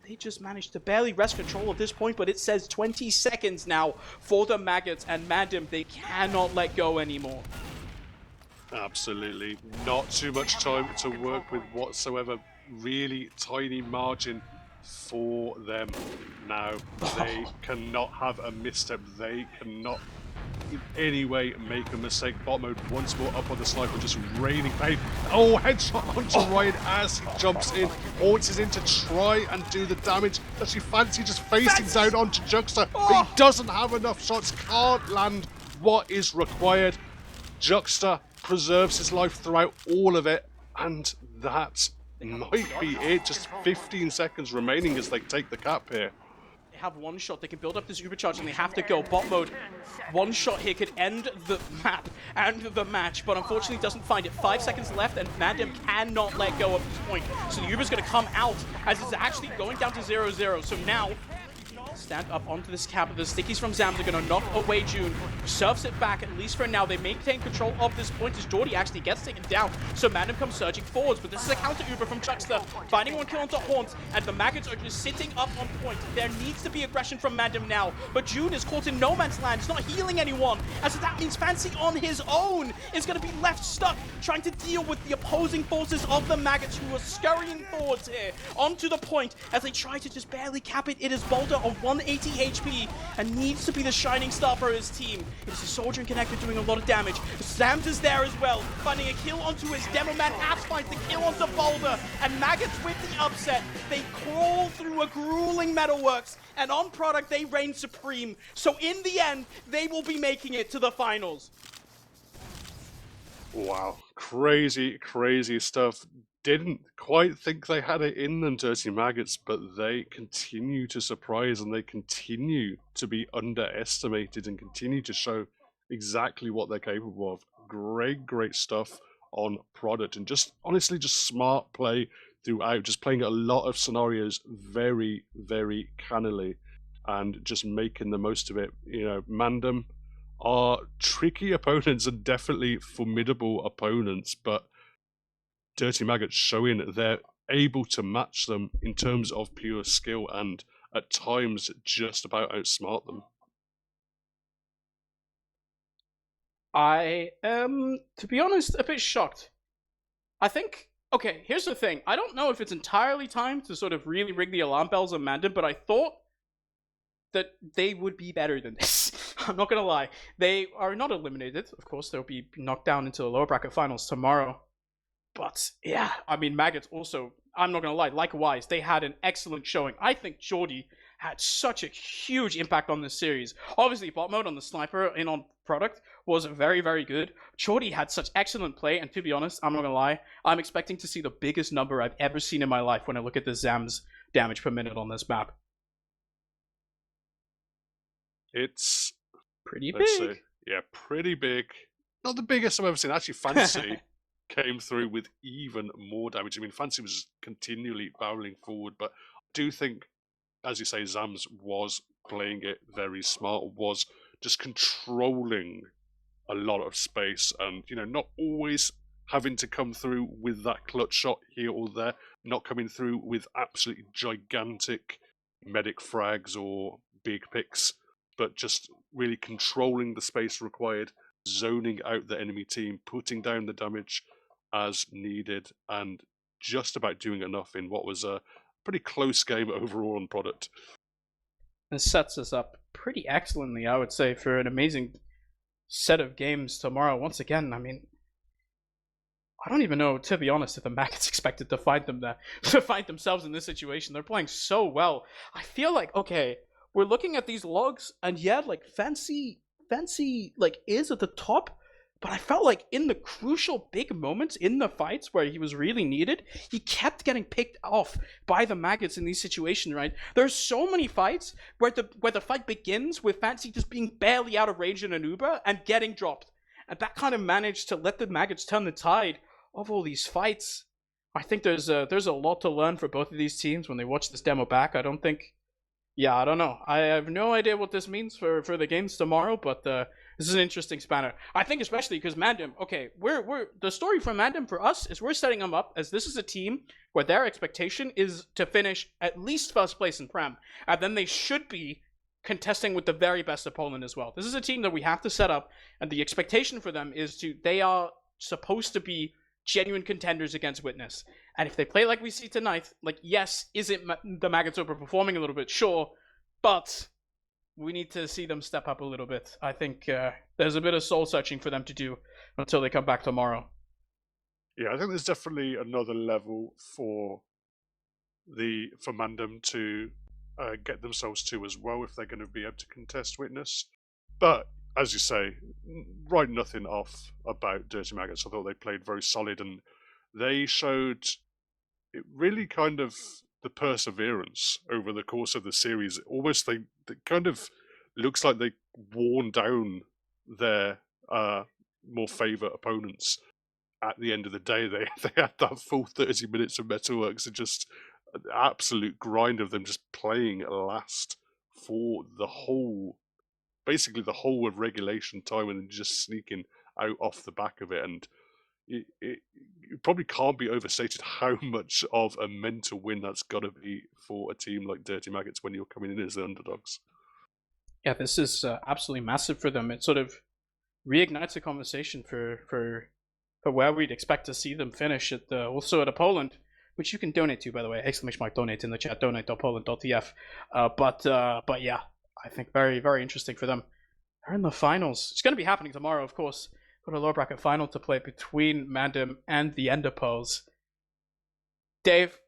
They just managed to barely wrest control at this point, but it says 20 seconds now for the Maggots, and MANDEM, they cannot let go anymore. Absolutely. Not too much time to work with whatsoever. Really tiny margin for them now. They cannot have a misstep. They cannot in any way make a mistake. Bot mode once more up on the sniper, just raining pain. Oh, headshot onto Ryan as he jumps in. Haunts is in to try and do the damage. Actually, Fancy just facing down onto Juxta, but he doesn't have enough shots, can't land what is required. Juxta preserves his life throughout all of it, And that might be it. Just 15 seconds remaining as they take the cap here. They have one shot. They can build up this Ubercharge and they have to go bot mode. One shot here could end the map and the match, but unfortunately doesn't find it. 5 seconds left and MANDEM cannot let go at this point. So the Uber's going to come out as it's actually going down to 0-0. So now stand up onto this cap. The stickies from Zams are going to knock away June. Surfs it back, at least for now. They maintain control of this point as Jordy actually gets taken down. So MANDEM comes surging forwards, but this is a counter Uber from Chuckster. Finding one kill onto Haunt, and the Maggots are just sitting up on point. There needs to be aggression from MANDEM now, but June is caught in no man's land. He's not healing anyone, as that means Fancy on his own is going to be left stuck, trying to deal with the opposing forces of the Maggots who are scurrying forwards here onto the point as they try to just barely cap it. It is Boulder on 180 HP and needs to be the shining star for his team. It's a Soldier and Connector doing a lot of damage. Sams is there as well, finding a kill onto his Demo Man. Apps finds the kill onto Boulder, and Maggots with the upset. They crawl through a grueling Metalworks, and on product they reign supreme. So in the end, they will be making it to the finals. Wow, crazy, crazy stuff. Didn't quite think they had it in them, Dirty Maggots, but they continue to surprise and they continue to be underestimated and continue to show exactly what they're capable of. Great, great stuff on product and just honestly just smart play throughout, just playing a lot of scenarios very, very cannily and just making the most of it. You know, MANDEM are tricky opponents and definitely formidable opponents, but Dirty Maggots showing they're able to match them in terms of pure skill and at times just about outsmart them. I am, to be honest, a bit shocked. I think, okay, here's the thing. I don't know if it's entirely time to sort of really ring the alarm bells on MANDEM, but I thought that they would be better than this. I'm not going to lie. They are not eliminated. Of course, they'll be knocked down into the lower bracket finals tomorrow. But, yeah, I mean, Maggots also, I'm not going to lie, likewise, they had an excellent showing. I think Jordy had such a huge impact on this series. Obviously, bot mode on the sniper in on product was very, very good. Jordy had such excellent play, and to be honest, I'm not going to lie, I'm expecting to see the biggest number I've ever seen in my life when I look at the Zams damage per minute on this map. It's pretty big. Yeah, pretty big. Not the biggest I've ever seen. Actually, Fancy came through with even more damage. I mean, Fancy was continually barreling forward, but I do think, as you say, Zams was playing it very smart, was just controlling a lot of space and, you know, not always having to come through with that clutch shot here or there, not coming through with absolutely gigantic medic frags or big picks, but just really controlling the space required, zoning out the enemy team, putting down the damage as needed, and just about doing enough in what was a pretty close game overall on product. This sets us up pretty excellently, I would say, for an amazing set of games tomorrow. Once again, I mean, I don't even know, to be honest, if the Maggots expected to find them there, to find themselves in this situation. They're playing so well. I feel like, okay, we're looking at these logs, and yeah, like Fancy, like, is at the top. But I felt like in the crucial big moments in the fights where he was really needed, he kept getting picked off by the Maggots in these situations, right? There's so many fights where the fight begins with Fancy just being barely out of range in an Uber and getting dropped. And that kind of managed to let the Maggots turn the tide of all these fights. I think there's a lot to learn for both of these teams when they watch this demo back. I don't know. I have no idea what this means for the games tomorrow, but this is an interesting spanner. I think especially because MANDEM, okay, we're the story from MANDEM for us is we're setting them up as this is a team where their expectation is to finish at least first place in Prem, and then they should be contesting with the very best opponent as well. This is a team that we have to set up, and the expectation for them is they are supposed to be genuine contenders against Witness. And if they play like we see tonight, like, yes, is it the Maggots overperforming a little bit? Sure, but we need to see them step up a little bit. I think there's a bit of soul searching for them to do until they come back tomorrow. Yeah, I think there's definitely another level for MANDEM to get themselves to as well if they're going to be able to contest Witness. But as you say, write nothing off about Dirty Maggots. I thought they played very solid, and they showed it really kind of the perseverance over the course of the series. Almost they kind of looks like they worn down their more favourite opponents. At the end of the day, they had that full 30 minutes of Metalworks and just an absolute grind of them just playing last for the whole, basically the whole of regulation time, and then just sneaking out off the back of it. And it probably can't be overstated how much of a mental win that's got to be for a team like Dirty Maggots when you're coming in as the underdogs. Yeah, this is absolutely massive for them. It sort of reignites the conversation for where we'd expect to see them finish at also at a Poland, which you can donate to, by the way. !donate in the chat, donate.poland.tf. But yeah, I think very, very interesting for them. They're in the finals. It's going to be happening tomorrow, of course. Got a lower bracket final to play between MANDEM and the Enderpearls. Dave,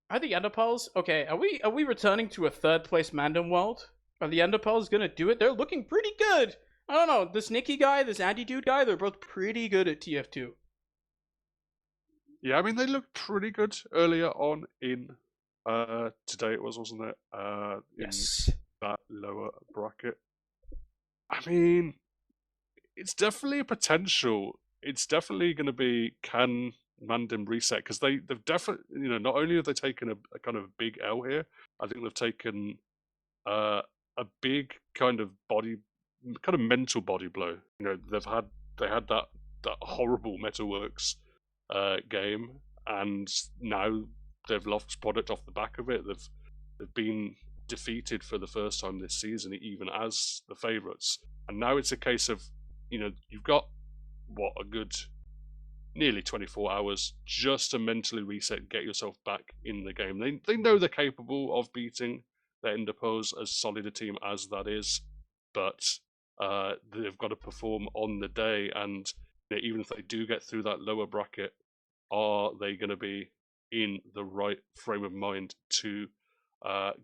are the Enderpearls okay? Are we returning to a third place MANDEM world? Are the Enderpearls gonna do it? They're looking pretty good. I don't know. This Nicky guy, this Andy dude guy, they're both pretty good at TF2. Yeah, I mean they looked pretty good earlier on in today. It was, wasn't it? In Yes. that lower bracket. I mean, it's definitely a potential. It's definitely going to be, can MANDEM reset? Because they've definitely, not only have they taken a kind of big L here, I think they've taken a big kind of mental body blow. They had that horrible Metalworks game, and now they've lost product off the back of it. They've been defeated for the first time this season, even as the favourites. And now it's a case of, you've got a good nearly 24 hours just to mentally reset, get yourself back in the game. They know they're capable of beating the Enderpearls, as solid a team as that is, but they've got to perform on the day. And even if they do get through that lower bracket, are they going to be in the right frame of mind to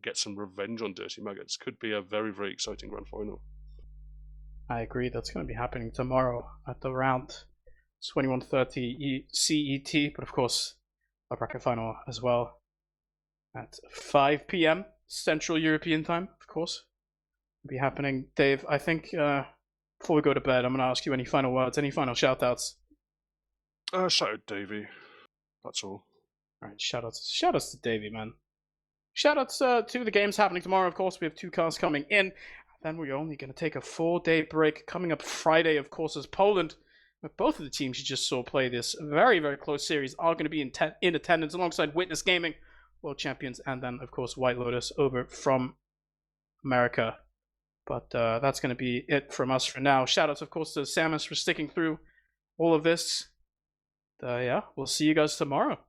get some revenge on Dirty Maggots? Could be a very, very exciting grand final. I agree. That's going to be happening tomorrow at the round 21:30 CET, but of course, a bracket final as well at 5 p.m. Central European time, of course. It'll be happening. Dave, I think before we go to bed, I'm going to ask you any final words, any final shout-outs? Shout out Davey. That's all. All right, shout-outs to Davey, man. Shout-outs to the games happening tomorrow, of course. We have 2 cars coming in. Then we're only going to take a 4-day break. Coming up Friday, of course, is Poland. But both of the teams you just saw play this very, very close series are going to be in attendance alongside Witness Gaming, world champions, and then, of course, White Lotus over from America. But that's going to be it from us for now. Shoutouts, of course, to Samus for sticking through all of this. Yeah, we'll see you guys tomorrow.